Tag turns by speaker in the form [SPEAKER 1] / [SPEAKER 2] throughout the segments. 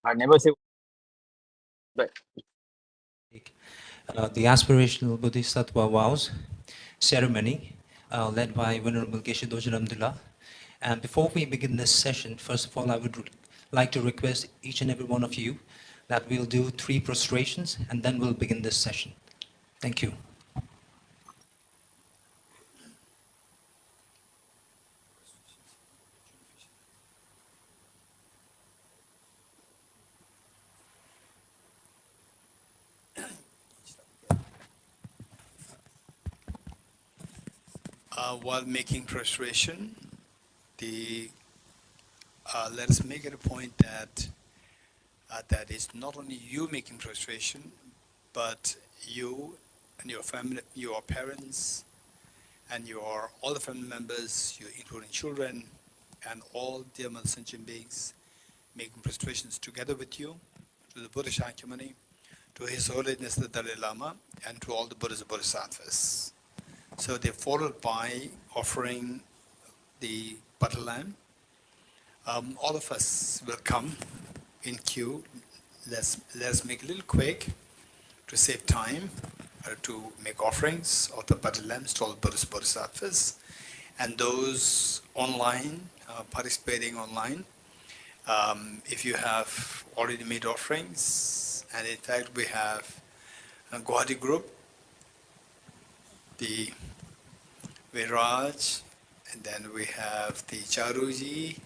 [SPEAKER 1] I never say. But
[SPEAKER 2] The Aspirational Bodhisattva vows ceremony led by Venerable Geshe Dojen Amdullah. And before we begin this session, first of all, I would like to request each and every one of you that we'll do 3 prostrations and then we'll begin this session. Thank you.
[SPEAKER 3] While making prostration, let us make it a point that that is not only you making prostration, but you and your family, your parents, and all the family members, including children, and all dear mother sentient beings, making prostrations together with you to the Buddha Shakyamuni, to His Holiness the Dalai Lama, and to all the Buddhas and Bodhisattvas. So they're followed by offering the butter lamb. All of us will come in queue. Let's make it a little quick to save time to make offerings of the butter lambs to all the Buddhas and Bodhisattvas. And those online, participating online, if you have already made offerings, and in fact we have a Guwahati group, the Viraj, and then we have the Charuji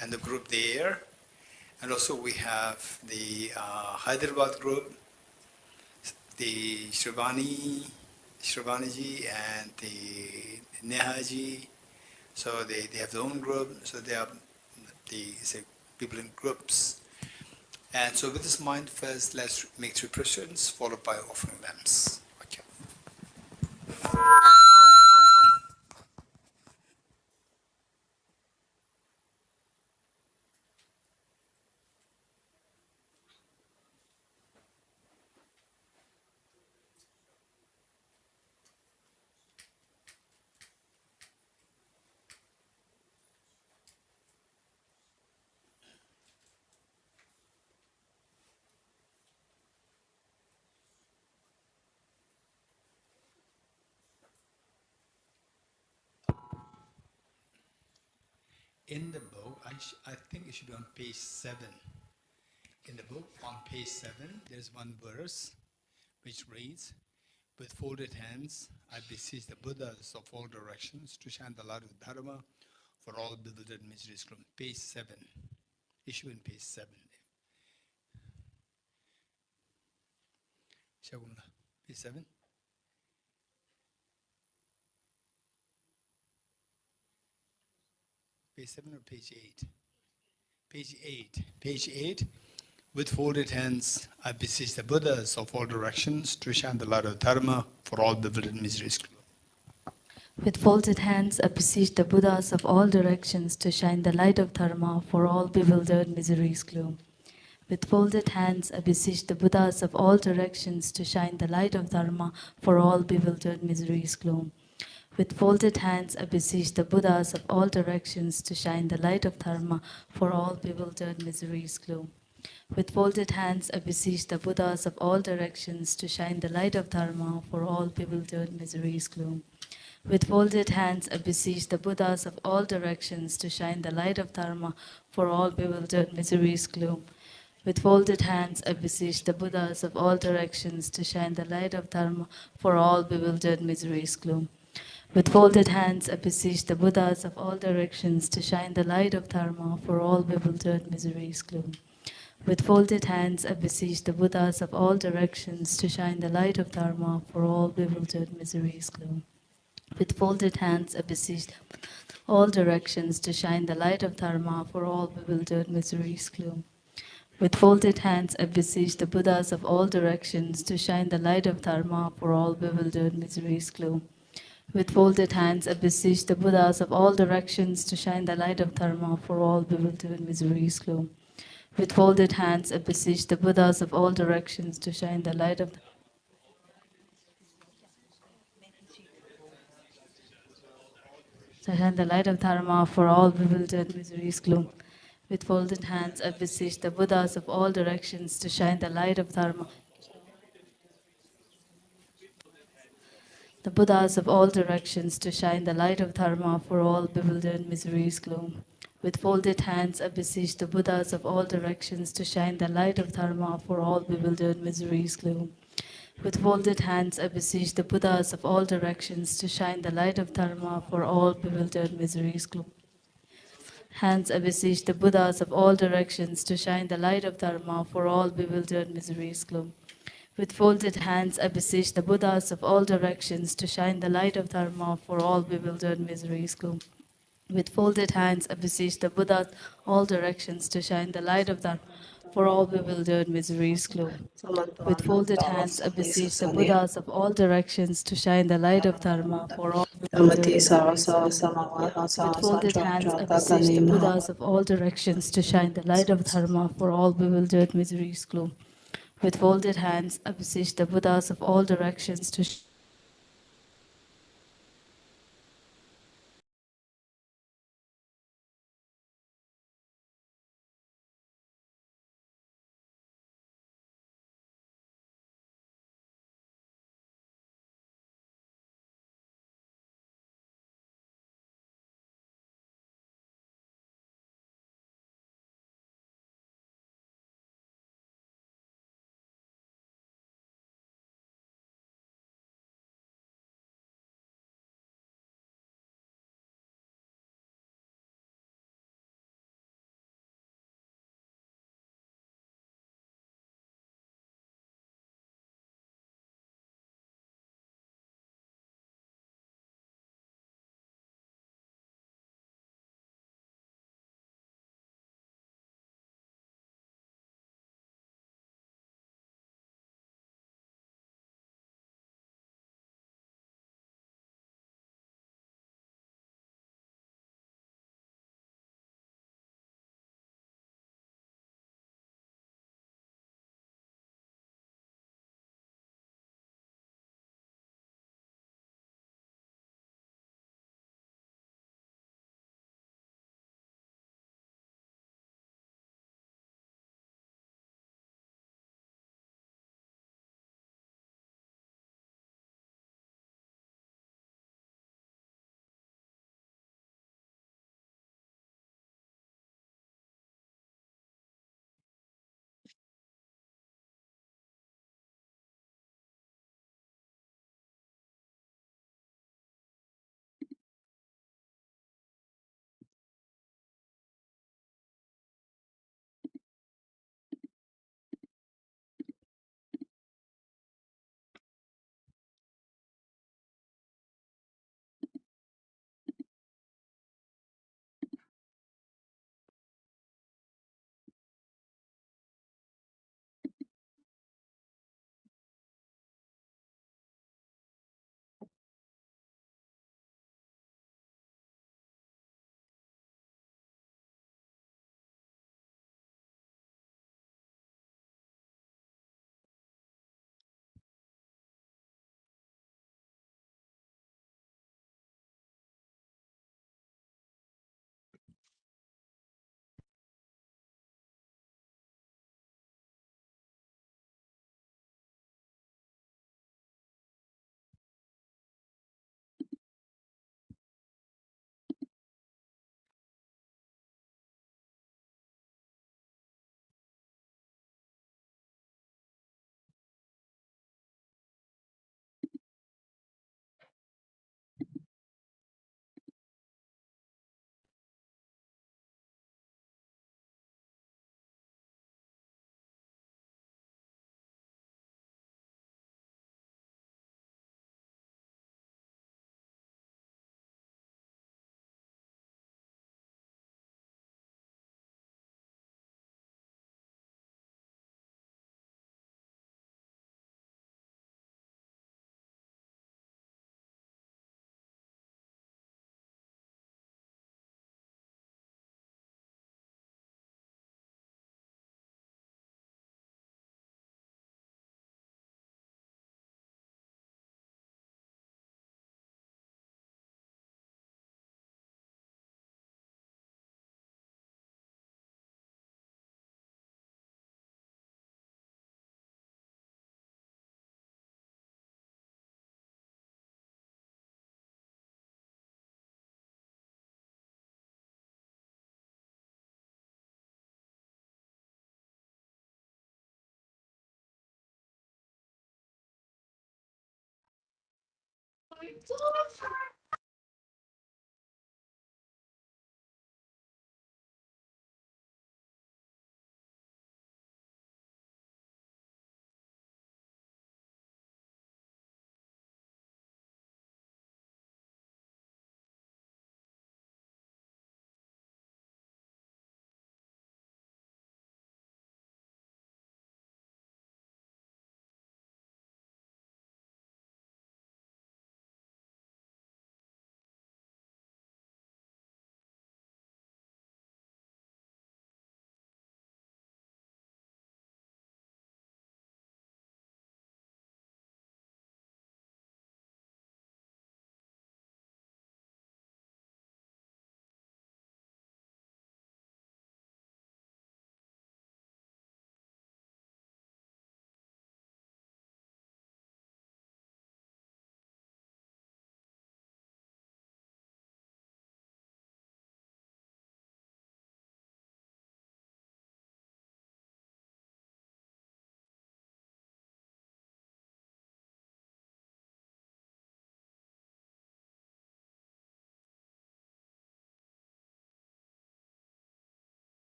[SPEAKER 3] and the group there. And also we have the Hyderabad group, the Shravani ji and the Nehaji. So they have their own group, so they are people in groups. And so with this mind, first let's make 3 prostrations, followed by offering lamps. Okay. In the book, I think it should be on page 7. In the book, on page 7, there's one verse which reads, "With folded hands, I beseech the Buddhas of all directions to shine the light of Dharma for all bewildered miseries." From page 7, issue in page 7. Shagumla, page 7. Page 7 or page 8? Page 8. Page 8. "With folded hands, I beseech the Buddhas of all directions to shine the light of Dharma for all bewildered miseries."
[SPEAKER 4] With folded hands, I beseech the Buddhas of all directions to shine the light of Dharma for all bewildered miseries gloom. With folded hands, I beseech the Buddhas of all directions to shine the light of Dharma for all bewildered miseries gloom. With folded hands, I beseech the Buddhas of all directions to shine the light of Dharma for all bewildered miseries gloom. With folded hands, I beseech the Buddhas of all directions to shine the light of Dharma for all bewildered miseries gloom. With folded hands, I beseech the Buddhas of all directions to shine the light of Dharma for all bewildered miseries gloom. With folded hands, I beseech the Buddhas of all directions to shine the light of Dharma for all bewildered miseries gloom. With folded hands, I beseech the Buddhas of all directions to shine the light of Dharma for all bewildered miseries gloom. With folded hands, I beseech the Buddhas of all directions to shine the light of Dharma for all bewildered miseries gloom. With folded hands, I beseech all directions to shine the light of Dharma for all bewildered miseries gloom. With folded hands, I beseech the Buddhas of all directions to shine the light of Dharma for all bewildered miseries gloom. With folded hands, I beseech the Buddhas of all directions to shine the light of Dharma for all bewildered miseries gloom. With folded hands, I beseech the Buddhas of all directions to shine the light of Dharma for all bewildered miseries gloom. With folded hands, I beseech the Buddhas of all directions to shine the light of Dharma. The Buddhas of all directions to shine the light of Dharma for all bewildered miseries gloom. With folded hands, I beseech the Buddhas of all directions to shine the light of Dharma for all bewildered miseries gloom. With folded hands, I beseech the Buddhas of all directions to shine the light of Dharma for all bewildered miseries gloom. Hands, I beseech the Buddhas of all directions to shine the light of Dharma for all bewildered miseries gloom. With folded hands, I beseech the Buddhas of all directions to shine the light of Dharma for all bewildered miseries gloom. With folded hands, I beseech the Buddhas all directions to shine the light of Dharma for all bewildered miseries gloom. With folded hands, I beseech the Buddhas of all directions to shine the light of Dharma for all bewildered miseries gloom. With folded hands, I beseech the Buddhas of all directions to shine the light of Dharma for all bewildered miseries gloom. With folded hands, I beseech the Buddhas of all directions to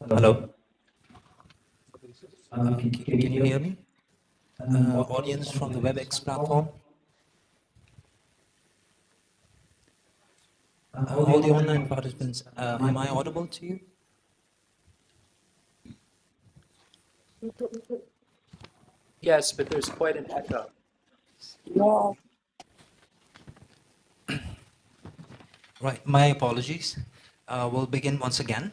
[SPEAKER 2] Hello. Can you hear me? Audience from the WebEx platform. All the online participants, am I audible to you?
[SPEAKER 1] Yes, but there's quite an echo.
[SPEAKER 2] Right, my apologies. We'll begin once again.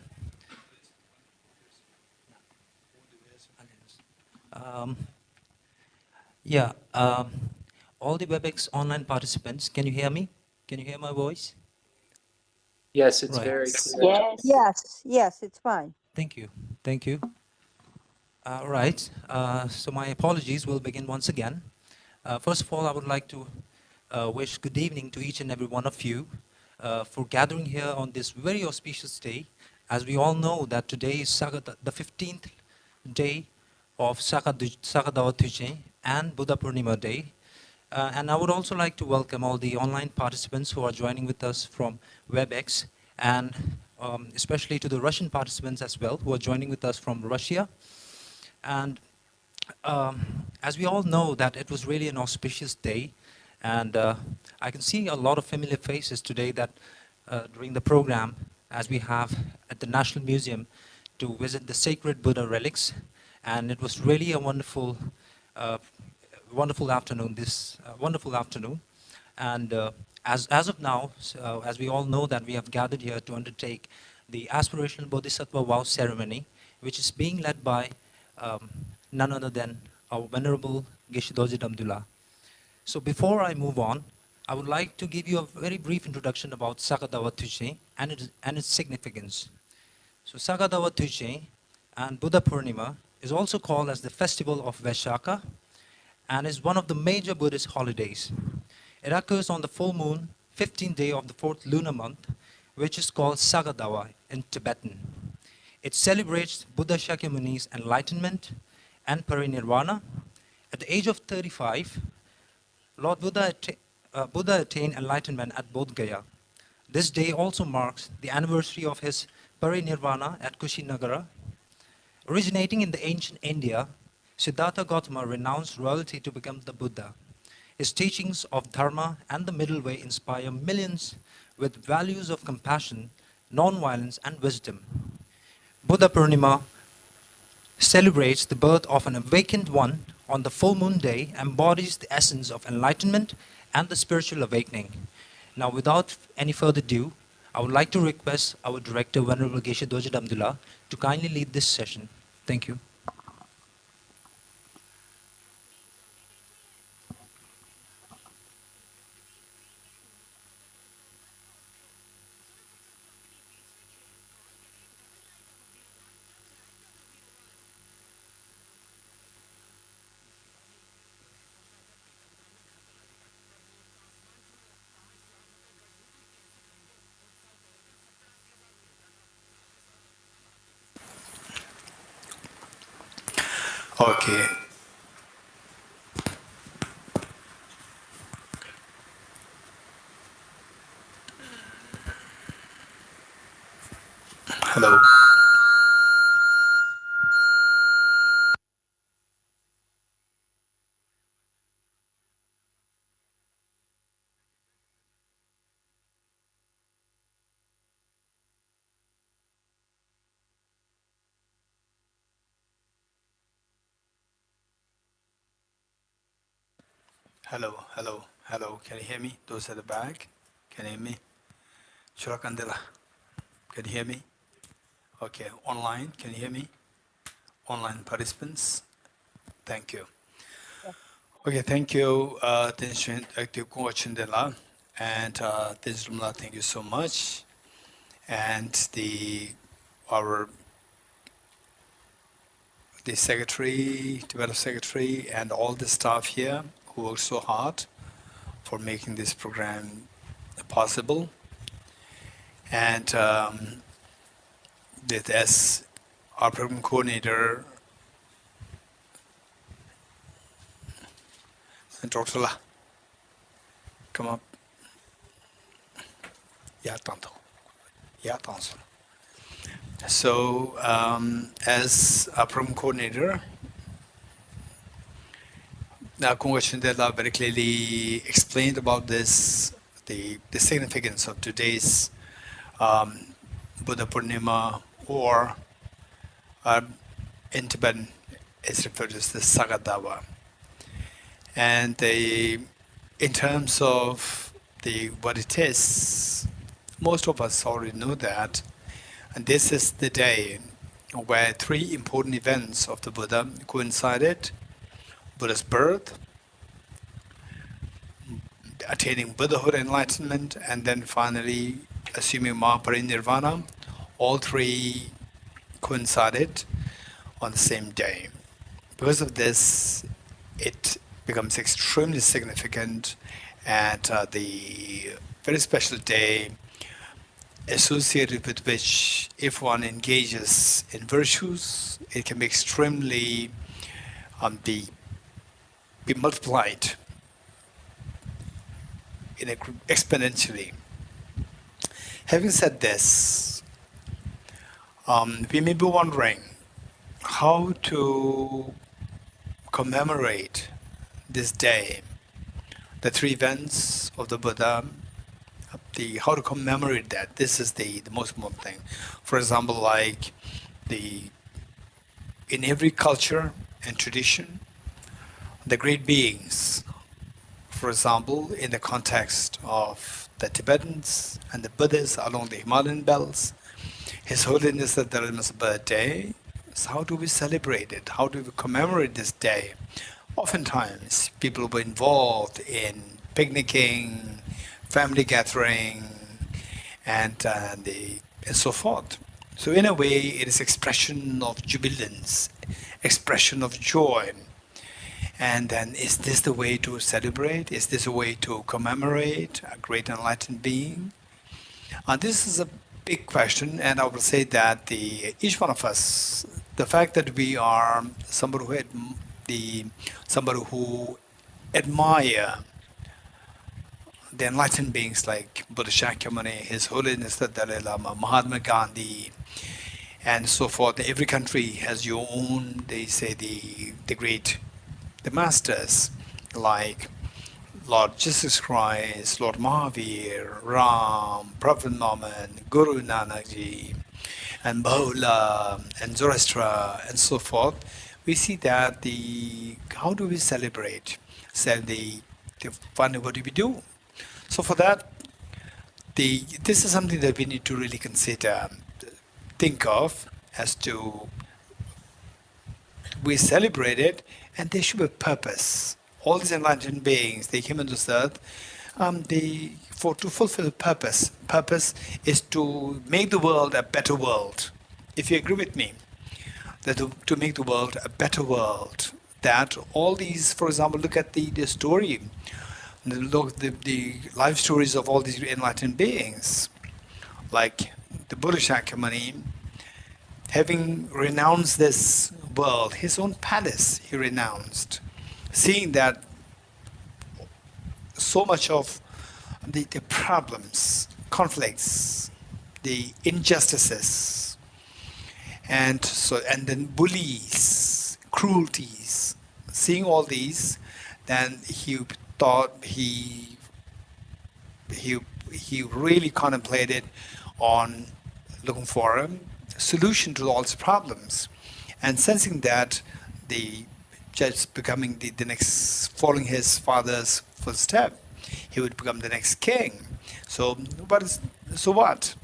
[SPEAKER 2] Um, yeah, all the WebEx online participants, can you hear me? Can you hear my voice?
[SPEAKER 1] Yes, it's
[SPEAKER 2] Right.
[SPEAKER 1] very clear.
[SPEAKER 5] Yes, it's fine.
[SPEAKER 2] Thank you. Thank you. Right, so my apologies. We'll begin once again. First of all, I would like to wish good evening to each and every one of you for gathering here on this very auspicious day. As we all know that today is the 15th day of Saga Dawa Festival and Buddha Purnima Day. And I would also like to welcome all the online participants who are joining with us from WebEx, and especially to the Russian participants as well who are joining with us from Russia. And as we all know that it was really an auspicious day, and I can see a lot of familiar faces today that during the program, as we have at the National Museum to visit the sacred Buddha relics, and it was really a wonderful wonderful afternoon. And as of now, as we all know that we have gathered here to undertake the Aspirational Bodhisattva vow ceremony, which is being led by none other than our Venerable Geshe Dorje Damdula. So before I move on, I would like to give you a very brief introduction about Saga Dawa Festival and its significance. So Saga Dawa Festival and Buddha Purnima is also called as the Festival of Vaishakha and is one of the major Buddhist holidays. It occurs on the full moon, 15th day of the 4th lunar month, which is called Saga Dawa in Tibetan. It celebrates Buddha Shakyamuni's enlightenment and Parinirvāṇa. At the age of 35, Lord Buddha attained enlightenment at Bodh Gaya. This day also marks the anniversary of his Parinirvāṇa at Kushinagara. Originating in the ancient India, Siddhartha Gautama renounced royalty to become the Buddha. His teachings of Dharma and the Middle Way inspire millions with values of compassion, non-violence, and wisdom. Buddha Purnima celebrates the birth of an awakened one on the full moon day, embodies the essence of enlightenment and the spiritual awakening. Now, without any further ado, I would like to request our director, Venerable Geshe Dorje Damdula, to kindly lead this session. Thank you.
[SPEAKER 3] Okay. Hello. Hello. Can you hear me? Those at the back, can you hear me? Shurakandela, can you hear me? Okay, online, can you hear me? Online participants, thank you. Okay, thank you, Tinshin Aktiv and Tinsrumla, thank you so much. And the secretary, Tibetan secretary, and all the staff here who worked so hard for making this program possible. And as our program coordinator, Dr. La, come up. So, as our program coordinator, Kongwa very clearly explained about this, the significance of today's Buddha Purnima, or in Tibetan it's referred to as the Saga Dawa. And in terms of what it is, most of us already know that. And this is the day where three important events of the Buddha coincided: Buddha's birth, attaining Buddhahood, enlightenment, and then finally assuming Parinirvāṇa. All three coincided on the same day. Because of this, it becomes extremely significant and the very special day associated with which, if one engages in virtues, it can be extremely be multiplied exponentially. Having said this, we may be wondering how to commemorate this day, the three events of the Buddha, how to commemorate that. This is the most important thing. For example, like in every culture and tradition, the great beings. For example, in the context of the Tibetans and the Buddhists along the Himalayan belts, His Holiness the Dalai Lama's birthday. So how do we celebrate it? How do we commemorate this day? Oftentimes, people were involved in picnicking, family gathering, and so forth. So in a way, it is expression of jubilance, expression of joy. And then, is this the way to celebrate? Is this a way to commemorate a great enlightened being? This is a big question, and I will say that each one of us, the fact that we are somebody who admire the enlightened beings like Buddha Shakyamuni, His Holiness the Dalai Lama, Mahatma Gandhi, and so forth. Every country has your own, they say, the masters like Lord Jesus Christ, Lord Mahavir, Ram, Prophet Muhammad, Guru Nanak Ji, and Bahula, and Zoroaster, and so forth. We see that how do we celebrate? What do we do? So for that, this is something that we need to really consider, think of, as to we celebrate it, and there should be a purpose. All these enlightened beings, they came into this earth, to fulfill a purpose. Purpose is to make the world a better world. If you agree with me, that to make the world a better world, that all these, for example, look at the story, the life stories of all these enlightened beings, like the Buddha Shakyamuni, having renounced this world, his own palace he renounced, seeing that so much of the problems, conflicts, the injustices, and then bullies, cruelties, seeing all these, then he thought he really contemplated on looking for a solution to all these problems, and sensing that just becoming the next, following his father's footstep, he would become the next king. So what?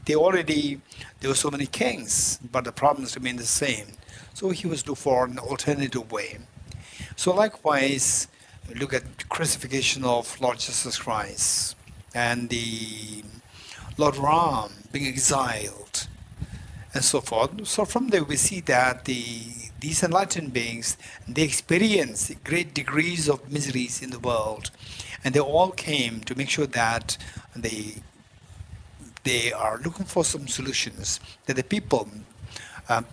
[SPEAKER 3] There were so many kings, but the problems remain the same. So he was looking for an alternative way. So likewise, look at the crucifixion of Lord Jesus Christ and the Lord Ram being exiled and so forth. So from there we see that these enlightened beings, they experience great degrees of miseries in the world, and they all came to make sure that they are looking for some solutions, that the people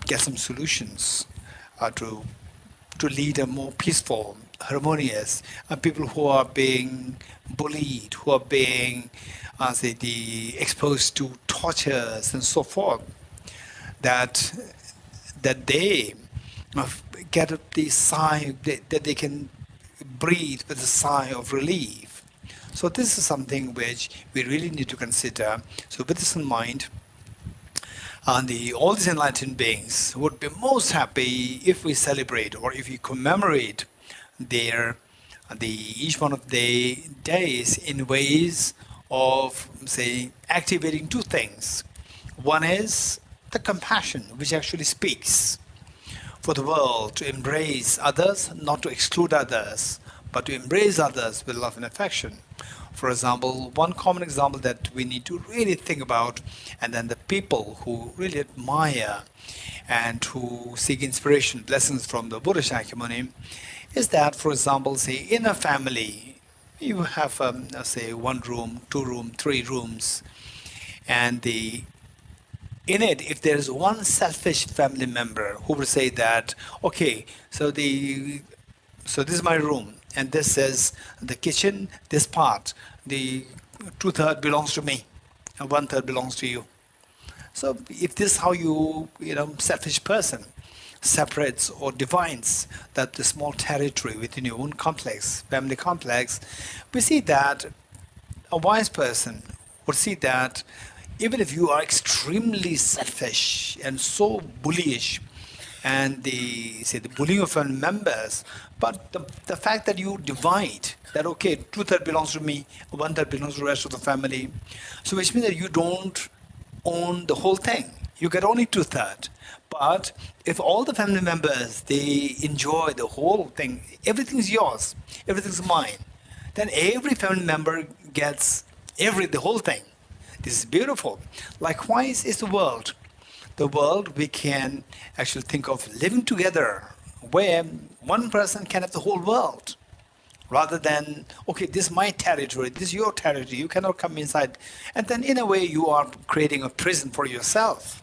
[SPEAKER 3] get some solutions to lead a more peaceful, harmonious, people who are being bullied, who are being exposed to tortures and so forth, that they get the sigh, that they can breathe with a sigh of relief. So this is something which we really need to consider. So with this in mind, all these enlightened beings would be most happy if we celebrate or if we commemorate each one of the days in ways of, say, activating two things. One is the compassion, which actually speaks for the world to embrace others, not to exclude others, but to embrace others with love and affection. For example, one common example that we need to really think about, and then the people who really admire and who seek inspiration, blessings from the Buddha Shakyamuni, is that, for example, say in a family, you have, say, 1 room, 2 room, 3 rooms, and in it, if there is one selfish family member who will say that, okay, so this is my room, and this is the kitchen, this part, the 2/3 belongs to me, and 1/3 belongs to you. So if this is how selfish person separates or defines that the small territory within your own complex, family complex, we see that a wise person would see that even if you are extremely selfish and so bullish, and the bullying of family members, but the fact that you divide, that okay, 2/3 belongs to me, 1/3 belongs to the rest of the family, so which means that you don't own the whole thing. You get only 2/3. But if all the family members, they enjoy the whole thing, everything's yours, everything's mine, then every family member gets the whole thing. This is beautiful. Likewise is the world. The world, we can actually think of living together where one person can have the whole world, rather than, okay, this is my territory, this is your territory, you cannot come inside. And then in a way you are creating a prison for yourself,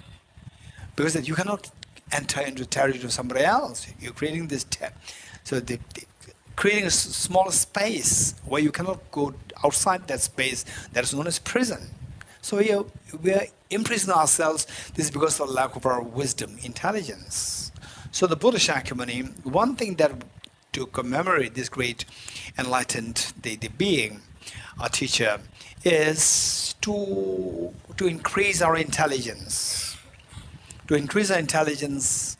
[SPEAKER 3] because that you cannot enter into the territory of somebody else. You're creating this, creating a small space where you cannot go outside that space that is known as prison. So we are imprisoning ourselves. This is because of the lack of our wisdom, intelligence. So the Buddha Shakyamuni, one thing that to commemorate this great enlightened the being, our teacher, is to increase our intelligence. To increase our intelligence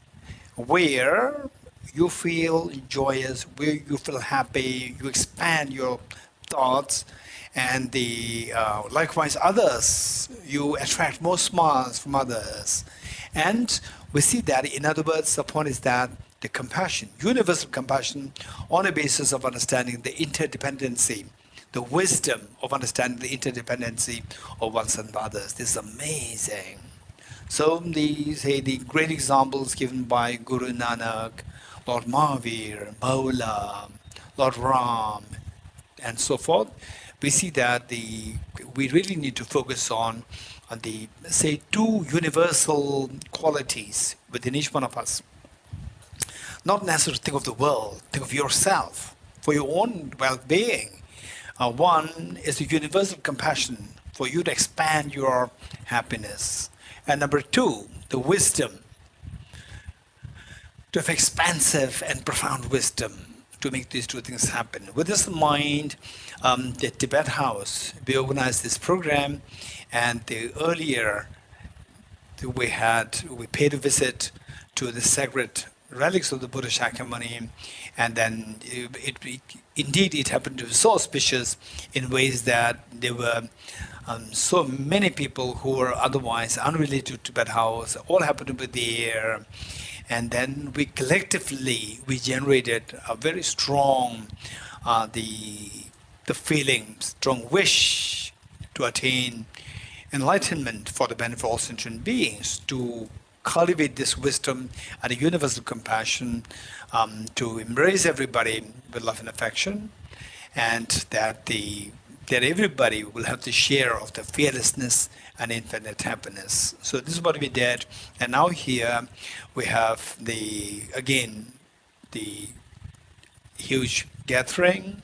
[SPEAKER 3] where you feel joyous, where you feel happy, you expand your thoughts, and likewise others, you attract more smiles from others. And we see that, in other words, the point is that the compassion, universal compassion, on a basis of understanding the interdependency, the wisdom of understanding the interdependency of oneself and others. This is amazing. So the great examples given by Guru Nanak, Lord Mahavir, Maula, Lord Ram, and so forth, we see that we really need to focus on the, say, two universal qualities within each one of us. Not necessarily think of the world, think of yourself, for your own well-being. One is the universal compassion, for you to expand your happiness. And number two, the wisdom, to have expansive and profound wisdom to make these two things happen. With this in mind, the Tibet House, we organized this program, and earlier we paid a visit to the sacred relics of the Buddha Shakyamuni, and then indeed it happened to be so auspicious in ways that there were so many people who were otherwise unrelated to Tibet House, all happened to be there. And then we collectively, we generated a very strong, the feeling, strong wish to attain enlightenment for the benefit of all sentient beings, to cultivate this wisdom and a universal compassion, to embrace everybody with love and affection, and that everybody will have the share of the fearlessness and infinite happiness. So this is what we did. And now here we have the huge gathering,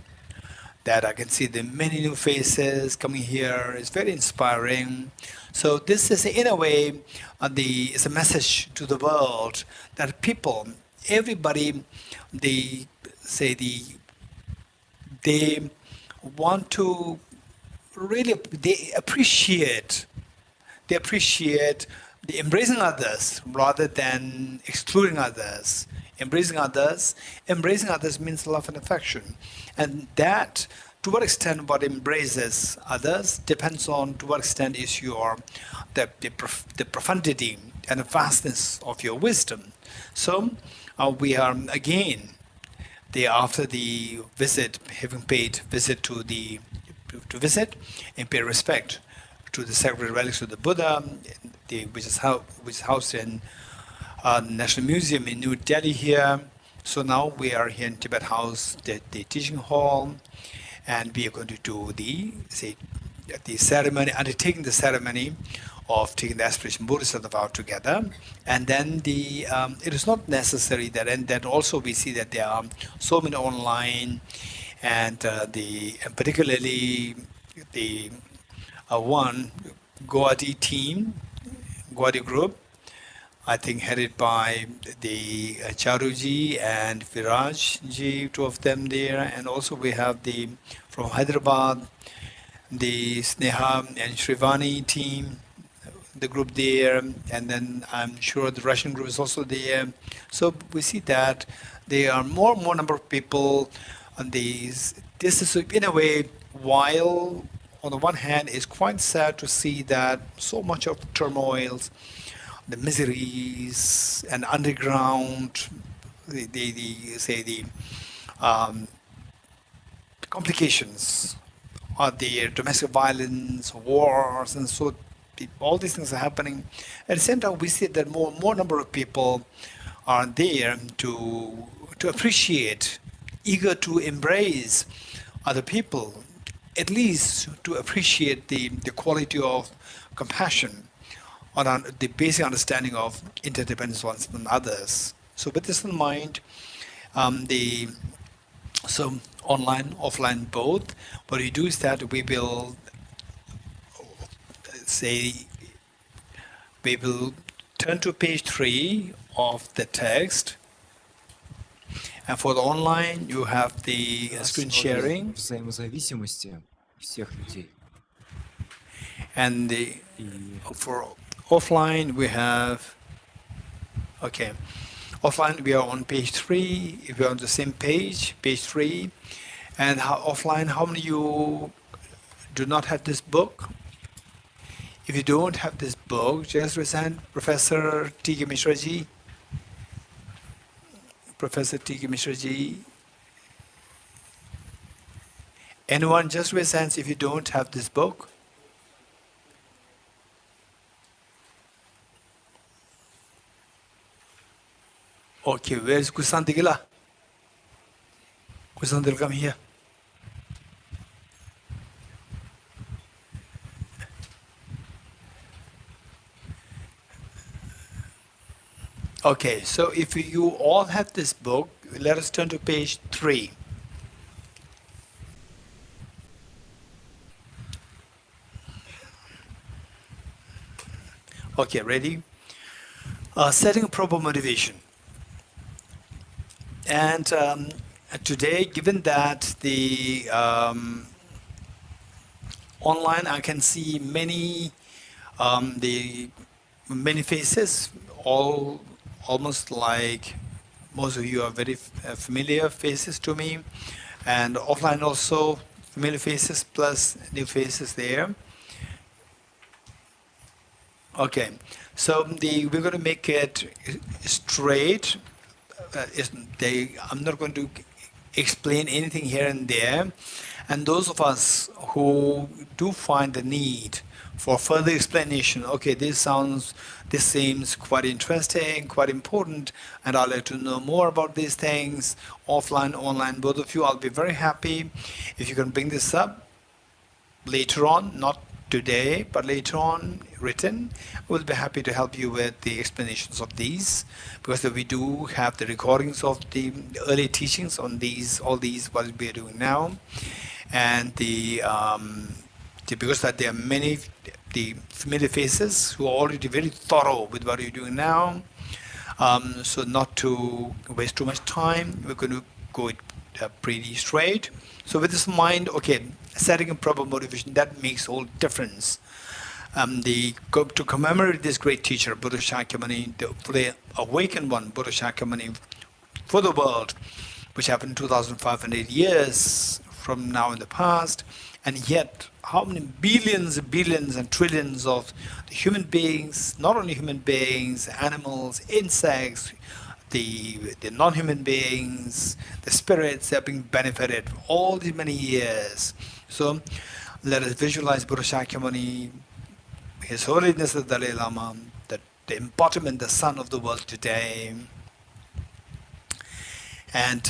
[SPEAKER 3] that I can see the many new faces coming here. It's very inspiring. So this is, in a way, it's a message to the world that people, everybody, they want to really, they appreciate the embracing others rather than excluding others. Embracing others means love and affection. And that, to what extent what embraces others depends on to what extent is the profundity and the vastness of your wisdom. So we are again, after the visit, having paid visit to visit and pay respect to the sacred relics of the Buddha, which is housed in National Museum in New Delhi here. So now we are here in Tibet House, the teaching hall, and we are going to do the ceremony, undertaking the ceremony of taking the Aspirational Bodhisattva vow together. And then it is not necessary that, and then also we see that there are so many online, and particularly the one Guwahati team, Guwahati group, I think headed by the Charuji and Virajji, two of them there, and also we have from Hyderabad, the Sneha and Shrivani team, the group there, and then I'm sure the Russian group is also there. So we see that there are more and more number of people on these. This is, in a way, while on the one hand, it's quite sad to see that so much of turmoils, the miseries, and underground, the complications, or the domestic violence, wars, and so all these things are happening. At the same time, we see that more number of people are there to appreciate, eager to embrace other people, at least to appreciate the quality of compassion on the basic understanding of interdependence on others. So with this in mind, so online, offline, both, what we do is that we will turn to page 3 of the text. And for the online, you have the screen sharing.
[SPEAKER 6] Взаимозависимости всех людей.
[SPEAKER 3] And for offline, we have, okay, offline we are on page 3. If you're on the same page 3. And offline, how many of you do not have this book? If you don't have this book, just raise hand. Professor T.K. Mishra ji. Professor T.K. Mishra ji. Anyone, just raise hands if you don't have this book. Okay, where's Kusantigila? Kusantil, come here. Okay, so if you all have this book, let us turn to page 3. Okay, ready? Setting a proper motivation. And today, given that the online, I can see many faces, almost like most of you are very familiar faces to me, and offline also familiar faces plus new faces there. Okay, so we're going to make it straight. I'm not going to explain anything here and there, and those of us who do find the need for further explanation, okay, this seems quite interesting, quite important, and I'd like to know more about these things, offline, online, both of you, I'll be very happy if you can bring this up later on, not today, but later on, written. We'll be happy to help you with the explanations of these, because we do have the recordings of the early teachings on all these, what we are doing now, and because that there are many the familiar faces who are already very thorough with what you're doing now. So not to waste too much time, we're going to go it pretty straight. So with this in mind, okay, setting a proper motivation, that makes all difference. To commemorate this great teacher, Buddha Shakyamuni, the awakened one, Buddha Shakyamuni, for the world, which happened 2,500 years from now in the past, and yet how many billions and trillions of human beings, not only human beings, animals, insects, the non-human beings, the spirits have been benefited all these many years. So let us visualize Buddha Shakyamuni, His Holiness the Dalai Lama, the embodiment, the sun of the world today, and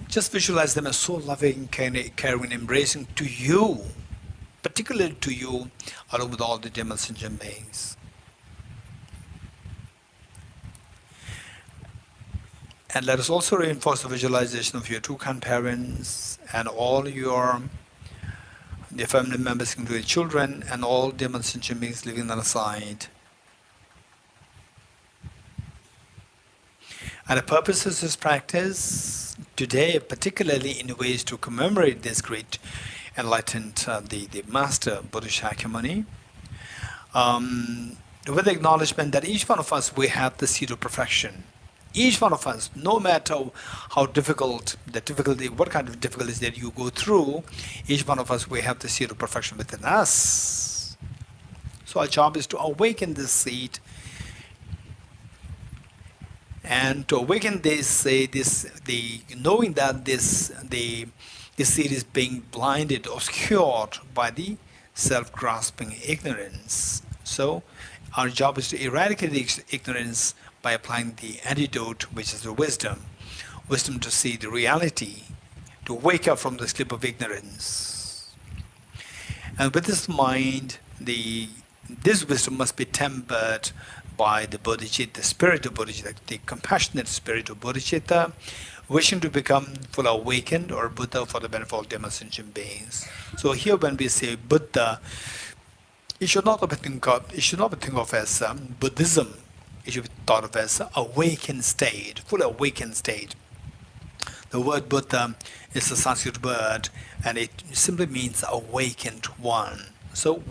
[SPEAKER 3] just visualize them as so loving, caring, embracing to you, particularly to you, along with all the Dhamma sentient beings. And let us also reinforce the visualization of your two grandparents and all your family members, including children, and all Dhamma sentient beings living on the side. And the purpose of this practice today, particularly in ways to commemorate this great enlightened, the master Buddha Shakyamuni, with the acknowledgement that each one of us, we have the seed of perfection. Each one of us, no matter how difficult, what kind of difficulties that you go through, each one of us, we have the seed of perfection within us. So our job is to awaken this seed, and to awaken this, knowing that the seed is being blinded, obscured by the self-grasping ignorance. So our job is to eradicate the ignorance by applying the antidote, which is the wisdom to see the reality, to wake up from the sleep of ignorance. And with this mind, this wisdom must be tempered by the Bodhicitta, the spirit of Bodhicitta, the compassionate spirit of Bodhicitta, wishing to become fully awakened, or Buddha, for the benefit of all demon sentient beings. So here when we say Buddha, it should not be think of as Buddhism. It should be thought of as awakened state, fully awakened state. The word Buddha is a Sanskrit word, and it simply means awakened one. So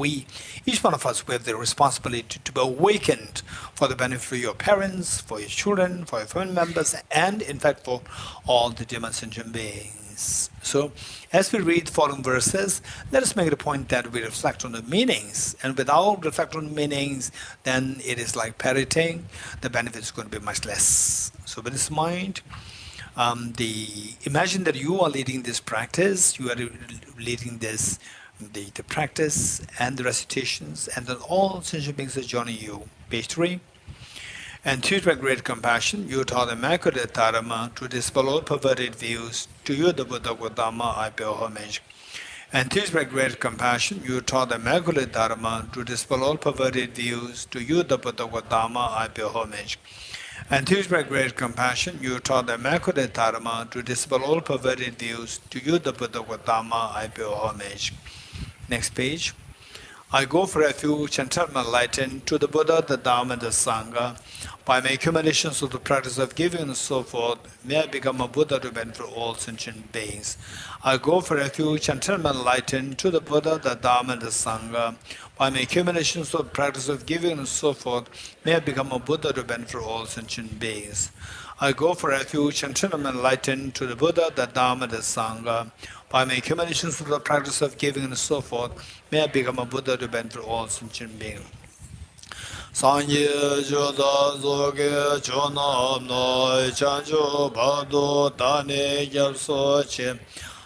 [SPEAKER 3] each one of us, we have the responsibility to be awakened for the benefit of your parents, for your children, for your family members, and in fact for all the demon sentient beings. So as we read the following verses, let us make it a point that we reflect on the meanings. And without reflecting on the meanings, then it is like parroting. The benefit is going to be much less. So with this mind, imagine that you are leading this practice, you are leading this the practice and the recitations, and then all sentient beings are joining you. Page 3. And teach by great compassion, you taught the Immaculate Dharma to dispel all perverted views. To you, the Buddha Gautama, I pay homage. And teach by great compassion, you taught the Immaculate Dharma to dispel all perverted views. To you, the Buddha Gautama, I pay homage. And teach by great compassion, you taught the Immaculate Dharma to dispel all perverted views. To you, the Buddha Gautama, I pay homage. Next page. I go for refuge and turn my light to the Buddha, the Dharma, and the Sangha. By my accumulations of the practice of giving and so forth, may I become a Buddha to benefit all sentient beings. I go for refuge and turn my light to the Buddha, the Dharma, and the Sangha. By my accumulations of the practice of giving and so forth, may I become a Buddha to benefit all sentient beings. I go for refuge and turn my light to the Buddha, the Dharma, and the Sangha. By my accumulations of the practice of giving and so forth, may I become a Buddha to benefit all sentient beings. Sanye joda zoge chonam noi chanjo bado dane gyalso che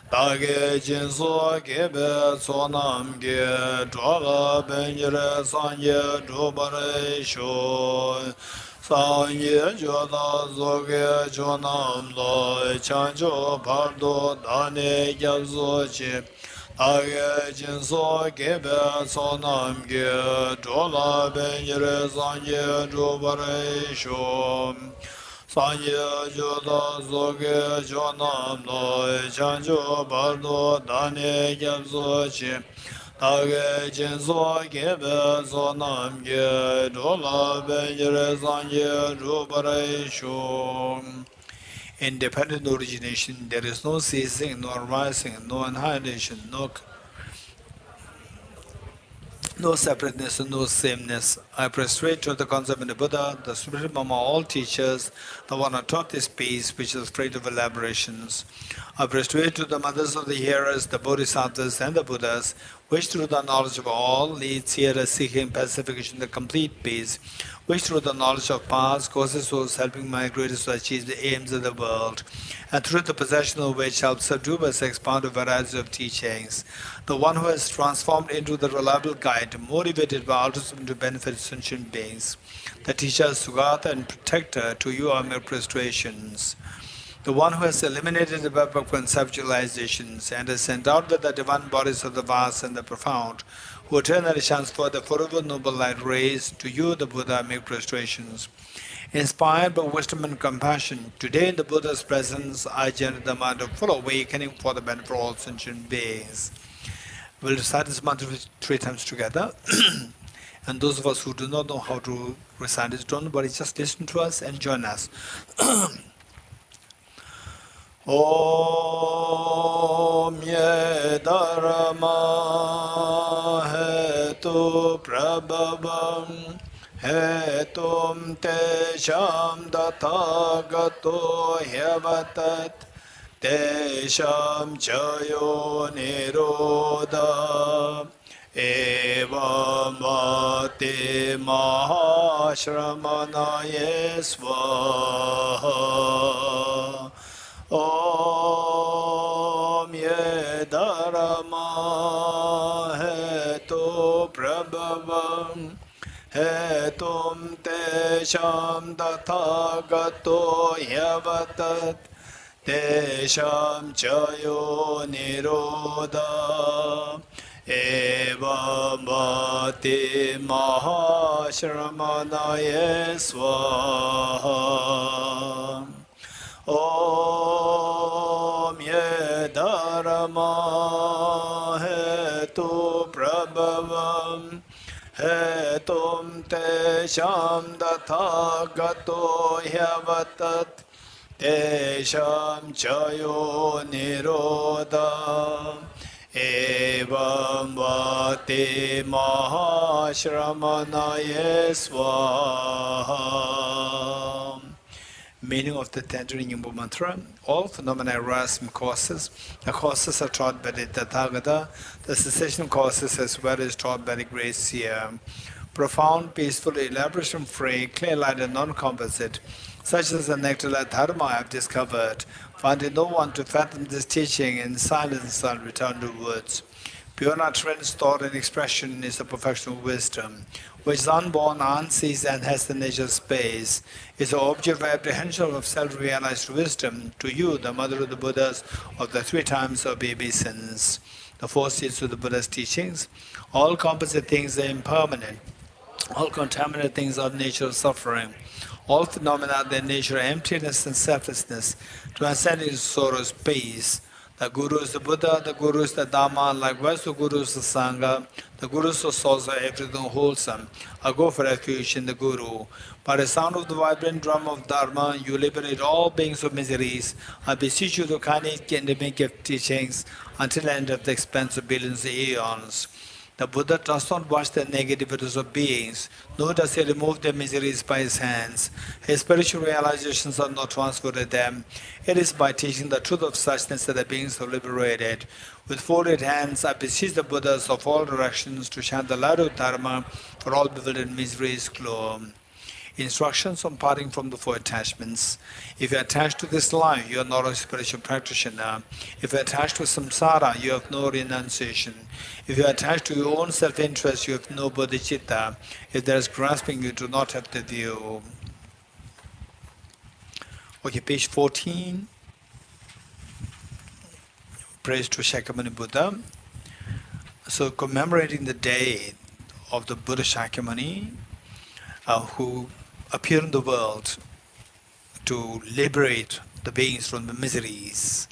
[SPEAKER 3] dage jinso gebe sonam ge droga benjere sanye drobare sho Sanye joda zoge chonam noi chanjo bado dane gyalso che Age jinso gebe sonam ge dola benjere sanye drobare shom Sanye joda zoge jonam noi chanjo bardo dane gyabzo che Age jinso gebe sonam ge dola benjere sanye drobare shom Independent origination, there is no ceasing, no arising, no annihilation, no separateness and no sameness. I prostrate to the concept of the Buddha, the Supreme among all teachers, the one who taught this peace, which is free of elaborations. I prostrate to the mothers of the hearers, the Bodhisattvas and the Buddhas, which through the knowledge of all leads hearers seeking pacification, the complete peace, which through the knowledge of past causes souls helping migrators to achieve the aims of the world, and through the possession of which helps subdue by expound a variety of teachings. The one who has transformed into the reliable guide, motivated by altruism to benefit sentient beings. The teacher, Sugata and protector, to you are mere prostrations. The one who has eliminated the web of conceptualizations and has sent out with the divine bodies of the vast and the profound, who eternally shines forth the forever noble light rays, to you, the Buddha, make prostrations. Inspired by wisdom and compassion, today in the Buddha's presence, I generate the mind of full awakening for the benefit of all sentient beings. We'll recite this mantra 3 times together. And those of us who do not know how to recite it, don't worry, just listen to us and join us. Om ye dharma hetu pra prabhavam hetum tesham dathagato hyavatat tesham chayo nirodha evam vate mahashramanaye svaha Om Yedarama Hetu Prabhavam Hetum Tesham Dathagato Yavatat Tesham Chayo Nirodha Evam Vati Mahashramanaye Svaha Om Yedarama Hetu Prabhavam Hetum Tesham Dathagato Hyavatat Tesham Chayo Nirodha Evam Vati Mahashramanaye Svaha. Meaning of the tendering Yumbo mantra. All phenomena arise from causes. The causes are taught by the Tathagata. The cessation causes as well as taught by the great seer. Profound, peaceful, elaboration free, clear light and non-composite, such as the nectar-like dharma I have discovered, finding no one to fathom this teaching in silence and return to words. Pure utterance, thought and expression is the perfection of wisdom, which is unborn, unseized, and has the nature of space, is the object of apprehension of self-realized wisdom to you, the mother of the Buddhas of the 3 times of obeisance, the 4 seeds of the Buddha's teachings. All composite things are impermanent. All contaminated things are the nature of suffering. All phenomena are their nature emptiness and selflessness. Transcending sorrow's peace. The Guru is the Buddha, the Guru is the Dhamma, likewise the Guru is the Sangha, the Guru is the source of everything wholesome. I go for refuge in the Guru. By the sound of the vibrant drum of Dharma, you liberate all beings of miseries. I beseech you to kindly make give teachings until the end of the expanse of billions of aeons. The Buddha does not watch the negativities of beings, nor does he remove their miseries by his hands. His spiritual realizations are not transferred to them. It is by teaching the truth of suchness that the beings are liberated. With folded hands, I beseech the Buddhas of all directions to shine the light of Dharma for all bewildered miseries glow. Instructions on parting from the 4 attachments. If you are attached to this life, you are not a spiritual practitioner. If you are attached to samsara, you have no renunciation. If you are attached to your own self-interest, you have no bodhicitta. If there is grasping, you do not have the view. Okay, page 14. Praise to Shakyamuni Buddha. So commemorating the day of the Buddha Shakyamuni, who appear in the world to liberate the beings from the miseries.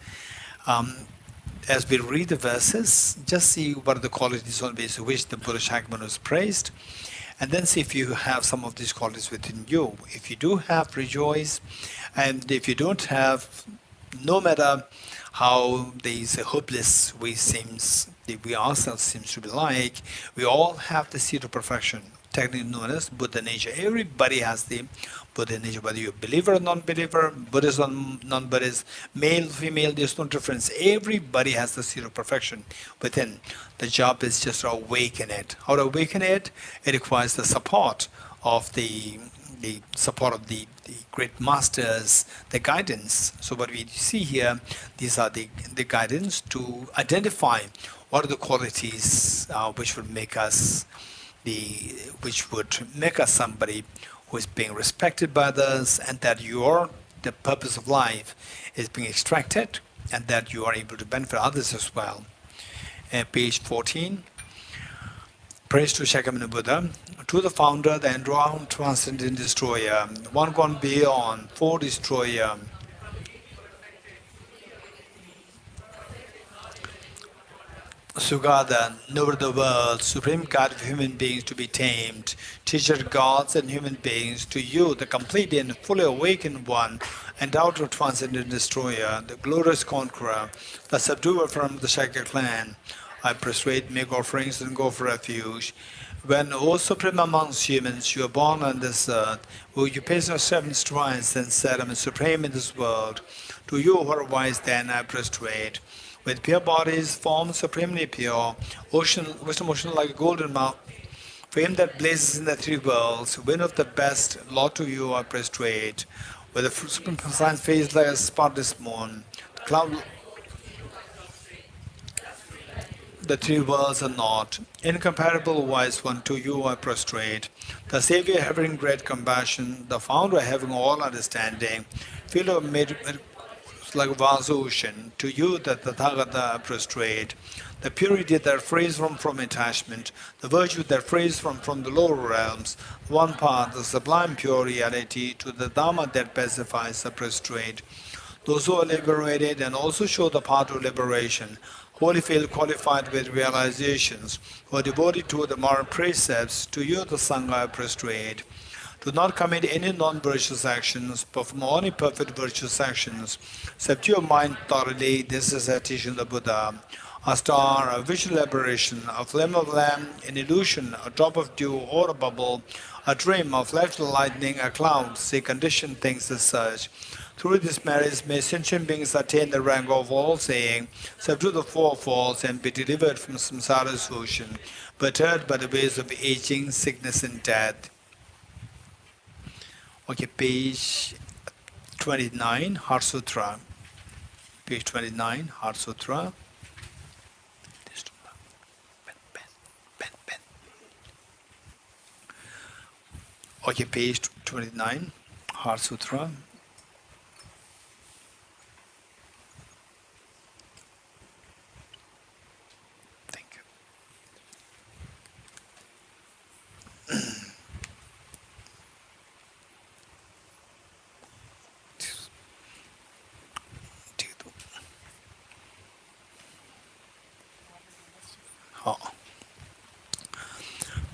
[SPEAKER 3] As we read the verses, just see what are the qualities on the basis of which the Buddha Shakyamuni was praised, and then see if you have some of these qualities within you. If you do have, rejoice, and if you don't have, no matter how these hopeless we ourselves seems to be like, we all have the seed of perfection, technically known as Buddha nature. Everybody has the Buddha nature, whether you're a believer or non-believer, Buddhist or non-Buddhist, male, female, there's no difference. Everybody has the seed of perfection within. The job is just to awaken it. How to awaken it? It requires the support of the great masters, the guidance. So what we see here, these are the guidance to identify what are the qualities which would make us somebody who is being respected by others, and that the purpose of life is being extracted, and that you are able to benefit others as well. Page 14. Praise to Shakyamuni Buddha. To the founder, the enthroned transcendent destroyer, one gone beyond, for destroyer. Sugata, knower of the world, supreme guide of human beings to be tamed, teacher of gods and human beings, to you, the complete and fully awakened one, endowed with transcendent destroyer, the glorious conqueror, the subduer from the Shakya clan, I persuade, make offerings and go for refuge. When, O supreme amongst humans, you are born on this earth, will you place yourself in strides and set them supreme in this world? To you who are wise, then I prostrate. With pure bodies, formed supremely pure, wisdom ocean like a golden mouth, fame that blazes in the three worlds, wind of the best, Lord, to you I prostrate. With a supreme science face like a spotless moon, cloud. The three worlds are not. Incomparable wise one, to you I prostrate. The Savior having great compassion, the Founder having all understanding, filled of made like a vast ocean, to you the Tathagata I prostrate. The purity that frees from attachment, the virtue that frees from the lower realms, one path, the sublime pure reality, to the Dhamma that pacifies I prostrate. Those who are liberated and also show the path to liberation, wholly feel qualified with realizations, who are devoted to the moral precepts, to you the Sangha I prostrate. Do not commit any non-virtuous actions, perform only perfect virtuous actions. Subdue your mind thoroughly, this is a teaching of the Buddha. A star, a visual aberration, a flame of lamp, an illusion, a drop of dew or a bubble, a dream, a flash of lightning, a cloud, say conditioned things as such. Through this marriage may sentient beings attain the rank of all saying, subdue the four faults and be delivered from samsara's ocean, perturbed by the ways of aging, sickness and death. Okay, page 29, Heart Sutra. Page 29, Heart Sutra. Okay, page 29, Heart Sutra. Thank you.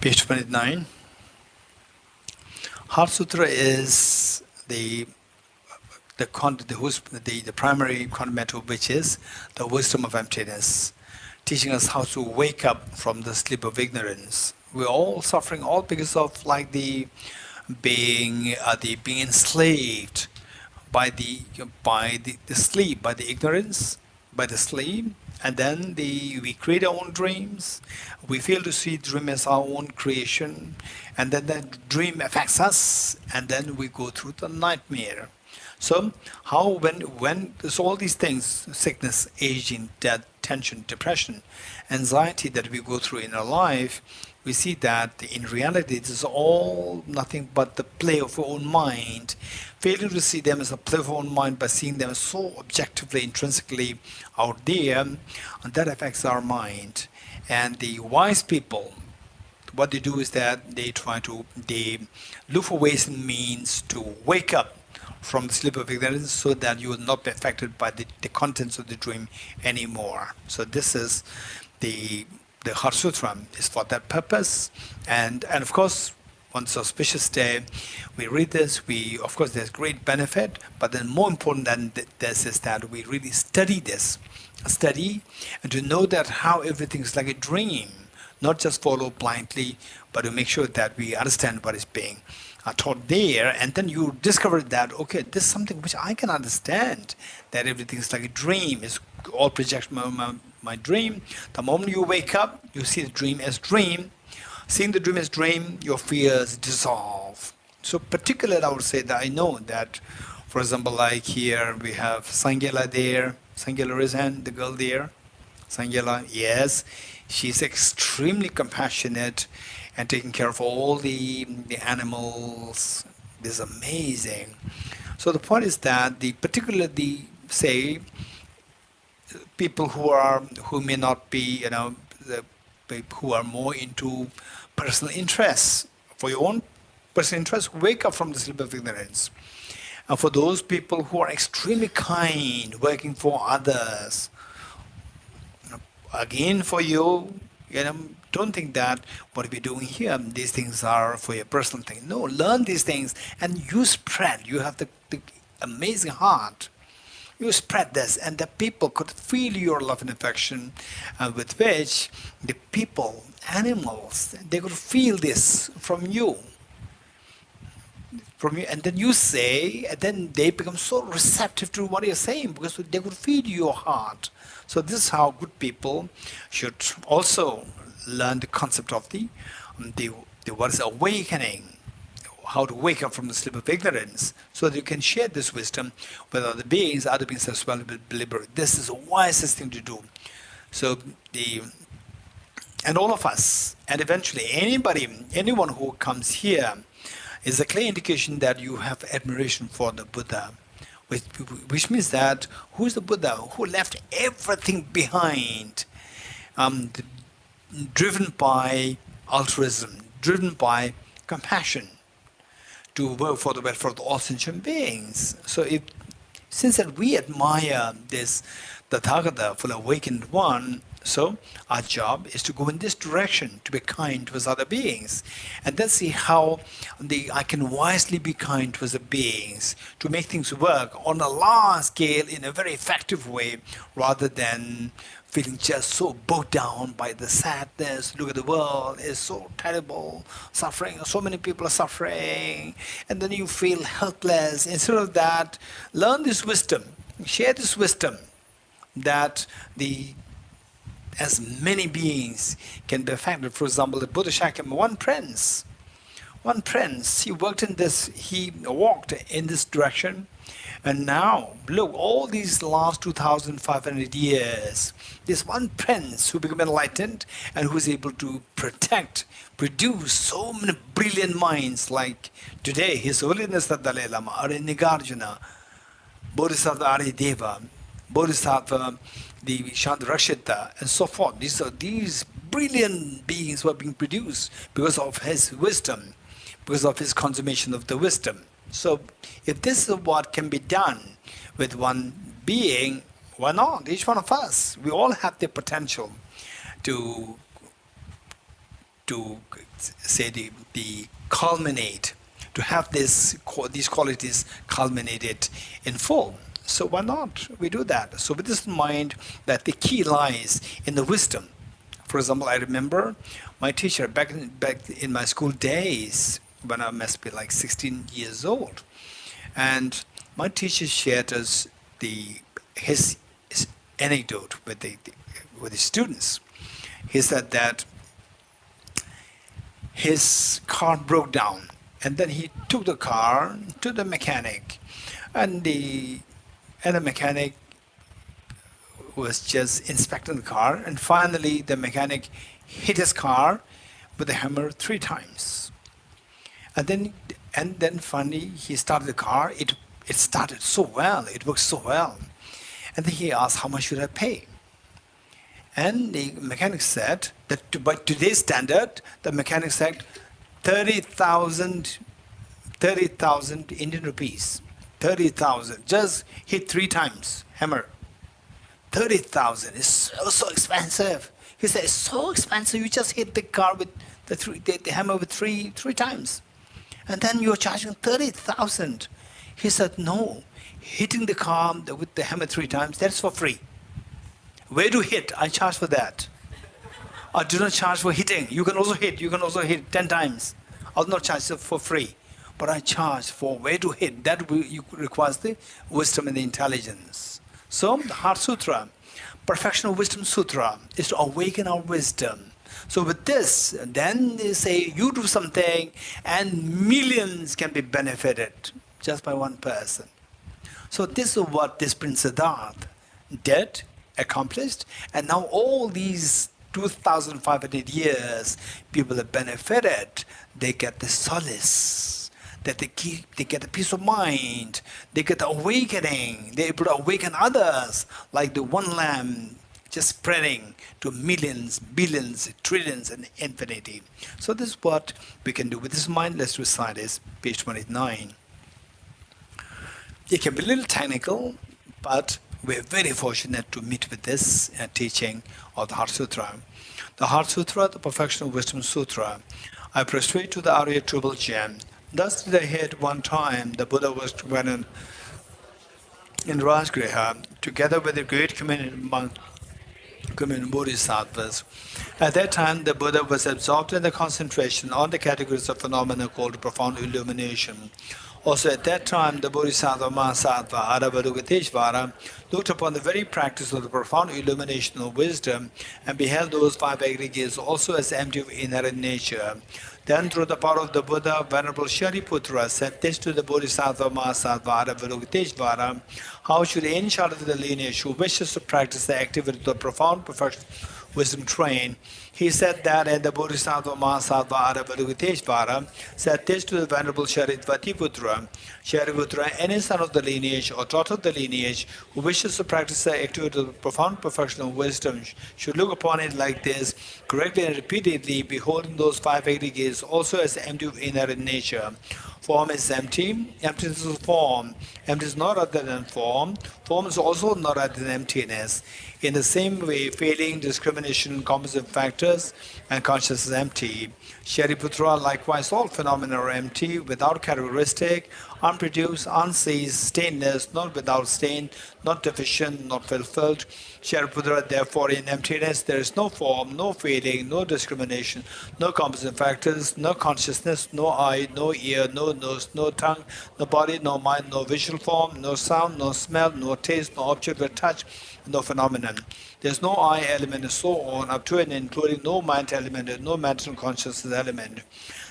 [SPEAKER 3] Page 29. Heart Sutra is the primary fundamental, which is the wisdom of emptiness, teaching us how to wake up from the sleep of ignorance. We're all suffering, all because of like the being enslaved by the sleep, by the ignorance, by the sleep, and then we create our own dreams. We fail to see dream as our own creation, and then that dream affects us, and then we go through the nightmare. So how when there's all these things, sickness, aging, death, tension, depression, anxiety that we go through in our life, we see that in reality this is all nothing but the play of our own mind. Failing to see them as a play of our own mind by seeing them so objectively, intrinsically out there, and that affects our mind. And the wise people, what they do is that they look for ways and means to wake up from the sleep of ignorance so that you will not be affected by the contents of the dream anymore. So this is the Heart Sutra is for that purpose. And of course, on this auspicious day, we read this. Of course, there's great benefit, but then more important than this is that we really study this. Study and to know that how everything is like a dream, not just follow blindly, but to make sure that we understand what is being taught there, and then you discover that, okay, this is something which I can understand, that everything is like a dream, it's all projection my dream. The moment you wake up, you see the dream as dream. Seeing the dream as dream, your fears dissolve. So particularly I would say that I know that, for example, like here we have Sangela there. Sangela raise hand, the girl there. Sangela, yes, she's extremely compassionate and taking care of all the animals. This is amazing. So the point is that particularly say people who may not be, who are more into personal interests, for your own personal interests, wake up from the sleep of ignorance. And for those people who are extremely kind, working for others, again for you, don't think that what we're doing here, these things are for your personal thing. No, learn these things and you spread. You have the amazing heart. You spread this, and the people could feel your love and affection, with which the people, animals, they could feel this from you. And then you say, and then they become so receptive to what you're saying because they could feel your heart. So this is how good people should also learn the concept of the what is awakening, how to wake up from the sleep of ignorance, so that you can share this wisdom with other beings as well will be liberated. This is the wisest thing to do. So and all of us, and eventually anyone who comes here, is a clear indication that you have admiration for the Buddha, which means that who is the Buddha who left everything behind, driven by altruism, driven by compassion, to work for the welfare of all sentient beings. So since that we admire this Tathagata, full awakened one, so our job is to go in this direction, to be kind towards other beings. And then see how I can wisely be kind towards the beings, to make things work on a large scale in a very effective way, rather than feeling just so bogged down by the sadness. Look at the world, it's so terrible, suffering, so many people are suffering, and then you feel helpless. Instead of that, learn this wisdom, share this wisdom, that as many beings can be affected. For example, the Buddha Shakyamuni, one prince, he walked in this direction, and now look, all these last 2,500 years, this one prince who became enlightened and who is able to produce so many brilliant minds, like today His Holiness the Dalai Lama, Nagarjuna, Bodhisattva Arideva, Bodhisattva the Recitations, and so forth. These brilliant beings were being produced because of his wisdom, because of his consummation of the wisdom. So if this is what can be done with one being, why not? Each one of us, we all have the potential to say the culminate, to have these qualities culminated in full. So why not we do that? So with this in mind, that the key lies in the wisdom. For example, I remember my teacher back in my school days, when I must be like 16 years old, and my teacher shared us his anecdote with his students. He said that his car broke down, and then he took the car to the mechanic, and the mechanic was just inspecting the car, and finally the mechanic hit his car with a hammer 3 times. And then finally he started the car. It started so well, it worked so well. And then he asked, how much should I pay? And the mechanic said that by today's standard, the mechanic said 30,000 Indian rupees. 30,000, just hit 3 times, hammer. 30,000 is so expensive. He said, it's so expensive, you just hit the car with the hammer with three times. And then you're charging 30,000. He said, no, hitting the car with the hammer 3 times, that's for free. Where to hit? I charge for that. I do not charge for hitting. You can also hit 10 times. I'll not charge for free. But I charge for where to hit. That requires the wisdom and the intelligence. So the Heart Sutra, Perfection of Wisdom Sutra, is to awaken our wisdom. So with this, then they say you do something and millions can be benefited just by one person. So this is what this Prince Siddhartha did, accomplished, and now all these 2,500 years people have benefited. They get the solace, that they get the peace of mind, they get the awakening, they're able to awaken others, like the one lamp just spreading to millions, billions, trillions, and infinity. So this is what we can do with this mind. Let's recite this, page 29. It can be a little technical, but we're very fortunate to meet with this teaching of the Heart Sutra. The Heart Sutra, the Perfection of Wisdom Sutra. I prostrate to the Arya Triple Gem. Thus did I hear at one time the Buddha was when in Rajgriha, together with a great community among community Bodhisattvas. At that time, the Buddha was absorbed in the concentration on the categories of phenomena called profound illumination. Also at that time, the Bodhisattva Mahasattva Aravarukateshvara looked upon the very practice of the profound illumination of wisdom and beheld those five aggregates also as empty of inherent nature. Then, through the power of the Buddha, Venerable Shariputra said this to the Bodhisattva Mahasattva Aravarukateshvara: how should any child of the lineage who wishes to practice the activity of the profound perfection wisdom train? He said that, and the Bodhisattva Mahasattva Aravarukateshvara said this to the Venerable Shariputra: Shariputra, any son of the lineage or daughter of the lineage who wishes to practice the activity of the profound perfection of wisdom should look upon it like this, correctly and repeatedly, beholding those five aggregates also as empty of inherent nature. Form is empty, emptiness is form. Empty is not other than form. Form is also not other than emptiness. In the same way, failing discrimination, composite factors, and consciousness is empty. Shariputra, likewise, all phenomena are empty, without characteristic, unproduced, unceased, stainless, not without stain, not deficient, not fulfilled. Shariputra, therefore, in emptiness, there is no form, no failing, no discrimination, no composite factors, no consciousness, no eye, no ear, no nose, no tongue, no body, no mind, no visual form, no sound, no smell, no taste, no object of touch, no phenomenon. There is no I element and so on, up to and including no mind element and no mental consciousness element.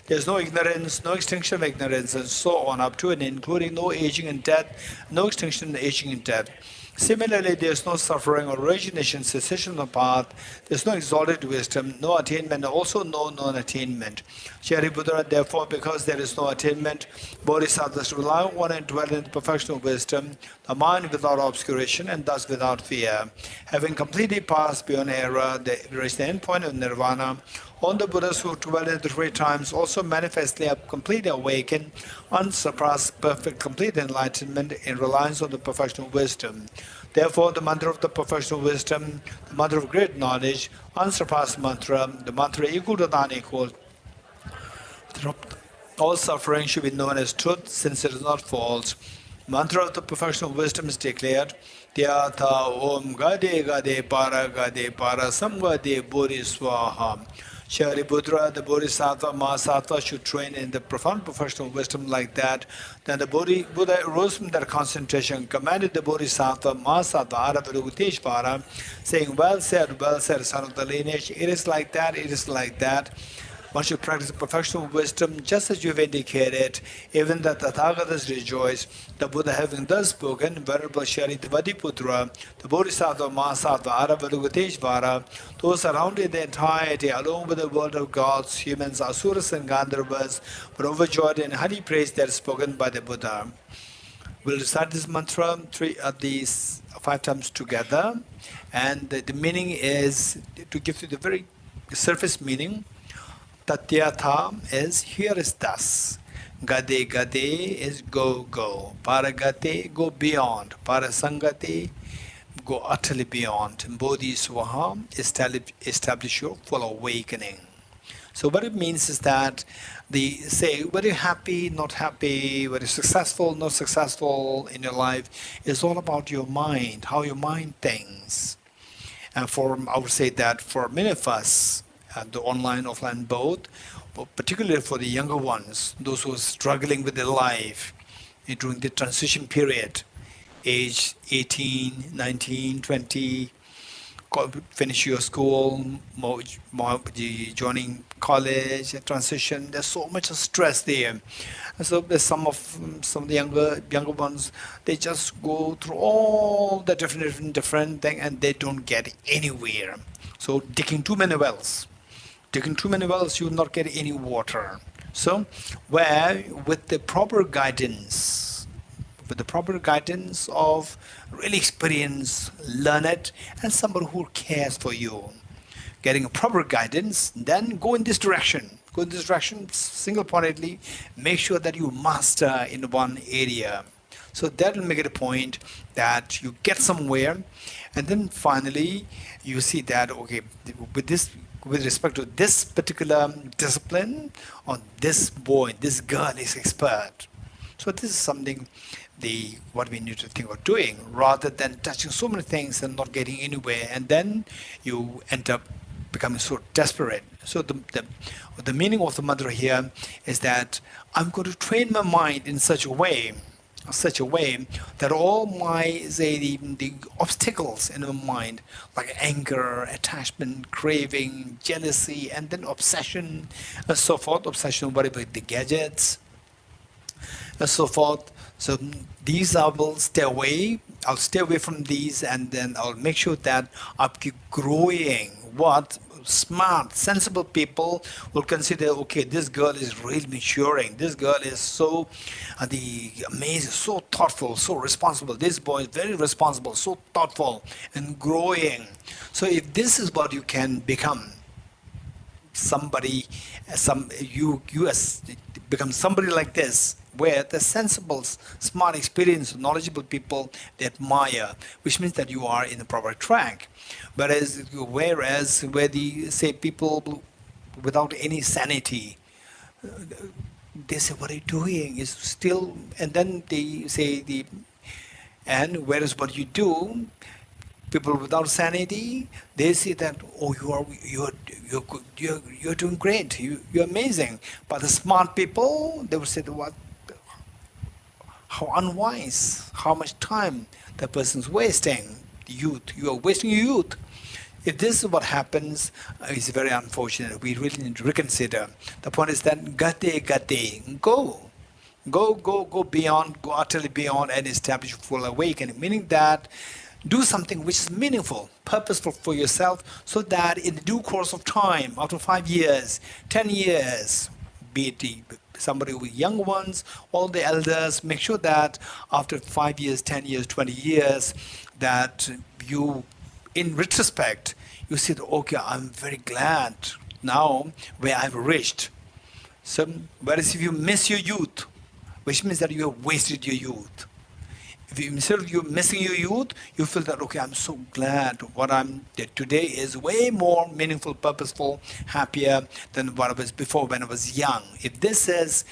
[SPEAKER 3] There is no ignorance, no extinction of ignorance, and so on, up to and including no aging and death, no extinction, aging and death. Similarly, there is no suffering or origination, cessation of path. There is no exalted wisdom, no attainment, also no non-attainment. Shariputra, therefore, because there is no attainment, Bodhisattvas rely on and dwell in the perfection of wisdom, the mind without obscuration and thus without fear. Having completely passed beyond error, they reach the end point of nirvana. All the Buddhas who dwell in the three times also manifestly have completely awakened, unsurpassed, perfect, complete enlightenment in reliance on the perfection of wisdom. Therefore, the mantra of the perfection of wisdom, the mantra of great knowledge, unsurpassed mantra, the mantra equal to the unequal, all suffering should be known as truth, since it is not false. Mantra of the perfection of wisdom is declared: Tyatha Om Gade Gade Para Samgade Bodhi Swaha. Shariputra, the Bodhisattva Mahasattva, should train in the profound perfection of wisdom like that. Then the Buddha arose from that concentration, commanded the Bodhisattva Mahasattva Aravarukateshvara, saying, well said, son of the lineage, it is like that, it is like that. One should practice the perfection of wisdom just as you have indicated. Even the Tathagatas rejoice. The Buddha having thus spoken, Venerable Shariputra, the Bodhisattva Mahasattva Aravarukateshvara, those surrounding the entirety, along with the world of gods, humans, asuras and gandharvas, were overjoyed and highly praised that is spoken by the Buddha. We'll recite this mantra these 5 times together, and the meaning is, to give you the very surface meaning, Tatyatha is, here is thus. Gade gade is go, go. Paragate, go beyond. Parasangate, go utterly beyond. Bodhi swaha, establish your full awakening. So what it means is that very happy, not happy, very successful, not successful in your life is all about your mind, how your mind thinks. And I would say that for many of us, the online, offline, both, but particularly for the younger ones, those who are struggling with their life during the transition period, age 18, 19, 20, finish your school, joining college, transition. There's so much stress there, and so there's some of the younger ones. They just go through all the different things, and they don't get anywhere. So digging too many wells, you will not get any water. So, with the proper guidance of really experienced, learned, and somebody who cares for you, getting a proper guidance, then go in this direction. Single-pointedly, make sure that you master in one area. So that will make it a point that you get somewhere, and then finally you see that, okay, with respect to this particular discipline, or this boy, this girl is expert. So this is something what we need to think of doing, rather than touching so many things and not getting anywhere, and then you end up becoming so desperate. So the meaning of the mantra here is that I'm going to train my mind in such a way that all my, say, the obstacles in my mind, like anger, attachment, craving, jealousy, and then obsession, and so forth, obsession, whatever, the gadgets, and so forth. So these I will stay away. I'll stay away from these, and then I'll make sure that I'll keep growing. What smart, sensible people will consider, okay, this girl is really maturing. This girl is so amazing, so thoughtful, so responsible. This boy is very responsible, so thoughtful and growing. So if this is what you can become, you become somebody like this, where the sensible, smart, experienced, knowledgeable people they admire, which means that you are in the proper track. Whereas where the, say, people without any sanity, they say, what are you doing? Is still, and then they say and whereas what you do, people without sanity, they say that, oh, you're doing great, you're amazing. But the smart people, they would say, what? How unwise, how much time that person's wasting. Youth, you are wasting your youth. If this is what happens, it's very unfortunate. We really need to reconsider. The point is that gate, go beyond, go utterly beyond, and establish full awakening. Meaning that do something which is meaningful, purposeful for yourself, so that in the due course of time, after 5 years, 10 years, be it somebody with young ones, all the elders, make sure that after 5 years, 10 years, 20 years, that you, in retrospect, you say, okay, I'm very glad now where I've reached. So, whereas if you miss your youth, which means that you have wasted your youth. If instead of you missing your youth, you feel that, okay, I'm so glad what I'm did today is way more meaningful, purposeful, happier than what I was before when I was young. If this is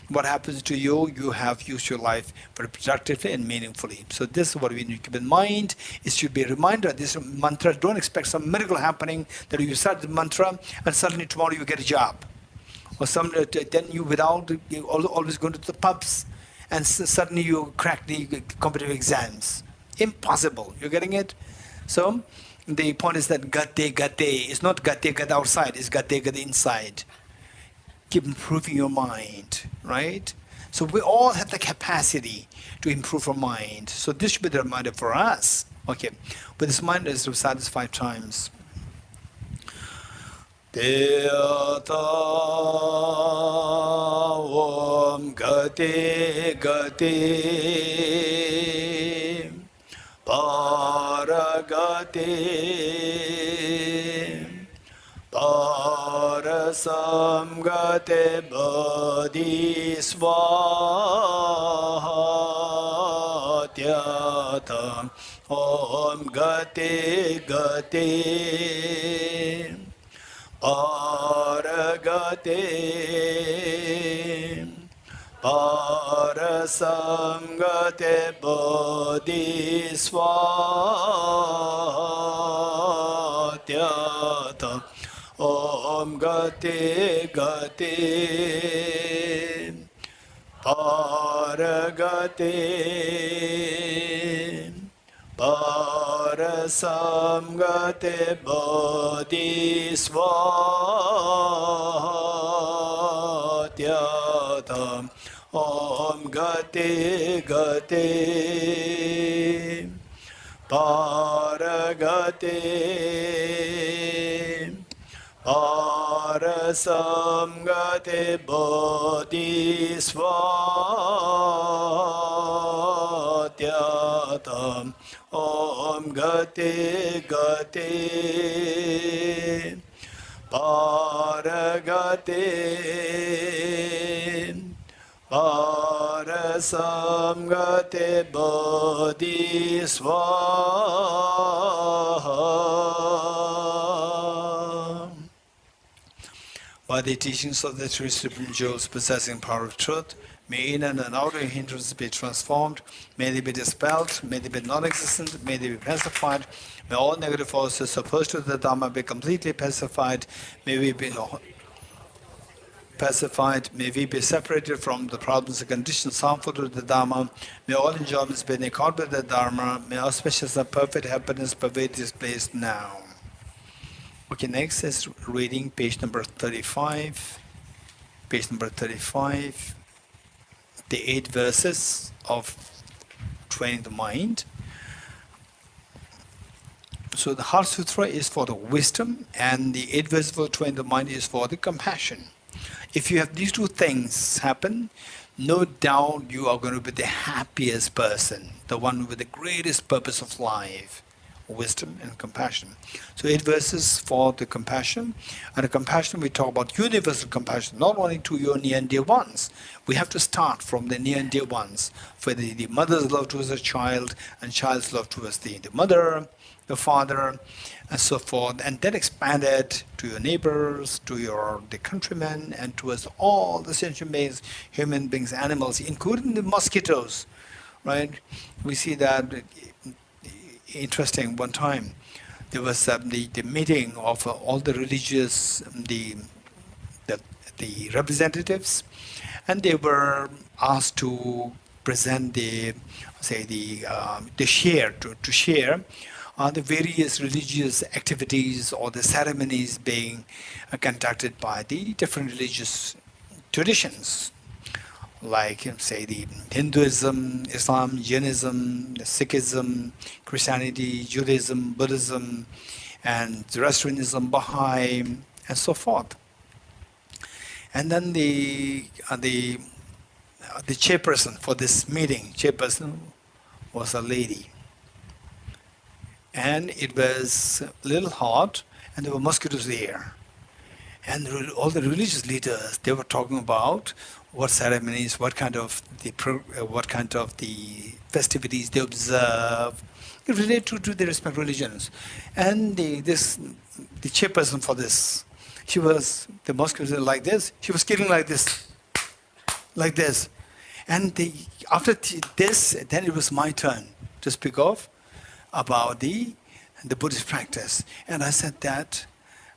[SPEAKER 3] what happens to you, you have used your life very productively and meaningfully. So this is what we need to keep in mind. It should be a reminder, this mantra, don't expect some miracle happening that you start the mantra and suddenly tomorrow you get a job. Or then you always going to the pubs, and suddenly you crack the competitive exams. Impossible. You're getting it? So the point is that gate. It's not gate outside, it's gate inside. Keep improving your mind, right? So we all have the capacity to improve our mind. So this should be the reminder for us. Okay, but this reminder is recited 5 times. Deyata Om Gate Paragate Parasamgate Bodhisvatyata Om Gate Paragate Parasamgate Bodhisvatyata Om Gate Paragate Parasamgate Bodhisvatyata Om Gate Paragate Parasamgate Bodhisvatyata Om Gate Paragate Parasamgate Bodhisvatyata. by the teachings of the three supreme jewels possessing power of truth, may inner and outer hindrances be transformed, may they be dispelled, may they be non-existent, may they be pacified, may all negative forces opposed to the Dharma be completely pacified, may we be pacified, may we be separated from the problems and conditions harmful to the Dharma, may all enjoyments be in accord with the Dharma, may auspicious and perfect happiness pervade this place now. Okay, next is reading page number 35. Page number 35. The 8 verses of training the mind. So the Heart Sutra is for the wisdom, and the 8 verses for training the mind is for the compassion. If you have these two things happen, no doubt you are going to be the happiest person, the one with the greatest purpose of life. Wisdom and compassion. So 8 verses for the compassion. And the compassion, we talk about universal compassion, not only to your near and dear ones. We have to start from the near and dear ones. For the mother's love towards the child, and child's love towards the mother, the father, and so forth. And then expand it to your neighbors, to the countrymen, and towards all the sentient beings, human beings, animals, including the mosquitoes. Right? We see that. Interesting, one time there was the meeting of all the religious the representatives, and they were asked to present to share the various religious activities or the ceremonies being conducted by the different religious traditions, like say the Hinduism, Islam, Jainism, Sikhism, Christianity, Judaism, Buddhism, and Zoroastrianism, Baha'i, and so forth. And then the chairperson for this meeting, was a lady, and it was a little hot, and there were mosquitoes there, and all the religious leaders, they were talking about what ceremonies, what kind of the festivities they observe, related to their respective religions. And the chairperson for this, the mosquitoes were like this, she was killing like this. And after this, then it was my turn to speak about the Buddhist practice. And I said that,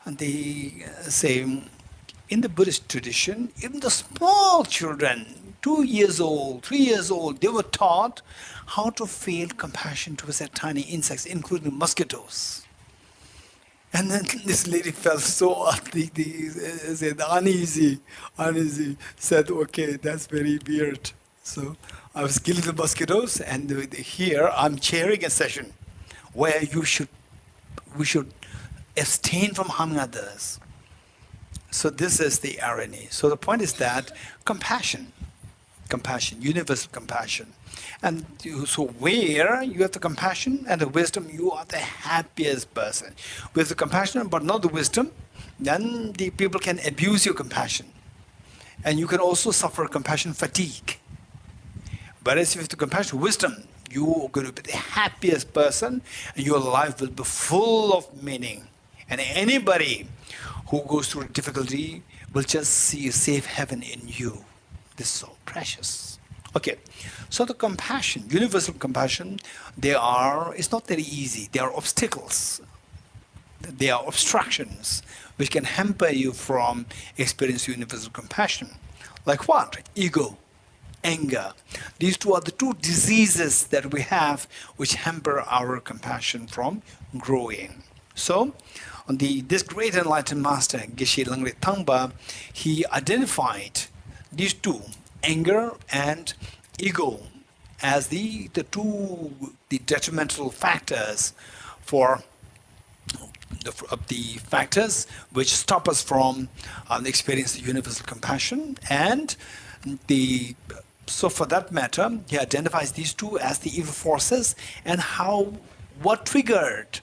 [SPEAKER 3] and they say, in the Buddhist tradition, even the small children, 2 years old, 3 years old, they were taught how to feel compassion towards their tiny insects, including mosquitoes. And then this lady felt so uneasy, said, okay, that's very weird. So I was killing the mosquitoes, and here I'm chairing a session where we should abstain from harming others. So this is the irony. So the point is that compassion, universal compassion. And so where you have the compassion and the wisdom, you are the happiest person. With the compassion but not the wisdom, then the people can abuse your compassion. And you can also suffer compassion fatigue. But as with the compassion, wisdom, you are going to be the happiest person, and your life will be full of meaning. And anybody who goes through difficulty will just see a safe heaven in you. This is so precious. Okay, so the compassion, universal compassion, it's not very easy. There are obstacles. There are obstructions which can hamper you from experiencing universal compassion. Like what? Ego, anger. These two are the two diseases that we have which hamper our compassion from growing. So, this great enlightened master, Geshe Langre Thangpa, he identified these two, anger and ego, as the detrimental factors for the factors which stop us from experiencing universal compassion. And so for that matter, he identifies these two as the evil forces and what triggered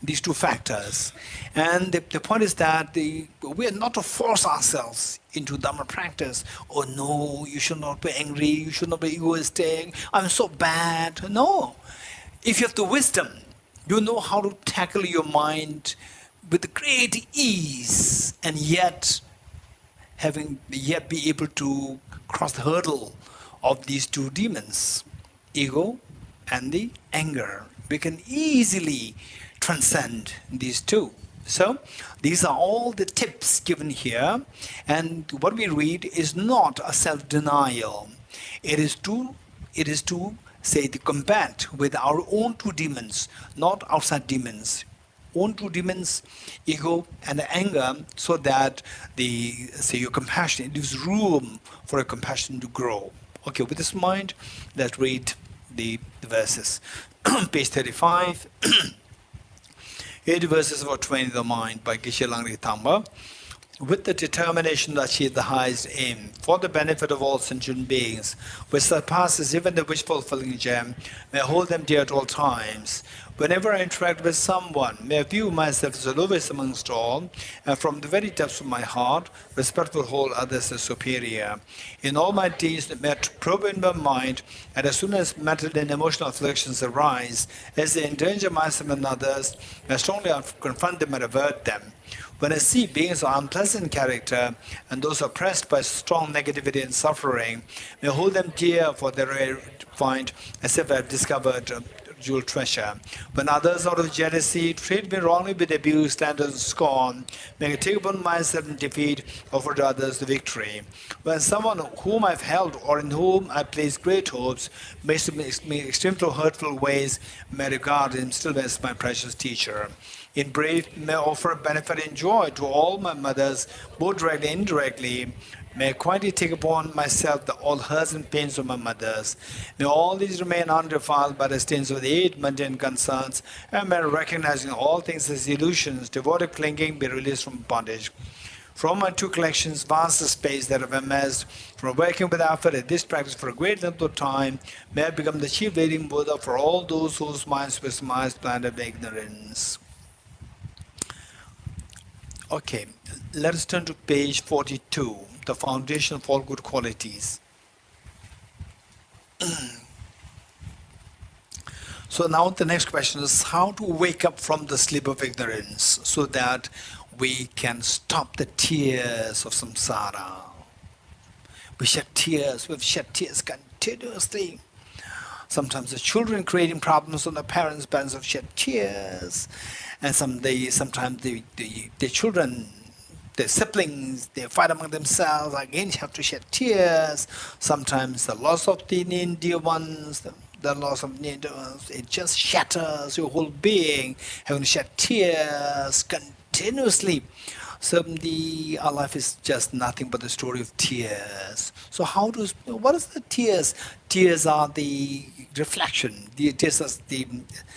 [SPEAKER 3] these two factors. And the point is that we are not to force ourselves into Dharma practice. Oh no, you should not be angry, you should not be egoistic, I'm so bad. No. If you have the wisdom, you know how to tackle your mind with great ease and yet having yet be able to cross the hurdle of these two demons, ego and the anger. We can easily transcend these two. So these are all the tips given here, and what we read is not a self-denial. It is to say to combat with our own two demons, not outside demons. Own two demons, ego and anger, so that your compassion, it gives room for a compassion to grow. Okay, with this in mind, let's read the verses. Page 35. 8 verses about 20 the mind by Geshe Langri Thamba. With the determination to achieve the highest aim for the benefit of all sentient beings, which surpasses even the wish-fulfilling gem, may I hold them dear at all times. Whenever I interact with someone, may I view myself as the lowest amongst all, and from the very depths of my heart, respectful hold others as superior. In all my deeds, may I probe in my mind, and as soon as mental and emotional afflictions arise, as they endanger myself and others, may I strongly confront them and avert them. When I see beings of unpleasant character and those oppressed by strong negativity and suffering, may I hold them dear for their find as if I have discovered jewel treasure. When others out of jealousy treat me wrongly with abuse, slander, and scorn, may I take upon myself in defeat, offer to others the victory. When someone whom I've held or in whom I place great hopes makes me extremely hurtful ways, may I regard him still as my precious teacher. In brief, may I offer benefit and joy to all my mothers, both directly and indirectly. May I quietly take upon myself all hurts and pains of my mothers. May all these remain undefiled by the stains of the 8 mundane concerns, and may recognizing all things as illusions, devoid of clinging, be released from bondage. From my 2 collections, vast space that I've amassed, from working with effort at this practice for a great length of time, may I become the chief leading Buddha for all those whose minds were surmised blinded by ignorance. Okay, let us turn to page 42, the foundation of all good qualities. So now the next question is how to wake up from the sleep of ignorance so that we can stop the tears of samsara. We shed tears, we've shed tears continuously. Sometimes the children creating problems on the parents have shed tears. And sometimes the children, the siblings, they fight among themselves, again have to shed tears. Sometimes the loss of the dear ones, the loss of near ones, it just shatters your whole being, having to shed tears continuously. So our life is just nothing but the story of tears. So what is the tears? Tears are the reflection. The tears are the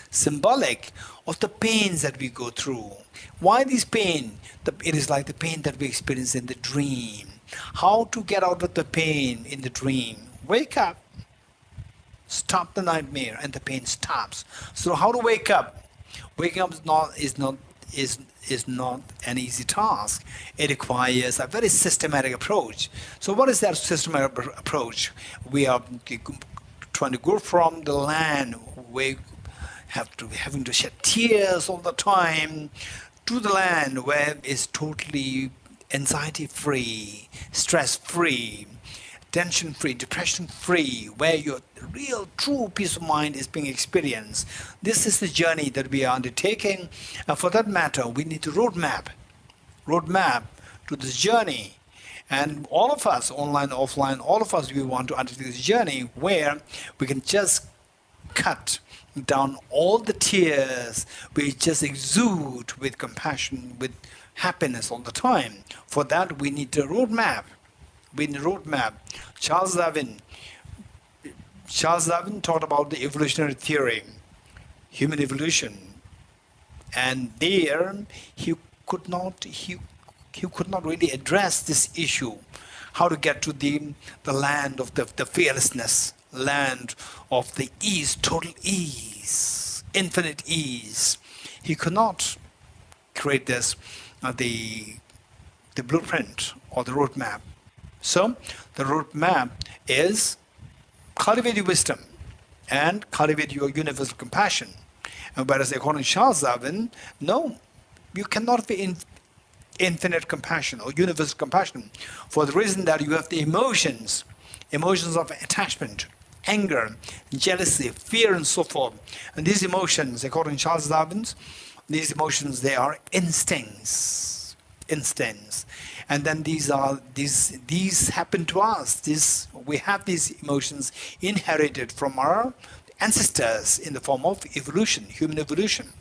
[SPEAKER 3] symbolic of the pains that we go through. Why this pain? It is like the pain that we experience in the dream. How to get out of the pain in the dream? Wake up. Stop the nightmare and the pain stops. So how to wake up? Waking up is not an easy task. It requires a very systematic approach. So what is that systematic approach? We are trying to go from the land where having to shed tears all the time to the land where it's totally anxiety-free, stress-free, tension-free, depression-free, where your real, true peace of mind is being experienced. This is the journey that we are undertaking, and for that matter, we need a roadmap to this journey. And all of us, online, offline, all of us, we want to undertake this journey where we can just cut down all the tears, we just exude with compassion, with happiness all the time. For that, we need a roadmap. Charles Darwin talked about the evolutionary theory, human evolution, and there he could not really address this issue, how to get to the land of the fearlessness, land of the ease, total ease, infinite ease. He could not create this, the blueprint or the roadmap. So the roadmap is cultivate your wisdom and cultivate your universal compassion. And whereas according to Charles Darwin, no, you cannot be infinite compassion or universal compassion, for the reason that you have the emotions of attachment, anger, jealousy, fear, and so forth. And these emotions, according to Charles Darwin, these emotions, they are instincts. And then these happen to us. We have these emotions inherited from our ancestors in the form of evolution, human evolution.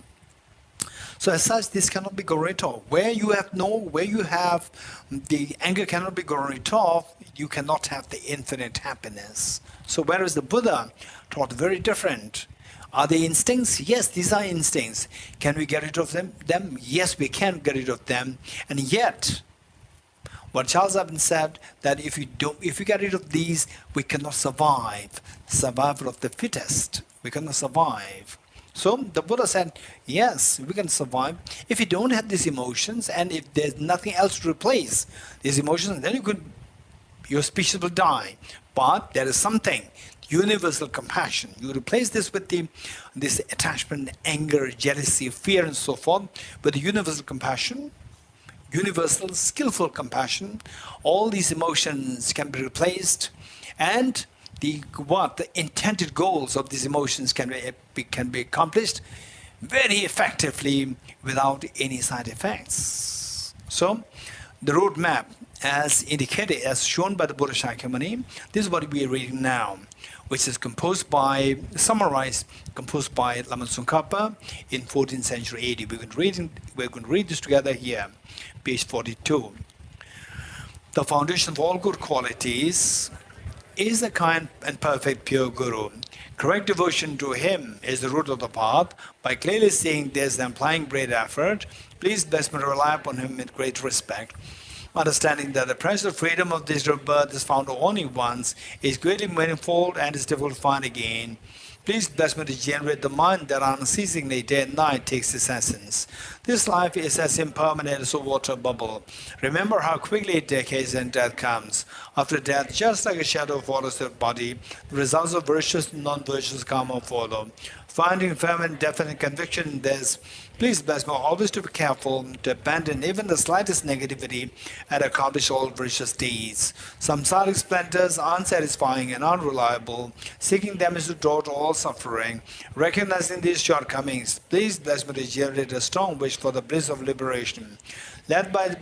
[SPEAKER 3] So as such, this cannot be got rid of. Where you have the anger cannot be got rid of, you cannot have the infinite happiness. So whereas the Buddha taught very different. Are they instincts? Yes, these are instincts. Can we get rid of them? Yes, we can get rid of them. And yet, what Charles Darwin said, that if we get rid of these, we cannot survive. Survival of the fittest. We cannot survive. So the Buddha said, yes, we can survive. If you don't have these emotions, and if there's nothing else to replace these emotions, then your species will die. But there is something, universal compassion. You replace this with this attachment, anger, jealousy, fear, and so forth, with the universal compassion, universal, skillful compassion. All these emotions can be replaced, and the intended goals of these emotions can be accomplished very effectively without any side effects. So the roadmap, as indicated, as shown by the Buddha Shakyamuni, this is what we are reading now, which is summarized by Lama Tsongkhapa in 14th century AD. We're going to read this together here, page 42. The foundation of all good qualities is a kind and perfect pure Guru. Correct devotion to him is the root of the path. By clearly seeing this and applying great effort, please bless me to rely upon him with great respect. Understanding that the precious freedom of this birth is found only once, is greatly manifold and is difficult to find again. Please bless me to generate the mind that unceasingly day and night takes its essence. This life is as impermanent as a water bubble. Remember how quickly it decays and death comes. After death, just like a shadow follows the body, the results of virtuous and non-virtuous karma follow. Finding firm and definite conviction in this, please bless me always to be careful to abandon even the slightest negativity and accomplish all virtuous deeds. Samsaric splendors are unsatisfying and unreliable. Seeking them is to draw to all suffering. Recognizing these shortcomings, please bless me to generate a strong wish for the bliss of liberation. Led by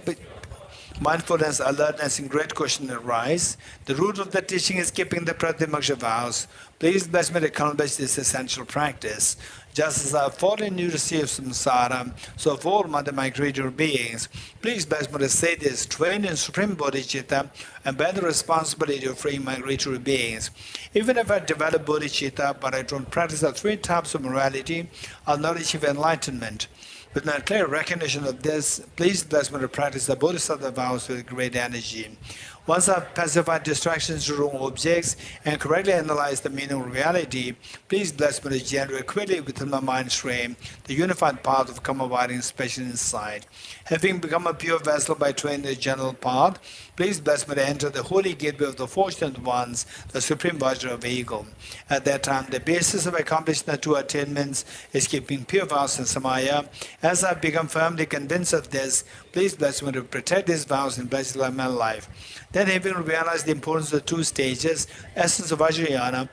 [SPEAKER 3] mindfulness, alertness, and great question arise. The root of the teaching is keeping the Pratimoksha vows. Please bless me to accomplish this essential practice. Just as I have fallen new to sea of samsara, so have all my creator beings. Please bless me to say this, trained in supreme bodhicitta, and bear the responsibility of freeing my creator beings. Even if I develop bodhicitta, but I don't practice the three types of morality, I'll not achieve enlightenment. With my clear recognition of this, please bless me to practice the Bodhisattva vows with great energy. Once I've pacified distractions to wrong objects and correctly analyzed the meaning of reality, please bless me to generate quickly within my mind stream the unified path of Commemorating special insight. Having become a pure vessel by training the general path, please bless me to enter the holy gateway of the fortunate ones, the supreme Vajra vehicle. At that time, the basis of accomplishing the two attainments is keeping pure vows and samaya. As I've become firmly convinced of this, please bless me to protect these vows and bless my life. Then, having realized the importance of the two stages, essence of Vajrayana,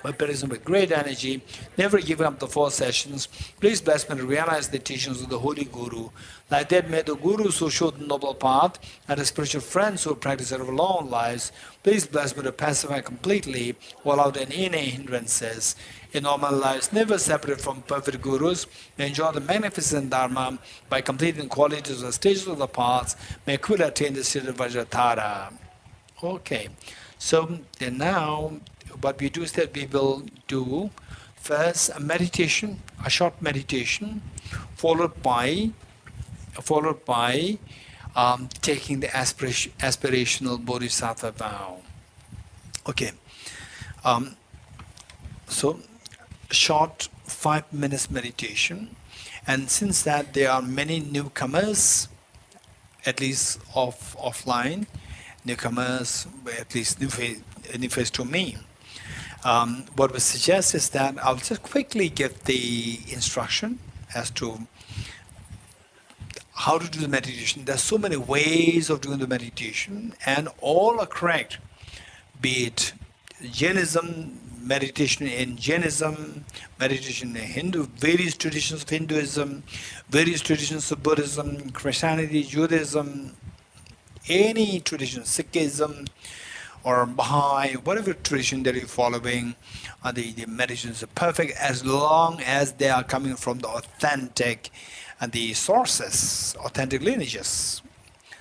[SPEAKER 3] by practicing with great energy, never giving up the 4 sessions, please bless me to realize the teachings of the Holy Guru. Like that, may the Gurus who showed the noble path and the spiritual friends who practice out of long lives, please bless me to pacify completely without any hindrances. In all my lives, never separate from perfect Gurus, may enjoy the magnificent Dharma by completing the qualities of the stages of the paths, may quickly attain the state of Vajratara. Okay, so then now, what we do is that we will do first a meditation, a short meditation, followed by taking the aspirational bodhisattva vow. Okay, so short 5 minutes meditation, and since that there are many newcomers, at least offline, newcomers, at least new face to me. What we suggest is that I'll just quickly give the instruction as to how to do the meditation. There's so many ways of doing the meditation, and all are correct. Be it Jainism, meditation in Jainism, meditation in Hindu, various traditions of Hinduism, various traditions of Buddhism, Christianity, Judaism, any tradition, Sikhism, or Baha'i, whatever tradition that you're following, the meditations are perfect as long as they are coming from the authentic the sources, authentic lineages.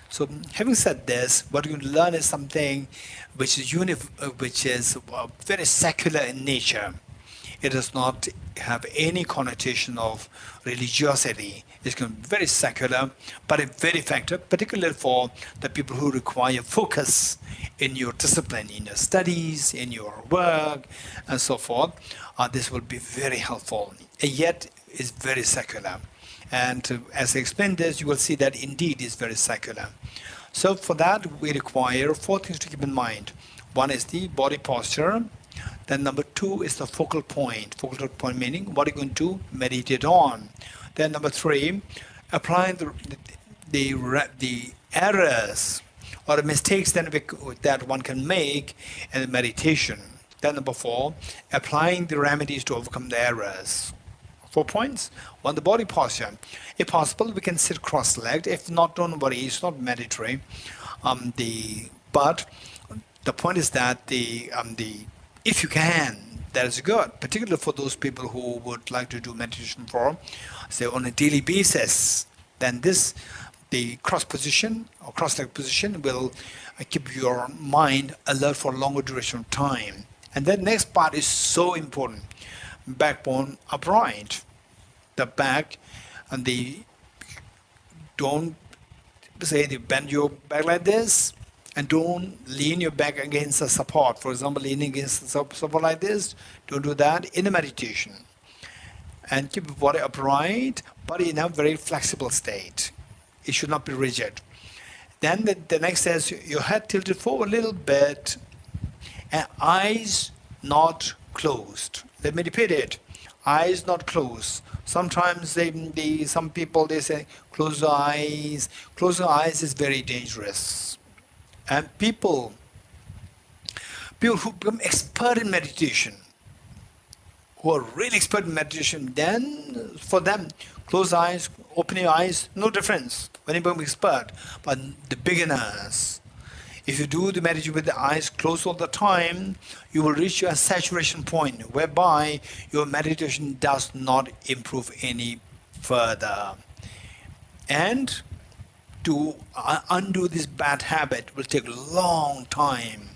[SPEAKER 3] So, having said this, what you learn is something which is very secular in nature. It does not have any connotation of religiosity. It's going to be very secular, but it's very effective, particularly for the people who require focus in your discipline, in your studies, in your work, and so forth. This will be very helpful, and yet it's very secular. And as I explained this, you will see that indeed is very secular. So for that, we require 4 things to keep in mind. One is the body posture. Then number 2 is the focal point. Focal point meaning what are you going to meditate on. Then number 3, applying the errors or the mistakes that one can make in the meditation. Then number 4, applying the remedies to overcome the errors. 4 points. 1, the body posture. If possible, we can sit cross-legged. If not, don't worry, it's not mandatory. But the point is that if you can, that is good, particularly for those people who would like to do meditation for, say, on a daily basis. Then the cross position or cross-legged position will keep your mind alert for a longer duration of time. And then next part is so important. Backbone upright. The back and don't bend your back like this, and don't lean your back against a support. For example, leaning against the support like this. Don't do that in a meditation. And keep your body upright, body in a very flexible state. It should not be rigid. Then the next is your head tilted forward a little bit, and eyes not closed. Let me repeat it. Eyes not closed. Sometimes some people say close your eyes. Closing your eyes is very dangerous. And people who become expert in meditation, who are really expert in meditation, then for them, close eyes, open your eyes, no difference when you become expert. But the beginners, if you do the meditation with the eyes closed all the time, you will reach a saturation point whereby your meditation does not improve any further. And to undo this bad habit will take a long time.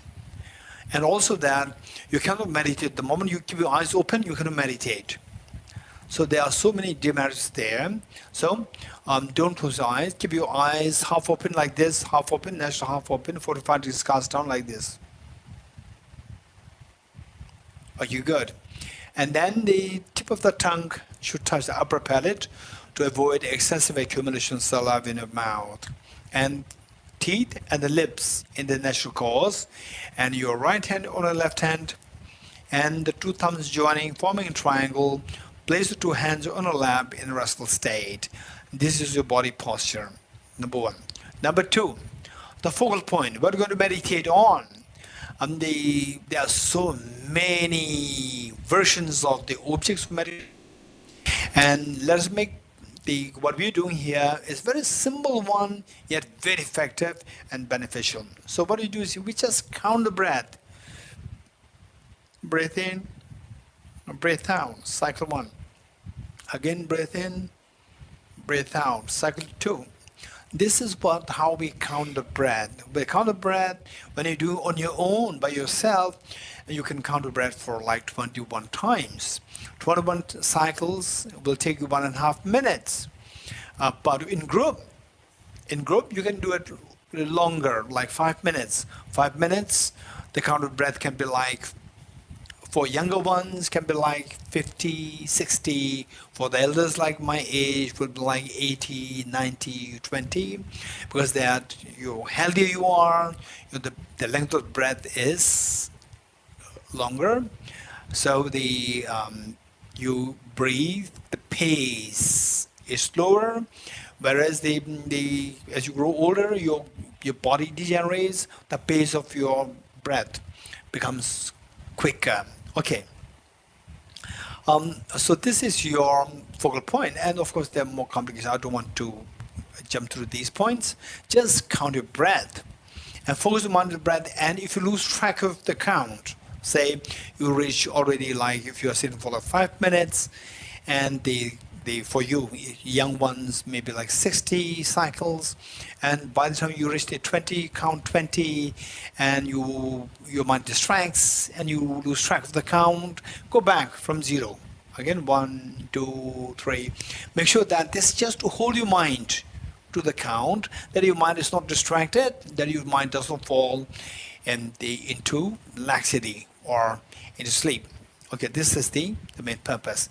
[SPEAKER 3] And also that you cannot meditate. The moment you keep your eyes open, you cannot meditate. So there are so many demerits there. So don't close your eyes. Keep your eyes half open like this, half open, next half open, 45 degrees cast down like this. Are you good? And then the tip of the tongue should touch the upper palate to avoid excessive accumulation of saliva in your mouth. And teeth and the lips in the natural course. And your right hand on the left hand. And the 2 thumbs joining, forming a triangle. Place the 2 hands on a lap in a restful state. This is your body posture, number 1. Number 2, the focal point. What are you going to meditate on? There are so many versions of the objects of meditation. And let us make what we're doing here is very simple one, yet very effective and beneficial. So what we do is we just count the breath. Breathe in, breathe out, cycle 1. Again, breathe in, breathe out, cycle 2. This is how we count the breath. We count the breath when you do on your own, by yourself, you can count the breath for like 21 times. 21 cycles will take you 1.5 minutes. But in group, you can do it longer, like 5 minutes. 5 minutes, the counted breath can be like, for younger ones, can be like 50, 60. For the elders like my age, would be like 80, 90, 20. Because the healthier you are, the length of breath is longer. So you breathe, the pace is slower. Whereas as you grow older, your body degenerates, the pace of your breath becomes quicker. Okay. So this is your focal point, and of course there are more complications. I don't want to jump through these points. Just count your breath and focus on the breath. And if you lose track of the count, say you reach already, like if you are sitting for like 5 minutes, and for you young ones maybe like 60 cycles, and by the time you reach the 20, count 20, and your mind distracts and you lose track of the count, go back from 0 again. 1, 2, 3. Make sure that this is just to hold your mind to the count, that your mind is not distracted, that your mind does not fall into laxity or into sleep. Okay, this is the main purpose.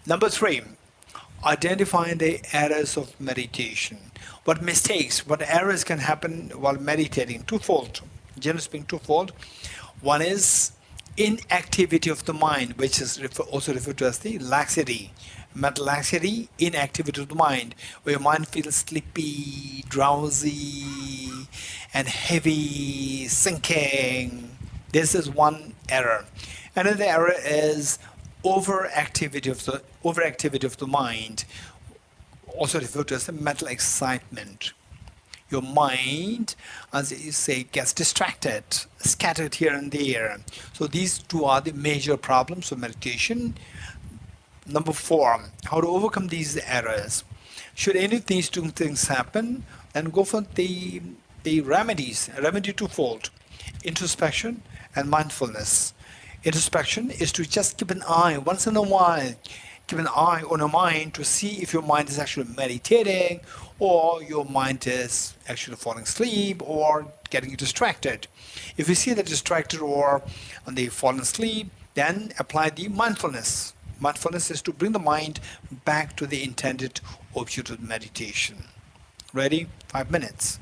[SPEAKER 3] Number 3, identifying the errors of meditation. What mistakes, what errors can happen while meditating? Twofold, generally speaking, twofold. One is inactivity of the mind, which is also referred to as the laxity, mental laxity, inactivity of the mind, where your mind feels sleepy, drowsy, and heavy, sinking. This is one error. Another error is overactivity of the mind, also referred to as the mental excitement. Your mind, as you say, gets distracted, scattered here and there. So these two are the major problems of meditation. Number 4, how to overcome these errors. Should any of these two things happen, then go for the remedies. Remedy twofold: introspection and mindfulness. Introspection is to just keep an eye once in a while, keep an eye on your mind to see if your mind is actually meditating, or your mind is actually falling asleep or getting distracted. If you see that distracted or they fall asleep, then apply the mindfulness. Mindfulness is to bring the mind back to the intended object of meditation. Ready? 5 minutes.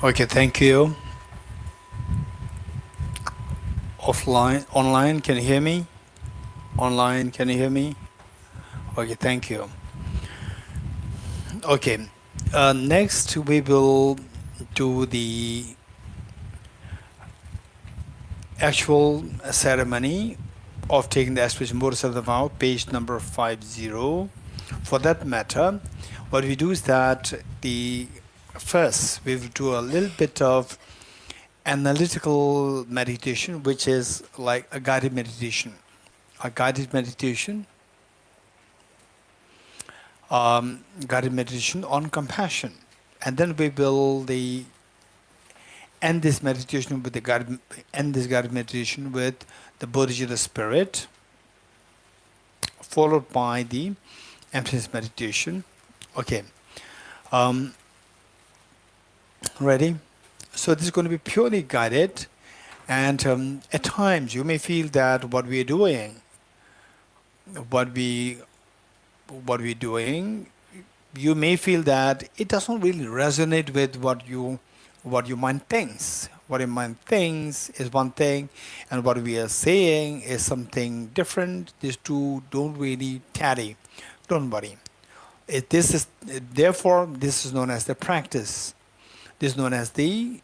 [SPEAKER 3] Okay, thank you. Offline, online, can you hear me? Online, can you hear me? Okay, thank you. Okay, next we will do the actual ceremony of taking the Aspirational Bodhisattva vow, page number 50. For that matter, what we do is that first we will do a little bit of analytical meditation, which is like a guided meditation. A guided meditation, guided meditation on compassion. And then we will end this meditation with the guided meditation with the Bodhicitta spirit, followed by the emptiness meditation. Okay. Ready? So this is going to be purely guided, and at times you may feel that what we're doing, you may feel that it doesn't really resonate with what your mind thinks. What your mind thinks is one thing, and what we are saying is something different. These two don't really tally. Don't worry. Therefore, this is known as the practice. This is known as the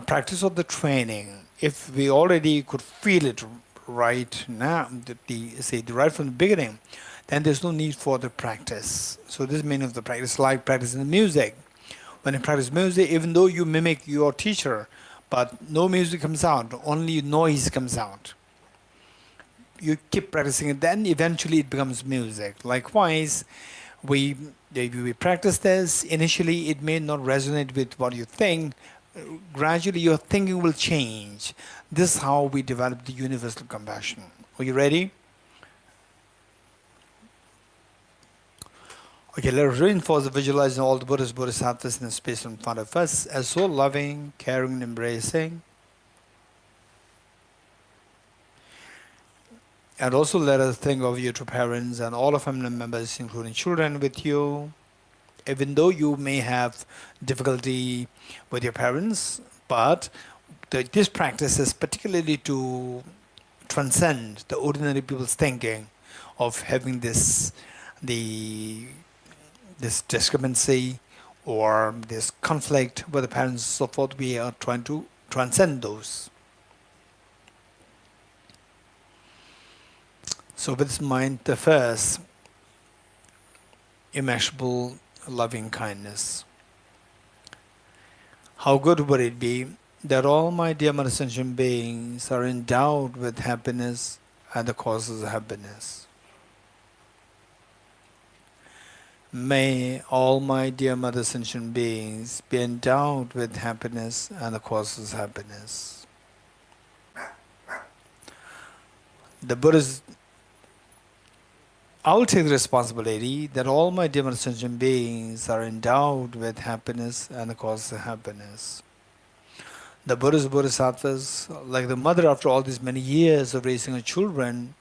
[SPEAKER 3] practice of the training. If we already could feel it right now, right from the beginning, then there's no need for the practice. So this is the meaning of the practice, like practicing music. When you practice music, even though you mimic your teacher, but no music comes out, only noise comes out. You keep practicing it, then eventually it becomes music. Likewise, we practice this. Initially, it may not resonate with what you think. Gradually, your thinking will change. This is how we develop the universal compassion. Are you ready? Okay, let us reinforce the visualizing all the Buddhas, Bodhisattvas in the space in front of us as so loving, caring, and embracing. And also let us think of your two parents and all of family members, including children, with you. Even though you may have difficulty with your parents, but this practice is particularly to transcend the ordinary people's thinking of having this discrepancy or this conflict with the parents and so forth. We are trying to transcend those. So with this mind, the first, immeasurable loving kindness. How good would it be that all my dear Mother sentient beings are endowed with happiness and the causes of happiness. May all my dear Mother sentient beings be endowed with happiness and the causes of happiness. The Buddha's I will take the responsibility that all my dear sentient beings are endowed with happiness and the cause of happiness. The Buddhas, Bodhisattvas, like the mother after all these many years of raising her children,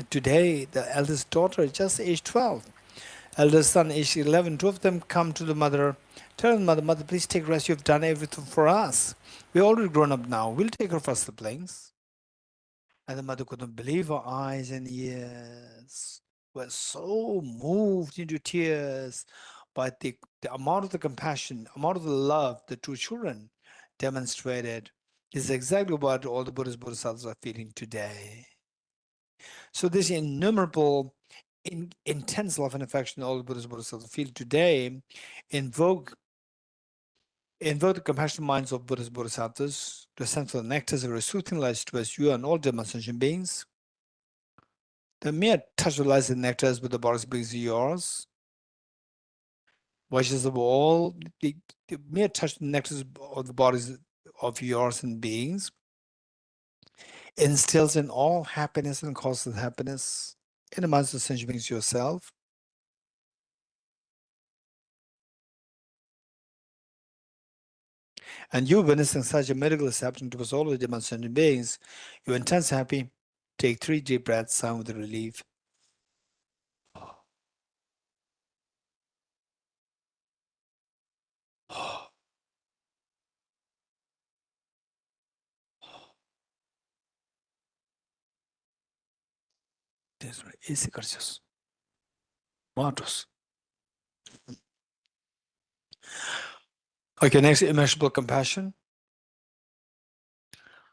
[SPEAKER 3] today the eldest daughter is just age 12. Eldest son age 11, two of them come to the mother, tell the mother, Mother, please take rest, you've done everything for us. We're already grown up now, we'll take her first siblings. And the mother couldn't believe her eyes and ears. Were so moved into tears by the amount of the compassion, amount of the love the two children demonstrated. This is exactly what all the Buddhas, Bodhisattvas are feeling today. So this innumerable, intense love and affection all the Buddhas, Bodhisattvas feel today invoke the compassionate minds of Buddhas, Bodhisattvas to send for the nectars of soothing lights towards you and all Dhamma sentient beings. The mere touch of lights and nectars with the bodies brings yours. Wishes of all, the mere touch of the nectars of the bodies of yours and beings instills in all happiness and causes happiness in the minds of sentient beings yourself. And you witnessing such a miraculous happening to us all of the sentient beings, you're intense happy. Take 3 deep breaths, sound with relief. Easy Matus. Okay, next, immeasurable compassion.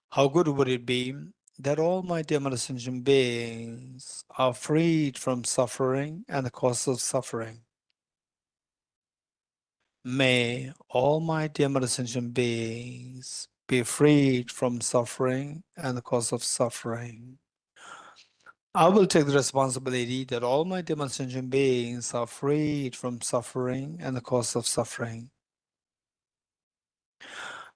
[SPEAKER 3] How good would it be that all my dear sentient beings are freed from suffering and the cause of suffering? May all my dear sentient beings be freed from suffering and the cause of suffering. I will take the responsibility that all my dear sentient beings are freed from suffering and the cause of suffering.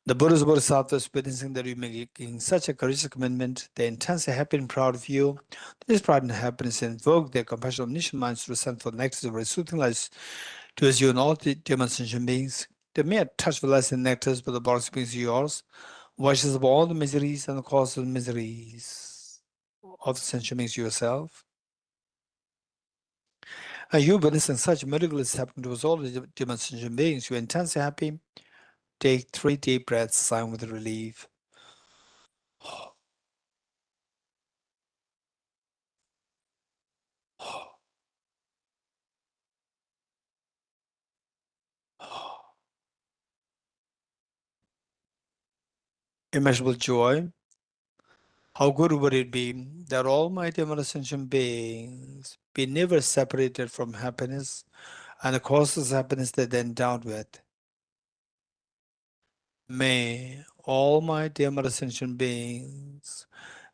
[SPEAKER 3] The Buddha's Bodhisattvas witnessing that you're making such a courageous commitment, they're intensely happy and proud of you. This pride and happiness invoke their compassionate omniscient minds to resent for the nectar of very soothing lights towards you and all the dear sentient beings. The mere touch of the lights and nectars, but the bodies beings yours, washes of all the miseries and the cause of the miseries of the sentient beings yourself. And you witnessing such miracles happen towards all the dear sentient beings, you're intensely happy. Take 3 deep breaths, sign with relief. Immeasurable joy. How good would it be that all my dear sentient beings be never separated from happiness and the causes of happiness that they're endowed with? May all my dear sentient beings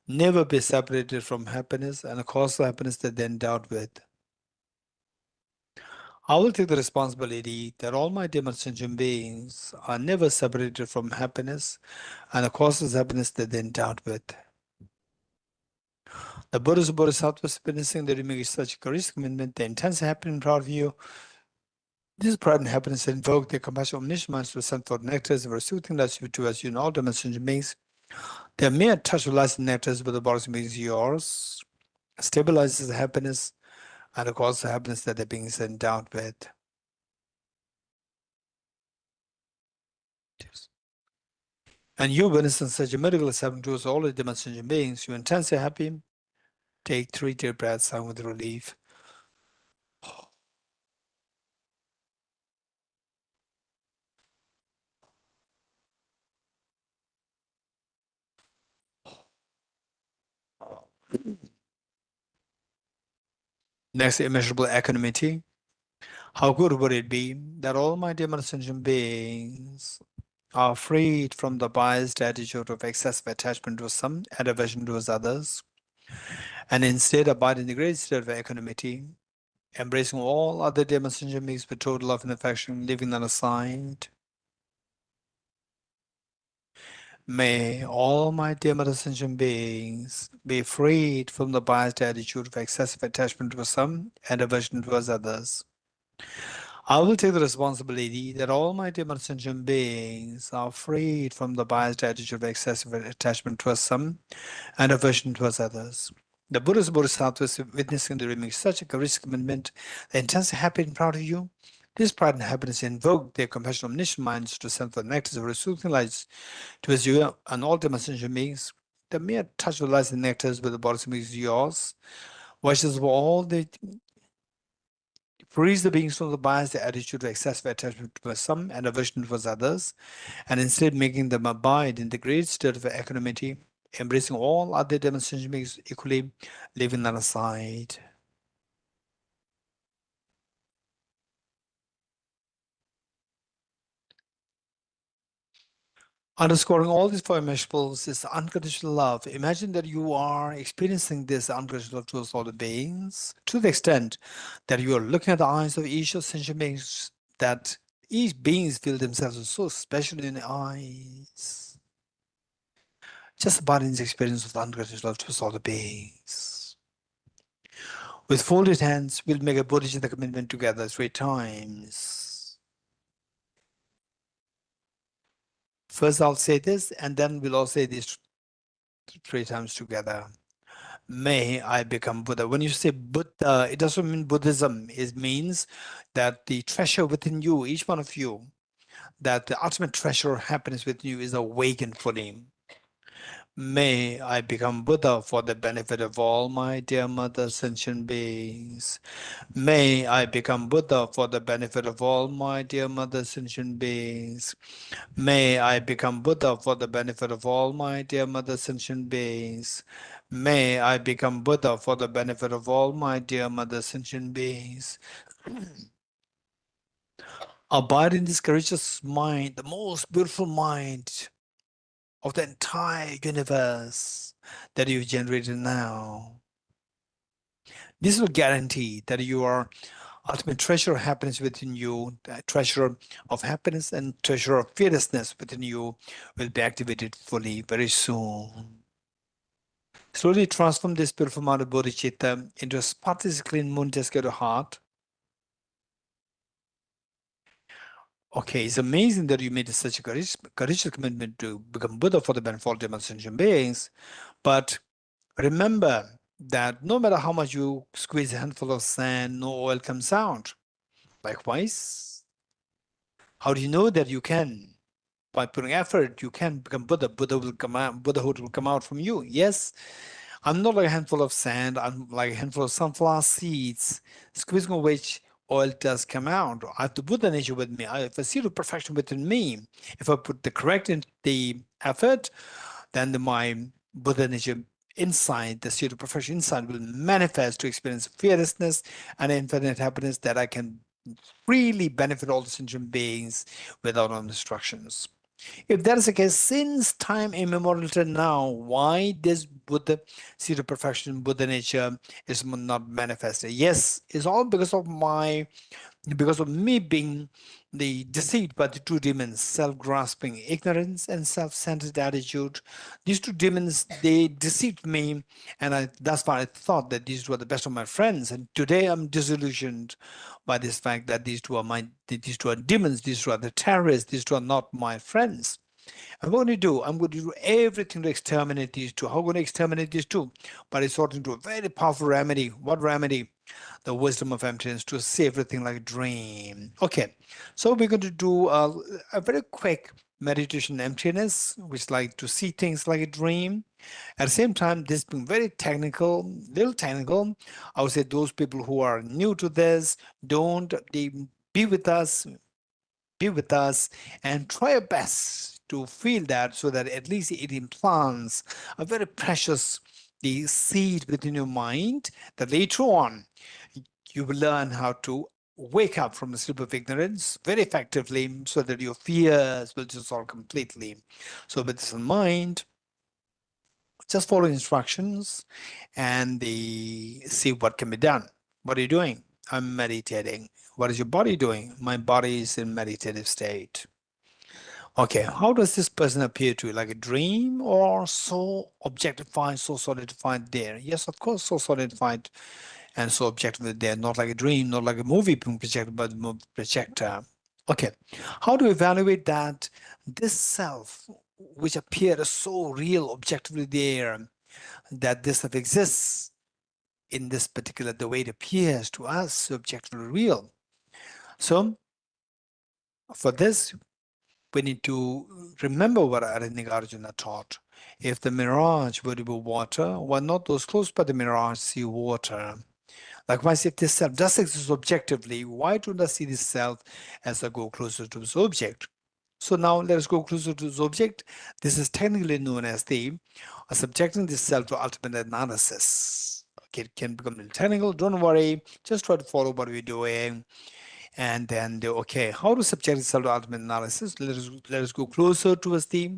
[SPEAKER 3] never be separated from happiness and the cause of happiness that they're endowed with. I will take the responsibility that all my dear sentient beings are never separated from happiness and the causes of happiness that they're endowed with. The Buddha's Bodhisattvas witnessing that you make such a courageous commitment, they're intensely happy and proud of you. This pride and happiness invoke their compassion omniscient minds to send forth nectars of soothing lights towards you and all dimensions beings. Their mere touch of lights and nectars with the bodies beings yours stabilizes the happiness and the cause of happiness that they're being endowed with. And you witnessing such a miracle is happening towards all the dimensions beings, you're intensely happy. Take 3 deep breaths, sign with relief. Next, immeasurable equanimity. How good would it be that all my dear sentient beings are freed from the biased attitude of excessive attachment to some and aversion towards others, and instead abide in the great state of equanimity, embracing all other dear sentient beings with total love and affection, leaving none aside. May all my dear sentient beings be freed from the biased attitude of excessive attachment to some and aversion towards others. I will take the responsibility that all my dear sentient beings are freed from the biased attitude of excessive attachment towards some and aversion towards others. The Buddha's Bodhisattvas witnessing the remix such a courageous commitment, they're intensely happy and proud of you. This pride and happiness invoke their compassionate omniscient minds to send the nectars of soothing lights towards you and all sentient beings. The mere touch of lights and nectars with the bodies beings yours, washes all the frees the beings from the biased attitude of excessive attachment towards some and aversion towards others, and instead making them abide in the great state of equanimity, embracing all other demonstration beings equally, leaving none aside. Underscoring all these 4 immeasurables is unconditional love. Imagine that you are experiencing this unconditional love towards all the beings to the extent that you are looking at the eyes of each of sentient beings, that each beings feel themselves so special in the eyes. Just about in the experience of the unconditional love towards all the beings. With folded hands, we'll make a Bodhicitta commitment together 3 times. First, I'll say this, and then we'll all say this 3 times together. May I become Buddha. When you say Buddha, it doesn't mean Buddhism. It means that the treasure within you, each one of you, that the ultimate treasure of happiness within you is awakened fully. May I become Buddha for the benefit of all my dear mother sentient beings. May I become Buddha for the benefit of all my dear mother sentient beings. May I become Buddha for the benefit of all my dear mother sentient beings. May I become Buddha for the benefit of all my dear mother sentient beings. Abide in this courageous mind, the most beautiful mind of the entire universe that you've generated now. This will guarantee that your ultimate treasure of happiness within you, the treasure of happiness and treasure of fearlessness within you will be activated fully very soon. Slowly transform this beautiful mind of Bodhicitta into a spotless clean moon descended heart. Okay, it's amazing that you made such a courageous commitment to become Buddha for the benefit of all sentient beings. But remember that no matter how much you squeeze a handful of sand, no oil comes out. Likewise, how do you know that you can? By putting effort, you can become Buddha. Buddha will come out, Buddhahood will come out from you. Yes, I'm not like a handful of sand, I'm like a handful of sunflower seeds, squeezing of which oil does come out. I have the Buddha nature with me. I have a seed of perfection within me. If I put the correct in the effort, then my Buddha nature inside, the seed of perfection inside will manifest to experience fearlessness and infinite happiness that I can freely benefit all the sentient beings without instructions. If that is the case, since time immemorial till now, why this Buddha seed of perfection, Buddha nature is not manifested? Yes, it's all because of me being deceived by the two demons, self-grasping ignorance and self-centered attitude. These two demons, they deceived me, and that's why I thought that these were the best of my friends. And today I'm disillusioned by this fact that these two are demons, these two are the terrorists, these two are not my friends. I'm going to do everything to exterminate these two. How am I going to exterminate these two? By resorting to a very powerful remedy. What remedy? The wisdom of emptiness, to see everything like a dream. Okay, so we're going to do a very quick meditation emptiness, which is like to see things like a dream. At the same time, this being very technical, little technical, I would say those people who are new to this, be with us, and try your best to feel that, so that at least it implants a very precious the seed within your mind that later on you will learn how to wake up from the sleep of ignorance very effectively, so that your fears will dissolve completely. So with this in mind, just follow instructions and see what can be done. What are you doing? I'm meditating. What is your body doing? My body is in meditative state. Okay, how does this person appear to you? Like a dream, or so objectified, so solidified there? Yes, of course, so solidified and so objective there, not like a dream, not like a movie being projected by the projector. Okay, how to evaluate that this self, which appeared so real objectively there, that this self exists in this particular, the way it appears to us, objectively real. So for this, we need to remember what Arjuna taught. If the mirage were to be water, why not those close by the mirage see water? Likewise, if this self does exist objectively, why do not see this self as I go closer to this object? So now let us go closer to this object. This is technically known as subjecting this self to ultimate analysis. Okay, it can become a little technical, don't worry, just try to follow what we're doing. And then, okay, how to subject the self to ultimate analysis? Let us go closer towards the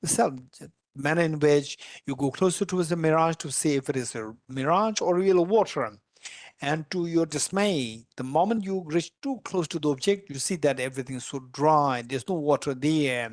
[SPEAKER 3] self. The manner in which you go closer towards the mirage to see if it is a mirage or real water. And to your dismay, the moment you reach too close to the object, you see that everything is so dry, there's no water there.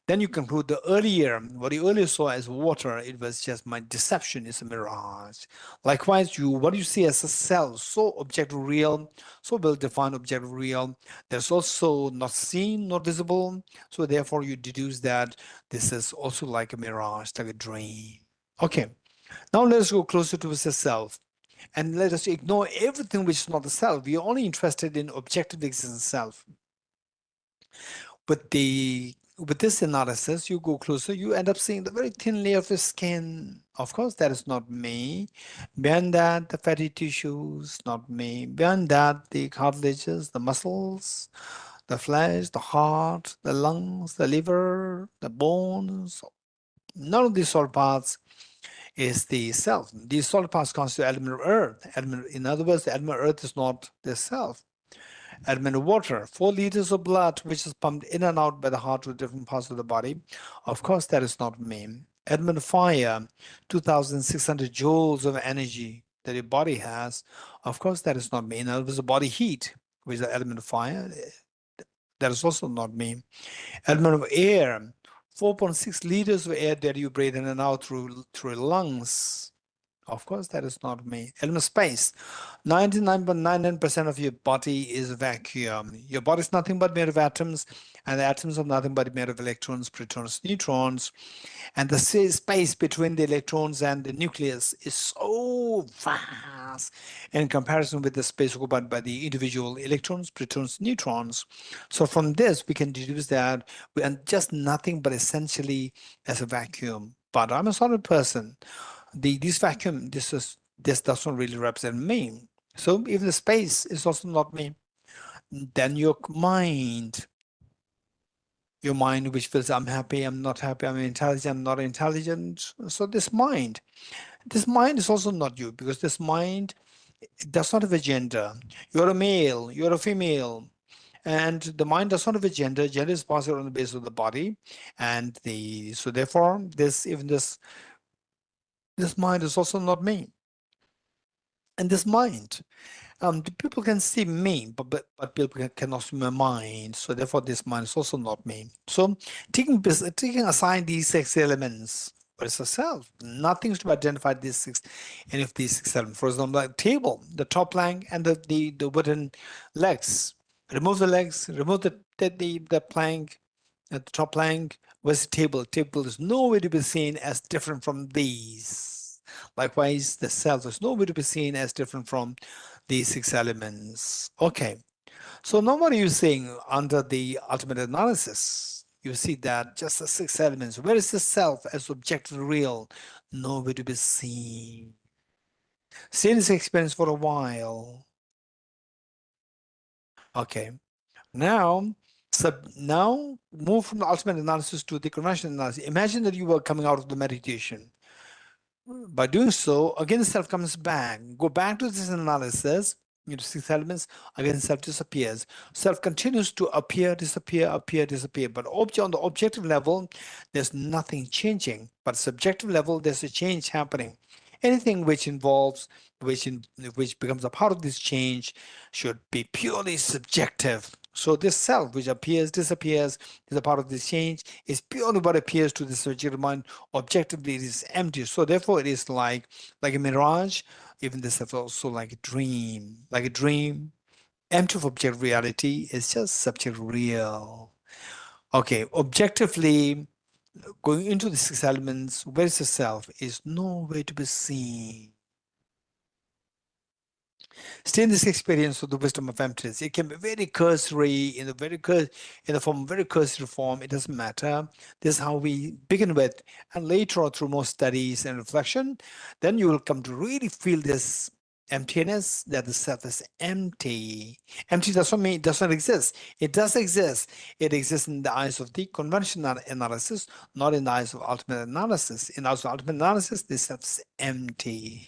[SPEAKER 3] Then you conclude what you earlier saw as water, it was just my deception, is a mirage. Likewise, what you see as a self, so objective real, so well-defined objective real, there's also not seen, not visible. So therefore you deduce that this is also like a mirage, like a dream. Okay, now let's go closer to the self. And let us ignore everything which is not the self. We are only interested in objective existence self. With the with this analysis, you go closer, you end up seeing the very thin layer of the skin. Of course, that is not me. Beyond that, the fatty tissues, not me. Beyond that, the cartilages, the muscles, the flesh, the heart, the lungs, the liver, the bones. None of these solid parts is the self. These solid parts constitute element of earth. In other words, the element of earth is not the self. Element of water, 4 liters of blood, which is pumped in and out by the heart to different parts of the body. Of course, that is not me. Element of fire, 2,600 joules of energy that your body has. Of course, that is not me. In other words, the body heat, which is the element of fire, that is also not me. Element of air, 4.6 liters of air that you breathe in and out through lungs. Of course, that is not me. Element of space, 99.99% of your body is vacuum. Your body is nothing but made of atoms, and the atoms are nothing but made of electrons, protons, neutrons. And the space between the electrons and the nucleus is so vast in comparison with the space occupied by the individual electrons, protons, neutrons. So from this, we can deduce that we are just nothing but essentially as a vacuum. But I'm a solid person. This vacuum, this doesn't really represent me. So if the space is also not me, then your mind which feels I'm happy, I'm not happy, I'm intelligent, I'm not intelligent. So this mind is also not you, because this mind does not have a gender. You're a male, you're a female, and the mind does not have a gender. Gender is posited on the basis of the body, and so therefore this mind is also not me. And this mind, the people can see me, but people cannot see my mind. So therefore, this mind is also not me. So taking aside these 6 elements, what is the self? Nothing to identify any of these 6 elements. For example, like table, the top plank and the wooden legs. Remove the legs, remove the plank, the top plank. Where's the table? Table is nowhere to be seen as different from these. Likewise, the self is nowhere to be seen as different from these 6 elements. Okay, so now what are you saying under the ultimate analysis? You see that just the 6 elements. Where is the self as objective real? Nowhere to be seen. Stay in this experience for a while. Okay, now move from the ultimate analysis to the conventional analysis. Imagine that you were coming out of the meditation. By doing so, again, the self comes back. Go back to this analysis, 6 elements, again, self disappears. Self continues to appear, disappear, appear, disappear. But on the objective level, there's nothing changing. But subjective level, there's a change happening. Anything which becomes a part of this change should be purely subjective. So this self, which appears, disappears, is a part of this change, is purely what appears to the subjective mind. Objectively, it is empty. So therefore, it is like a mirage. Even this is also like a dream. Like a dream, empty of objective reality, is just subject real. Okay, objectively, going into the 6 elements, where is the self? Is nowhere to be seen. Stay in this experience of the wisdom of emptiness. It can be very cursory, in the form of very cursory form. It doesn't matter. This is how we begin with, and later on through more studies and reflection, then you will come to really feel this emptiness, that the self is empty. Empty doesn't mean it does not exist. It does exist. It exists in the eyes of the conventional analysis, not in the eyes of ultimate analysis. In the eyes of ultimate analysis, the self is empty.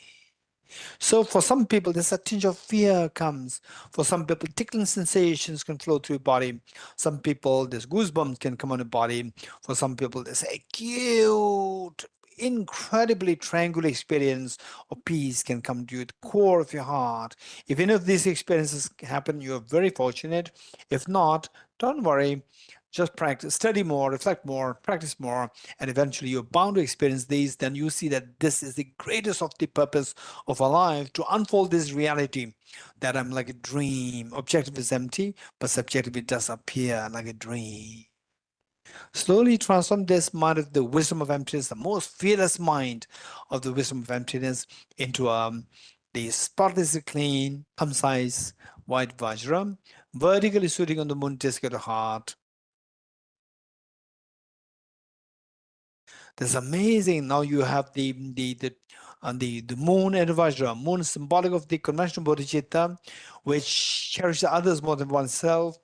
[SPEAKER 3] So for some people, there's a tinge of fear comes. For some people, tickling sensations can flow through your body. Some people, there's goosebumps can come on your body. For some people, there's acute, incredibly triangular experience of peace can come to you, the core of your heart. If any of these experiences happen, you're very fortunate. If not, don't worry. Just practice, study more, reflect more, practice more, and eventually you're bound to experience these. Then you see that this is the greatest of the purpose of our life, to unfold this reality that I'm like a dream. Objective is empty, but subjectively does appear like a dream. Slowly transform this mind of the wisdom of emptiness, the most fearless mind of the wisdom of emptiness, into the spotlessly clean, concise, white Vajra, vertically sitting on the moon disk of the heart. That's amazing. Now you have the moon and Vajra. Moon is symbolic of the conventional bodhicitta, which cherishes others more than oneself,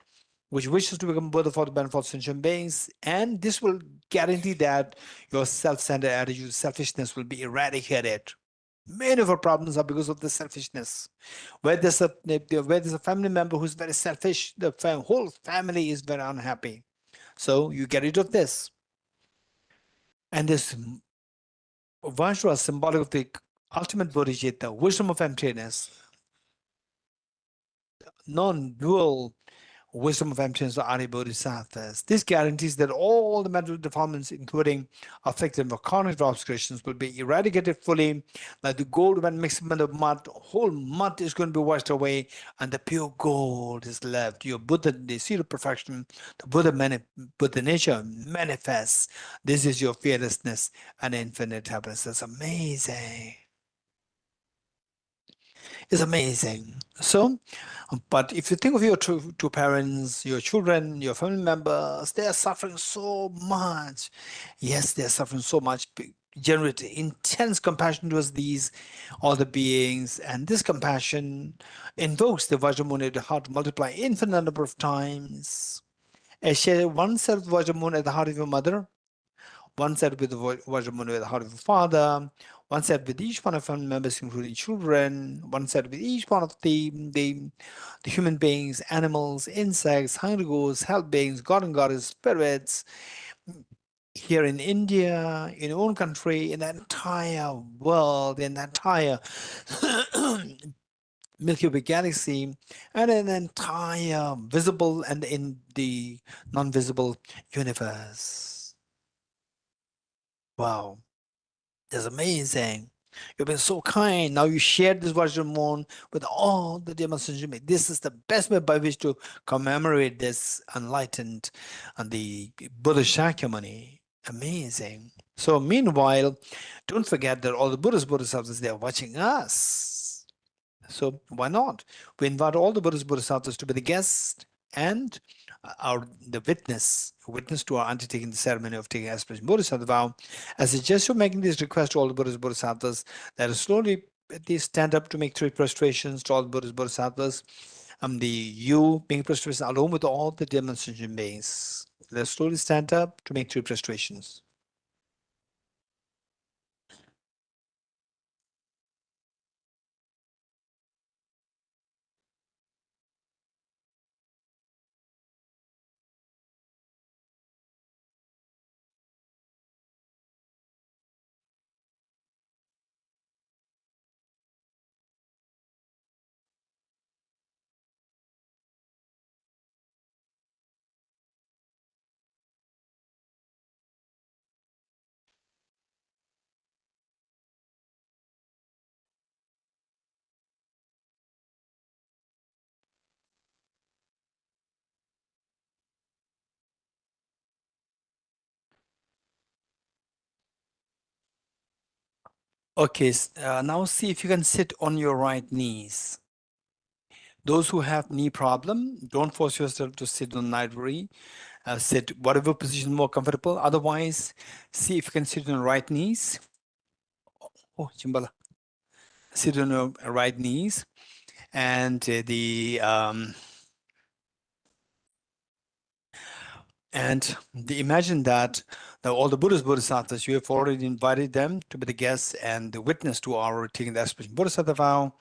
[SPEAKER 3] which wishes to become Buddha for the benefit of sentient beings. And this will guarantee that your self-centered attitude, selfishness will be eradicated. Many of our problems are because of the selfishness. Where there's a family member who's very selfish, the whole family is very unhappy. So you get rid of this. And this Vajra is symbolic of the ultimate bodhicitta, wisdom of emptiness, non-dual wisdom of emptiness of Ari Bodhisattvas. This guarantees that all the mental defilements, including afflictive or cognitive obscurations, will be eradicated fully, like the gold when mixed with the mud. Whole mud is going to be washed away, and the pure gold is left. Your Buddha, the seed of perfection, the Buddha nature manifests. This is your fearlessness and infinite happiness. That's amazing. It's amazing. So, but if you think of your two parents, your children, your family members, they are suffering so much. Yes, they are suffering so much. Generate intense compassion towards these other beings, and this compassion invokes the Vajramuni, the heart, to multiply infinite number of times. Share one set of Vajramuni at the heart of your mother, one set with the Vajramuni at the heart of your father, one set with each one of family members, including children, one set with each one of the human beings, animals, insects, hungry ghosts, help beings, god and goddess, spirits, here in India, in your own country, in the entire world, in the entire Milky Way galaxy, and in the entire visible and in the non-visible universe. Wow. That's amazing. You've been so kind. Now you shared this Vajramon with all the demonstration. This is the best way by which to commemorate this enlightened and the Buddha Shakyamuni. Amazing. So meanwhile, don't forget that all the Buddhist Bodhisattvas, they are watching us. So why not? We invite all the Buddhist Bodhisattvas to be the guest and the witness to our undertaking the ceremony of taking Aspirational Bodhisattva vow. As a gesture of making this request to all the Buddhist Bodhisattvas, let us slowly at least stand up to make 3 prostrations to all the Buddhist Bodhisattvas. You being prostrated along with all the demonstration beings. Let's slowly stand up to make 3 prostrations. Okay, now see if you can sit on your right knees. Those who have knee problem, don't force yourself to sit on ivory. Sit whatever position more comfortable. Otherwise, see if you can sit on your right knees. Oh, Chimbala. Sit on your right knees, and imagine that all the Buddhist Bodhisattvas, you have already invited them to be the guests and the witness to our taking the Aspirational Bodhisattva vow.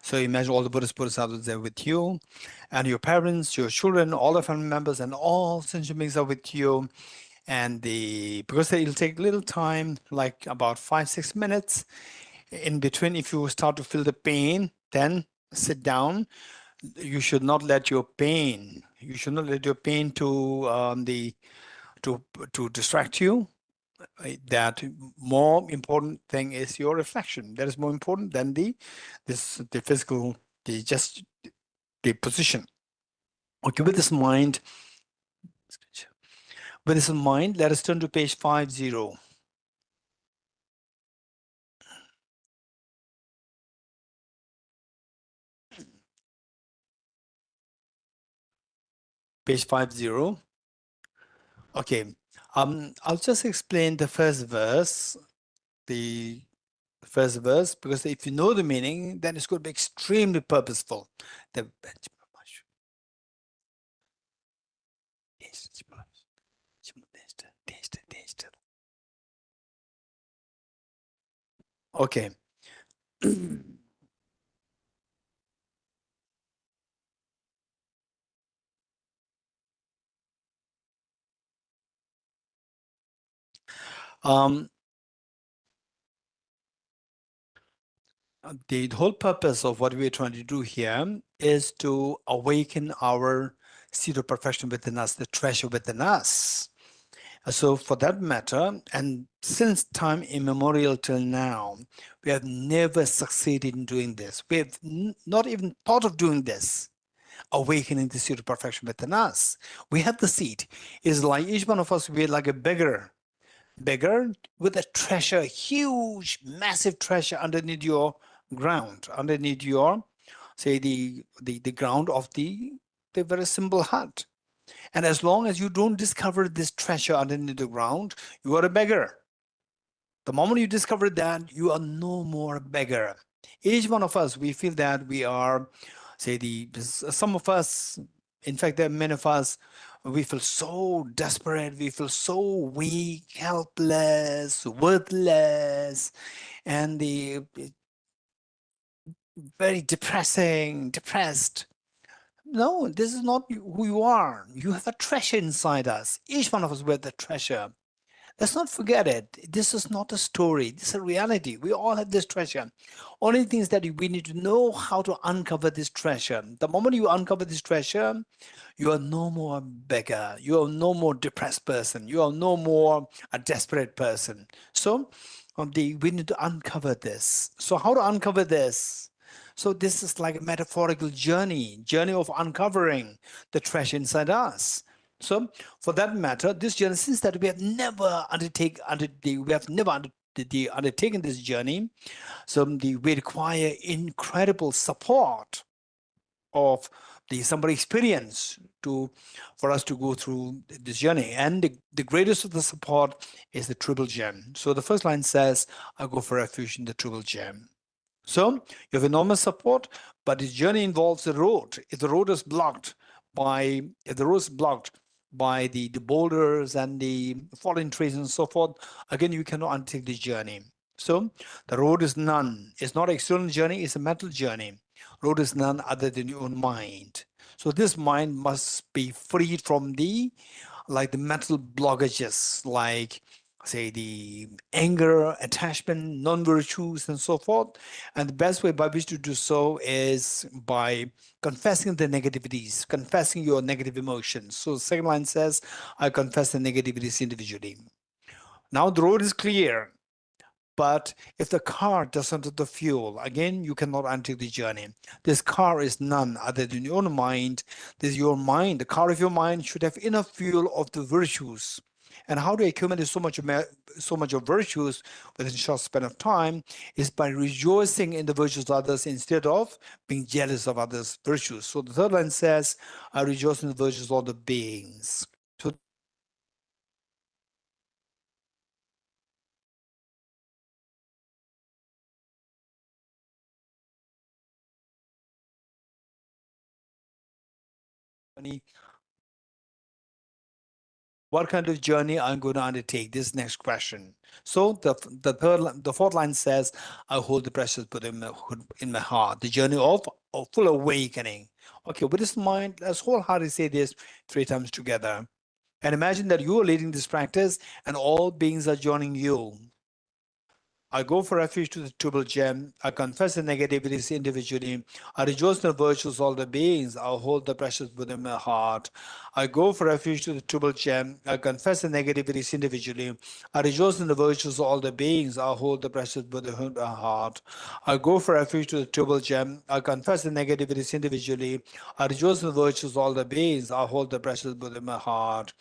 [SPEAKER 3] So imagine all the Buddhist Bodhisattvas there with you, and your parents, your children, all the family members, and all sentient beings are with you. And because it'll take little time, like about 5-6 minutes. In between, if you start to feel the pain, then sit down. You should not let your pain. You should not let your pain to distract you. That more important thing is your reflection. That is more important than the physical, just the position. Okay, with this in mind, let us turn to page 50. Page 50. Okay, I'll just explain the first verse, because if you know the meaning, then it's going to be extremely purposeful. Okay. The whole purpose of what we're trying to do here is to awaken our seed of perfection within us, the treasure within us. So for that matter, and since time immemorial till now, we have never succeeded in doing this. We have not even thought of doing this, awakening the seed of perfection within us. We have the seed. It's like each one of us, we're like a beggar with a treasure, huge, massive treasure underneath your ground, underneath your, say, the ground of the very simple hut. And as long as you don't discover this treasure underneath the ground, you are a beggar. The moment you discover that, you are no more a beggar. Each one of us, we feel that we are, say, some of us, in fact, there are many of us, we feel so desperate, we feel so weak, helpless, worthless, and very depressed. No, this is not who you are. You have a treasure inside us. Each one of us with the treasure. Let's not forget it. This is not a story. This is a reality. We all have this treasure. Only thing is that we need to know how to uncover this treasure. The moment you uncover this treasure, you are no more a beggar. You are no more depressed person. You are no more a desperate person. So we need to uncover this. So how to uncover this? So this is like a metaphorical journey of uncovering the treasure inside us. So for that matter, this journey, since that we have never undertaken this journey, so we require incredible support of the somebody experience for us to go through this journey. And the greatest of the support is the triple gem. So the first line says, I go for refuge in the triple gem. So you have enormous support, but this journey involves a road. If the road is blocked by the boulders and the fallen trees and so forth, again, you cannot undertake this journey. So the road is none. It's not an external journey, it's a mental journey. Road is none other than your own mind. So this mind must be freed from the mental blockages, like say the anger, attachment, non-virtues, and so forth. And the best way by which to do so is by confessing the negativities, confessing your negative emotions. So the second line says, I confess the negativities individually. Now the road is clear, but if the car doesn't have the fuel, again, you cannot undertake the journey. This car is none other than your own mind. This is your mind. The car of your mind should have enough fuel of the virtues. And how to accumulate so much of virtues within a short span of time is by rejoicing in the virtues of others instead of being jealous of others' virtues. So the third line says, I rejoice in the virtues of all the beings. So what kind of journey I'm going to undertake? This next question. So the fourth line says, I hold the precious Buddha in my heart, the journey of full awakening. Okay, with this mind, let's wholeheartedly say this 3 times together. And imagine that you are leading this practice and all beings are joining you. I go for refuge to the triple gem. I confess the negativities individually. I rejoice in the virtues of all the beings. I hold the precious Buddha in my heart. I go for refuge to the triple gem. I confess the negativities individually. I rejoice in the virtues of all the beings. I hold the precious Buddha in my heart. I go for refuge to the triple gem. I confess the negativities individually. I rejoice in the virtues of all the beings. I hold the precious Buddha in my heart.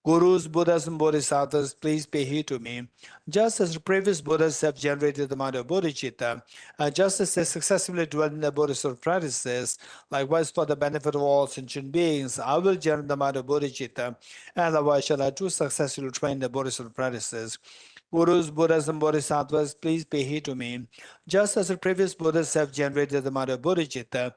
[SPEAKER 7] Gurus, Buddhas, and Bodhisattvas, please pay heed to me. Just as the previous Buddhas have generated the mind of Bodhicitta, and just as they successfully dwelt in the Bodhisattva practices, likewise for the benefit of all sentient beings, I will generate the mind of Bodhicitta, and likewise shall I too successfully train the Bodhisattva practices. Gurus, Buddhas, and Bodhisattvas, please pay heed to me. Just as the previous Buddhas have generated the mind of Bodhicitta,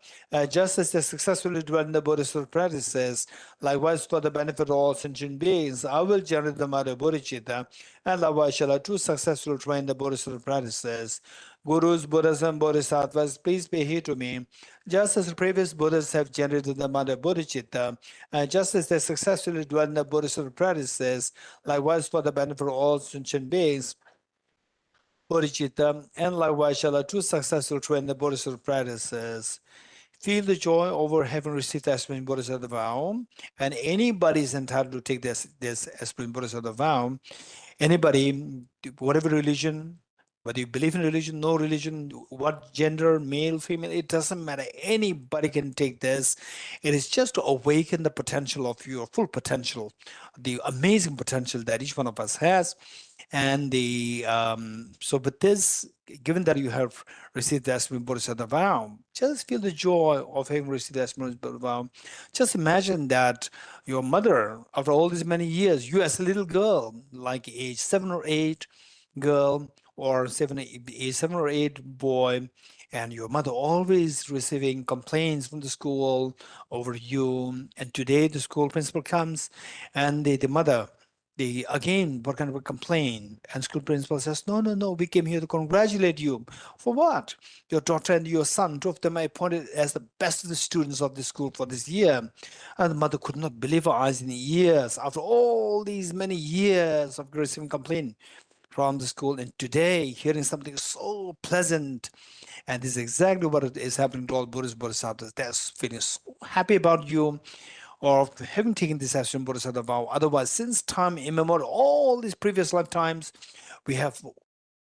[SPEAKER 7] just as they successfully dwelt in the Bodhisattva practices, likewise for the benefit of all sentient beings, I will generate the mind of Bodhicitta, and likewise shall I too successfully train the Bodhisattva practices. Gurus, Buddhas, and Bodhisattvas, please pay heed to me. Just as the previous Buddhas have generated the mind of Bodhicitta, and just as they successfully dwell in the Bodhisattva practices, likewise for the benefit of all sentient beings, Bodhicitta, and likewise shall I too successfully train the Bodhisattva practices. Feel the joy over having received the Aspirational Bodhisattva vow, and anybody is entitled to take this Aspirational Bodhisattva vow. Anybody, whatever religion, whether you believe in religion, no religion, what gender, male, female, it doesn't matter. Anybody can take this. It is just to awaken the potential of your full potential, the amazing potential that each one of us has. And so with this, given that you have received the Aspirational Bodhisattva vow, just feel the joy of having received the Aspirational Bodhisattva vow. Just imagine that your mother, after all these many years, you as a little girl, like age 7 or 8 girl, or 7 or 8 boy, and your mother always receiving complaints from the school over you, and today the school principal comes and the mother, again, what kind of a complaint? And school principal says, no, we came here to congratulate you. For what? Your daughter and your son, two of them are appointed as the best of the students of the school for this year. And the mother could not believe her eyes in the ears after all these many years of receiving complaint from the school, and today hearing something so pleasant. And this is exactly what is happening to all Buddhist Bodhisattvas. They're feeling so happy about you, or having taken this Aspirational Bodhisattva vow. Otherwise, since time immemorial, all these previous lifetimes, we have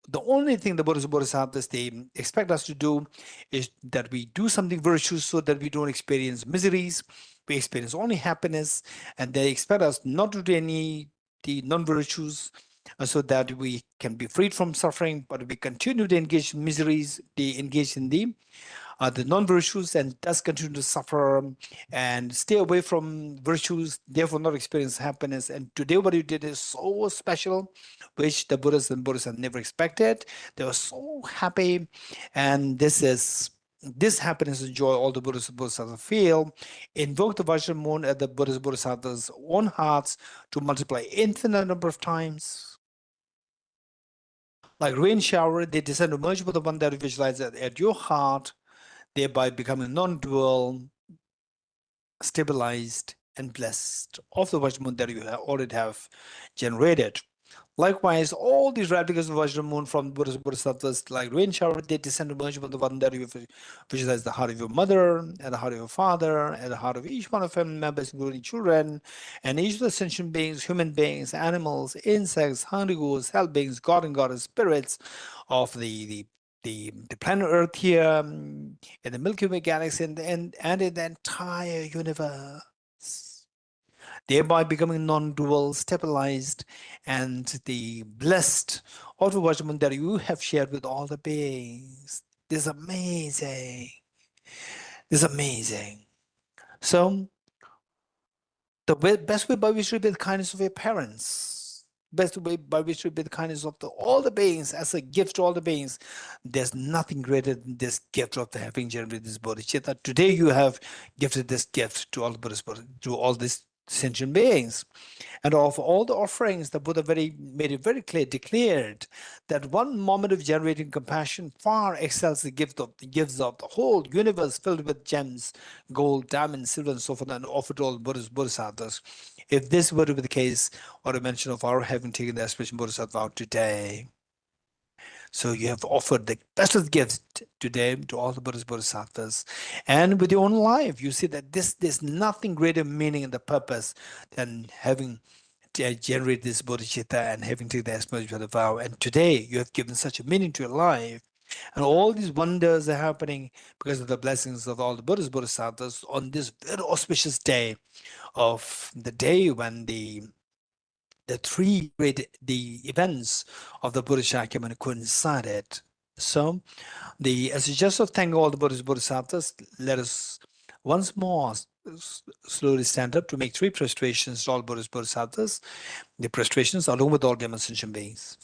[SPEAKER 7] the only thing the Buddhist Bodhisattvas they expect us to do is that we do something virtuous so that we don't experience miseries. We experience only happiness, and they expect us not to do any the non-virtues, so that we can be freed from suffering, but we continue to engage in miseries, they engage in the non-virtues, and thus continue to suffer and stay away from virtues, therefore not experience happiness. And today what you did is so special, which the Buddhists and Buddhists had never expected. They were so happy, and this happiness and joy all the Buddhists and Bodhisattvas feel. Invoke the Vajramoon at the Buddhist Bodhisattvas' own hearts to multiply infinite number of times. Like rain shower, they descend to merge with the one that you visualize at your heart, thereby becoming non-dual, stabilized, and blessed of the Vajramoon that you already have generated. Likewise, all these replicas of Vajramoon from Buddhist Bodhisattvas, like rain shower, they descend to merge with the one that you visualize the heart of your mother, and the heart of your father, and the heart of each one of family members, including children, and each of the sentient beings, human beings, animals, insects, hungry ghouls, hell beings, God and goddess spirits of the planet Earth here, in the Milky Way galaxy, and in the entire universe, thereby becoming non-dual, stabilized, and the blessed of the Vajramoon that you have shared with all the beings. This is amazing. This is amazing. So, the best way by which you be the kindness of your parents, best way by which you be the kindness of all the beings as a gift to all the beings. There's nothing greater than this gift of the having generated this bodhicitta. Today you have gifted this gift to all the Buddhist, to all these sentient beings. And of all the offerings, the Buddha made it very clear, declared that one moment of generating compassion far excels the gifts of the whole universe filled with gems, gold, diamonds, silver, and so forth, and offered to all Buddhist Bodhisattvas. If this were to be the case, or a mention of our having taken the Aspirational Bodhisattva vow today, so you have offered the best of the gifts today to all the Buddhist Bodhisattvas. And with your own life, you see that there's nothing greater meaning in the purpose than having generated this bodhicitta and having taken the Aspirational Bodhisattva vow. And today you have given such a meaning to your life. And all these wonders are happening because of the blessings of all the Buddhist Bodhisattvas on this very auspicious day of the day when the the events of the Buddha Shakyamuni coincided. So as a gesture of thanking all the Buddhist Bodhisattvas, let us once more slowly stand up to make 3 prostrations to all Buddhist Bodhisattvas. The prostrations along with all demon sentient beings.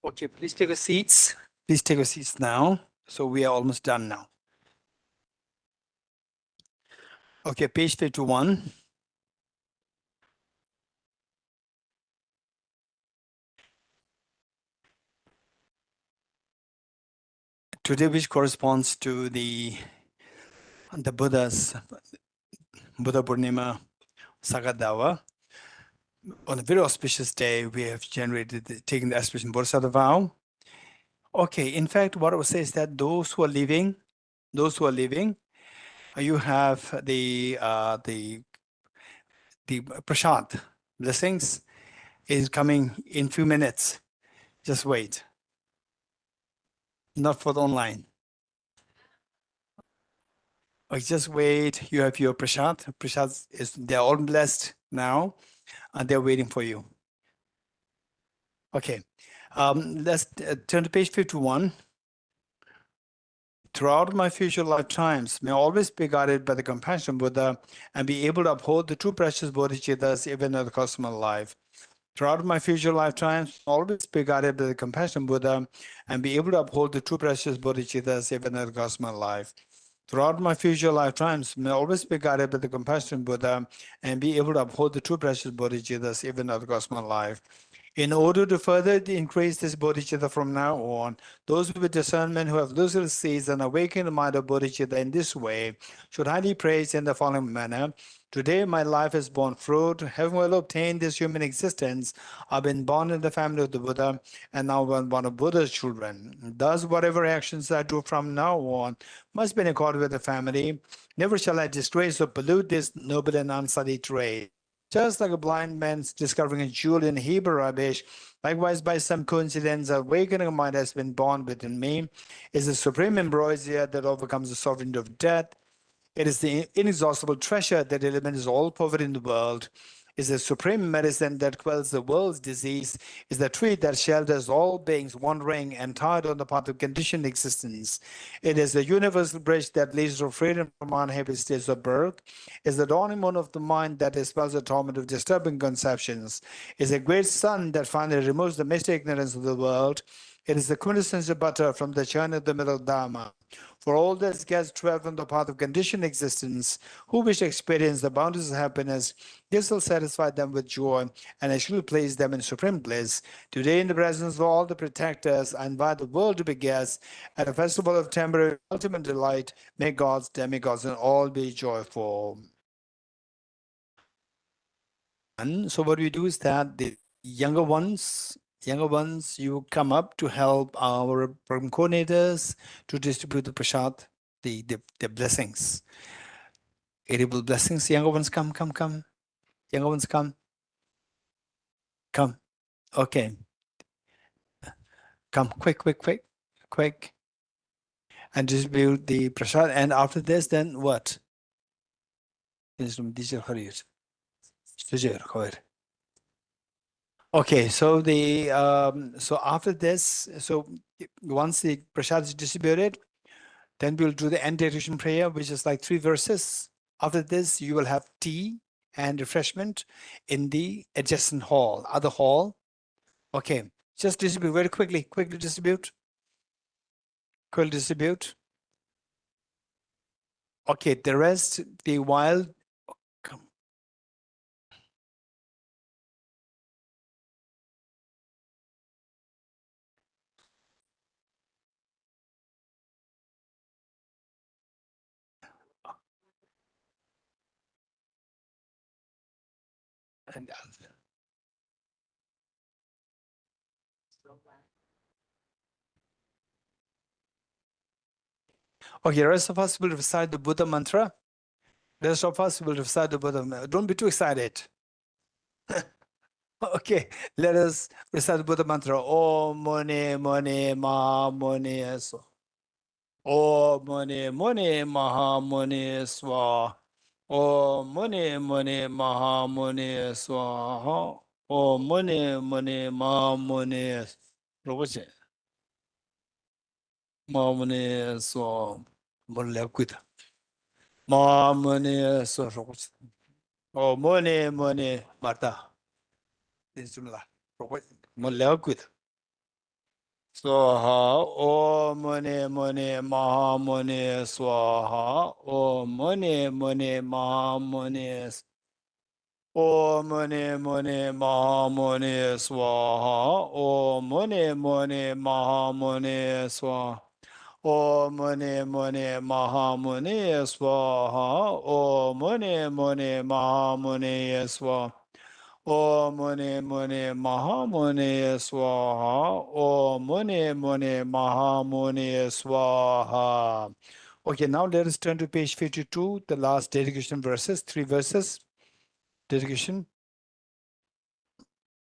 [SPEAKER 7] Okay, please take your seats. Please take your seats now. So we are almost done now. Okay, page 51. Today, which corresponds to the Buddha's Buddha Purnima Saga Dawa. On a very auspicious day, we have taken the Aspirational Bodhisattva vow. Okay, in fact, what I would say is that those who are leaving, you have the prasad blessings is coming in few minutes. Just wait. Not for the online. Just wait. You have your prasad. Prasad they're all blessed now, and they're waiting for you. Okay, let's turn to page 51. Throughout my future lifetimes, may I always be guided by the compassion Buddha and be able to uphold the true precious bodhicittas even at the cost of my life. Throughout my future lifetimes, always be guided by the compassion Buddha and be able to uphold the true precious bodhicittas even at the cost of my life. Throughout my future lifetimes, may I always be guided by the compassion Buddha and be able to uphold the true precious bodhicittas even at the cost of my life. In order to further increase this bodhicitta from now on, those with discernment who have lucid seeds and awaken the mind of bodhicitta in this way should highly praise in the following manner. Today my life has borne fruit. Having well obtained this human existence, I've been born in the family of the Buddha and now I'm one of Buddha's children. Thus, whatever actions I do from now on must be in accord with the family. Never shall I disgrace or pollute this noble and unsullied trait. Just like a blind man discovering a jewel in Hebrew rubbish, likewise by some coincidence, awakening mind has been born within me, is the supreme ambrosia that overcomes the sovereignty of death. It is the inexhaustible treasure that eliminates all poverty in the world, is the supreme medicine that quells the world's disease, is the tree that shelters all beings wandering and tired on the path of conditioned existence. It is the universal bridge that leads to freedom from unhappy states of birth, is the dawning moon of the mind that dispels the torment of disturbing conceptions, is a great sun that finally removes the misty ignorance of the world. It is the quintessential butter from the churn of the middle Dharma. For all those guests travel on the path of conditioned existence, who wish to experience the bounties of happiness, this will satisfy them with joy and actually place them in supreme bliss. Today, in the presence of all the protectors, I invite the world to be guests at a festival of temporary ultimate delight. May gods, demigods, and all be joyful. And so what we do is that the younger ones, you come up to help our program coordinators to distribute the prasad, the blessings, edible blessings. Younger ones, come. Younger ones, come. Okay. Come, quick. And distribute the prasad. And after this, then what? Okay, so so after this, so once the prasad is distributed, then we'll do the end dedication prayer, which is like 3 verses. After this, you will have tea and refreshment in the adjacent hall, other hall. Okay, just distribute very quickly distribute. Quickly distribute. Okay, the rest, the wild, And okay, rest of us will recite the Buddha mantra. Rest of us will recite the Buddha mantra. Don't be too excited. Okay, let us recite the Buddha mantra. Om Mani Mani Maha Mani Swaha. Om Mani Mani Maha Mani Swaha. Om Mani Mani Maha Mani Swaha. Om Mani Mani Maha Mani Swaha. Maha Mani Swaha. Maha Mani Swaha. Om Mani Mani Mata. Bismillah. Swaha. Om Mani Mani Maha Mani Swaha. Om Mani Mani Maha Mani. Om Mani Mani Maha Mani Swaha. Om Mani Mani Maha Mani Swaha. Om Mani Mani Maha Mani Swaha. Om Mani Mani Maha Mani Swaha. Om Mani Mani Maha Mani Swaha. Om Mani Mani Maha Mani Swaha. Okay, now let us turn to page 52, the last dedication verses, 3 verses. Dedication.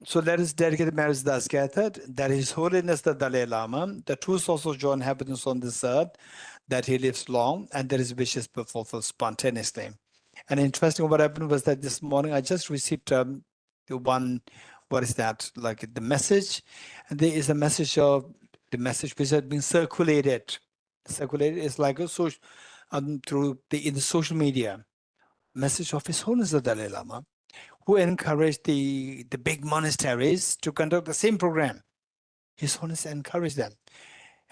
[SPEAKER 7] So let us dedicate the marriage thus gathered, that His Holiness the Dalai Lama, the true source of joy and happiness on this earth, that he lives long and that his wishes be fulfilled spontaneously. And interesting, what happened was that this morning I just received the one, what is that? Like the message, and there is a message of the message which has been circulated. Circulated is like a social through the in the social media. Message of His Holiness the Dalai Lama, who encouraged the big monasteries to conduct the same program. His Holiness encouraged them.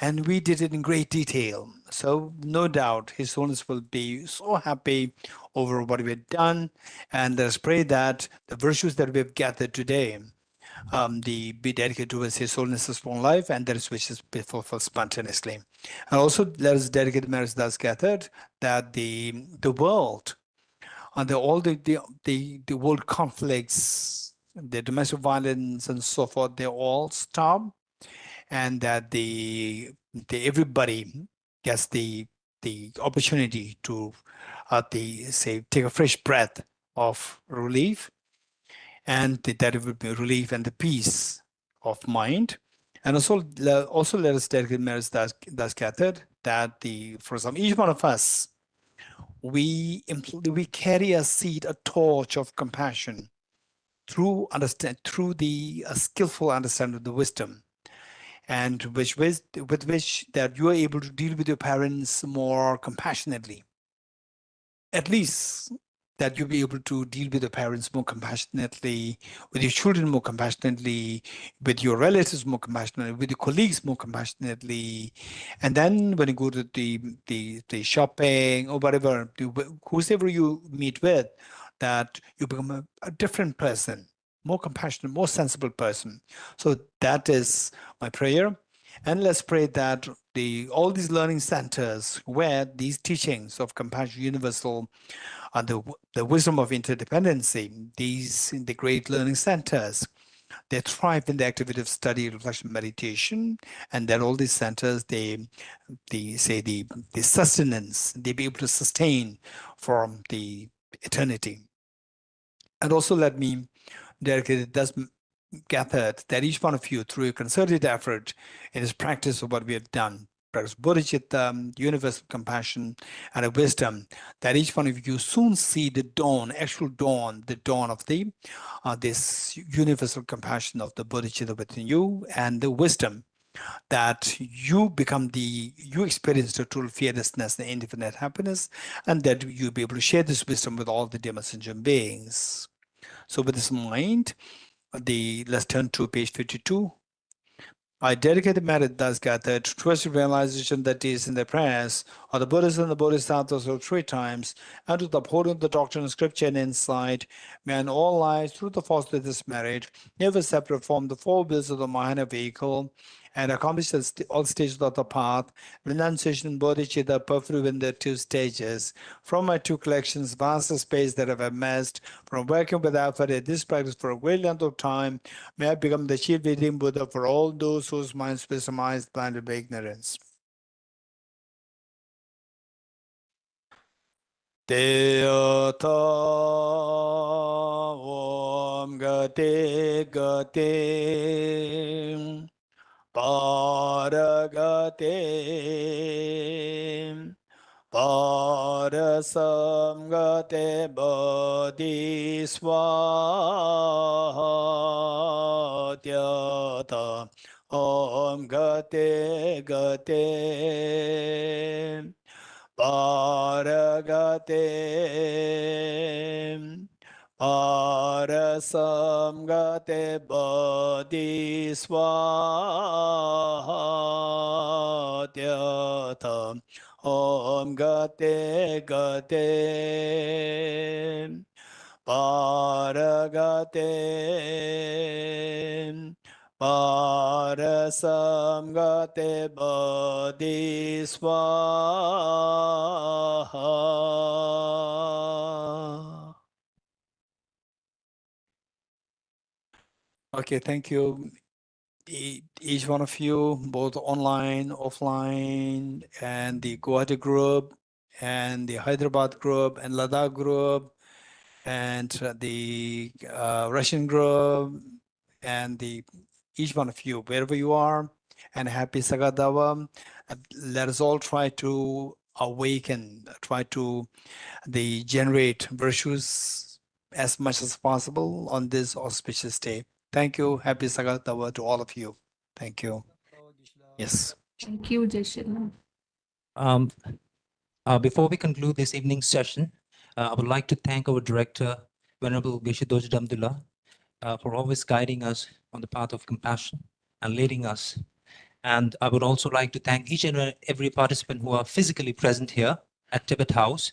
[SPEAKER 7] And we did it in great detail. So no doubt His Holiness will be so happy over what we've done. And let us pray that the virtues that we've gathered today be dedicated towards His Holiness's own life, and that His wishes be fulfilled spontaneously. And also let us dedicate the merits thus gathered, that the world, and all the world conflicts, the domestic violence and so forth, they all stop, and that the everybody gets the opportunity to take a fresh breath of relief, and that it would be relief and the peace of mind. And also let us dedicate merits thus gathered, that for example, each one of us, we carry a seed, a torch of compassion through the skillful understanding of the wisdom, and with which that you are able to deal with your parents more compassionately. At least that you'll be able to deal with your parents more compassionately, with your children more compassionately, with your relatives more compassionately, with your colleagues more compassionately. And then when you go to the shopping or whatever, whoever you meet with, that you become a different person, more compassionate, more sensible person. So that is my prayer. And let's pray that all these learning centers where these teachings of compassion universal and the wisdom of interdependency, the great learning centers, they thrive in the activity of study, reflection, meditation, and that all these centers, the sustenance, they be able to sustain from the eternity. And also let me dedicate thus gathered, that each one of you, through a concerted effort in this practice of what we have done, practice Bodhicitta, universal compassion, and a wisdom, that each one of you soon see the dawn, actual dawn, the dawn of this universal compassion of the Bodhicitta within you, and the wisdom that you experience the total fearlessness and infinite happiness, and that you'll be able to share this wisdom with all the dear sentient beings. So with this in mind, let's turn to page 52. I dedicate the merit thus gathered towards the realization that is in the prayers of the Buddhas and the Bodhisattvas of 3 times, and to the upholding of the doctrine of scripture and insight, may in all lives, through the force of this merit, never separate from the 4 wheels of the Mahana vehicle, and accomplish all stages of the path, renunciation, bodhicitta, perfect within the two stages. From my two collections, vast space that I've amassed, from working with effort at this practice for a great length of time, may I become the chief leading Buddha for all those whose minds were surmised blinded by ignorance. Deyata Om Gate Gate Paragate Parasam Gate Bodhiswatyata Om Gate Gate Paragate Parasam Gate Bodhiswatyata Om Gate Gate Paragate Parasam Gate Bodhiswaha. Okay, thank you. Each one of you, both online, offline, and the Guwahati group, and the Hyderabad group, and Ladakh group, and the Russian group, and each one of you, wherever you are, and happy Saga Dawa. Let us all try to awaken, try to generate virtues as much as possible on this auspicious day. Thank you. Happy Saga Dawa to all of you. Thank you. Yes.
[SPEAKER 8] Thank you, Jeshila.
[SPEAKER 2] Before we conclude this evening's session, I would like to thank our director, Venerable Geshe Dorje Damdula, for always guiding us on the path of compassion and leading us. And I would also like to thank each and every participant who are physically present here at Tibet House,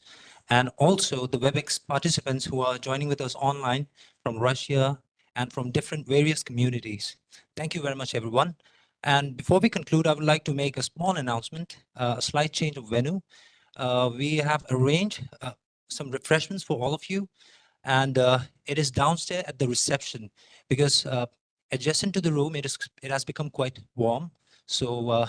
[SPEAKER 2] and also the WebEx participants who are joining with us online from Russia and from different various communities. Thank you very much, everyone. And before we conclude, I would like to make a small announcement, a slight change of venue. We have arranged some refreshments for all of you, and it is downstairs at the reception, because adjacent to the room, it has become quite warm. So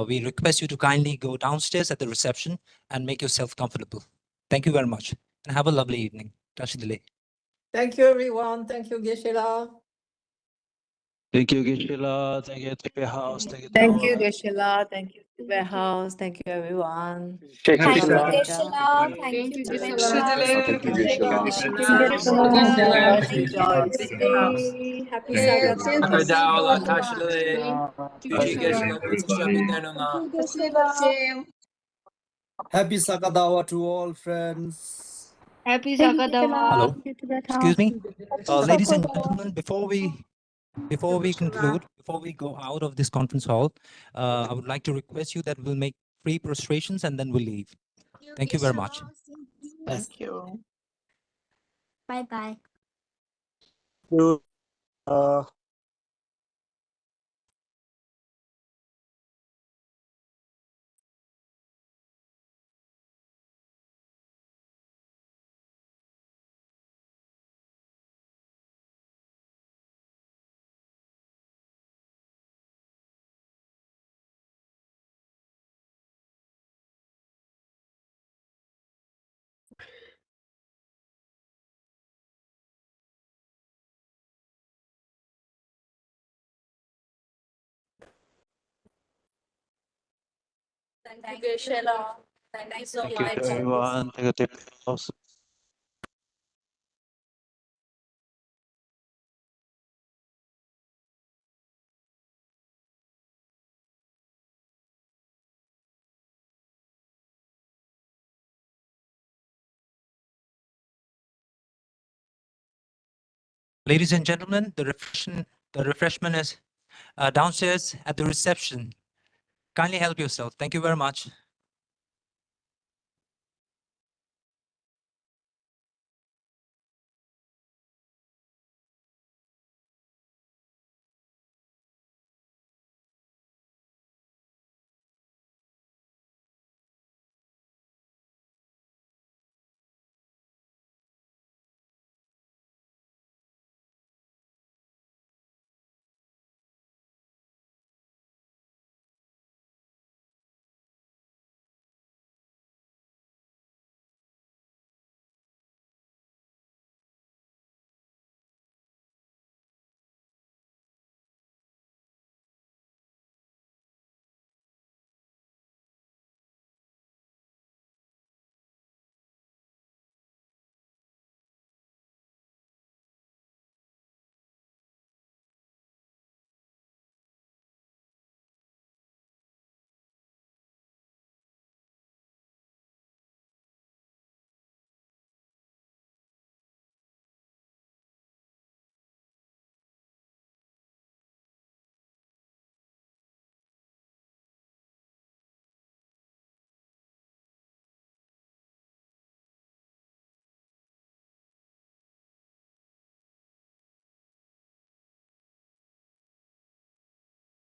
[SPEAKER 2] we request you to kindly go downstairs at the reception and make yourself comfortable. Thank you very much, and have a lovely evening. Tashidile.
[SPEAKER 8] Thank you, everyone. Thank you, Jeshila.
[SPEAKER 9] Thank you, Geshila. Thank you, Tibet House. Thank you,
[SPEAKER 10] Thank you,
[SPEAKER 9] Dawa.
[SPEAKER 10] Geshe-la. Thank you, Tibet House. Thank you, everyone.
[SPEAKER 1] Thank
[SPEAKER 10] Happy
[SPEAKER 1] you,
[SPEAKER 10] Saga
[SPEAKER 1] Saga.
[SPEAKER 10] Dawa.
[SPEAKER 8] Thank you,
[SPEAKER 10] Thank
[SPEAKER 8] Jeshila.
[SPEAKER 10] you, Happy Saga Dawa.
[SPEAKER 1] Saga Dawa Tashidile.
[SPEAKER 8] Thank you, Jeshila.
[SPEAKER 11] Happy Saga Dawa to all friends.
[SPEAKER 12] Happy Saga Dawa.
[SPEAKER 2] Hello. Excuse me, ladies and gentlemen. Before we conclude, before we go out of this conference hall, I would like to request you that we'll make 3 prostrations and then we'll leave. Thank you very much.
[SPEAKER 8] Thank you.
[SPEAKER 12] Bye-bye.
[SPEAKER 10] Thank you, Geshe-la. Thank you so
[SPEAKER 9] Thank you,
[SPEAKER 10] much.
[SPEAKER 9] everyone. Thank you, Tibet House.
[SPEAKER 2] Ladies and gentlemen, the refreshment is downstairs at the reception. Kindly help yourself. Thank you very much.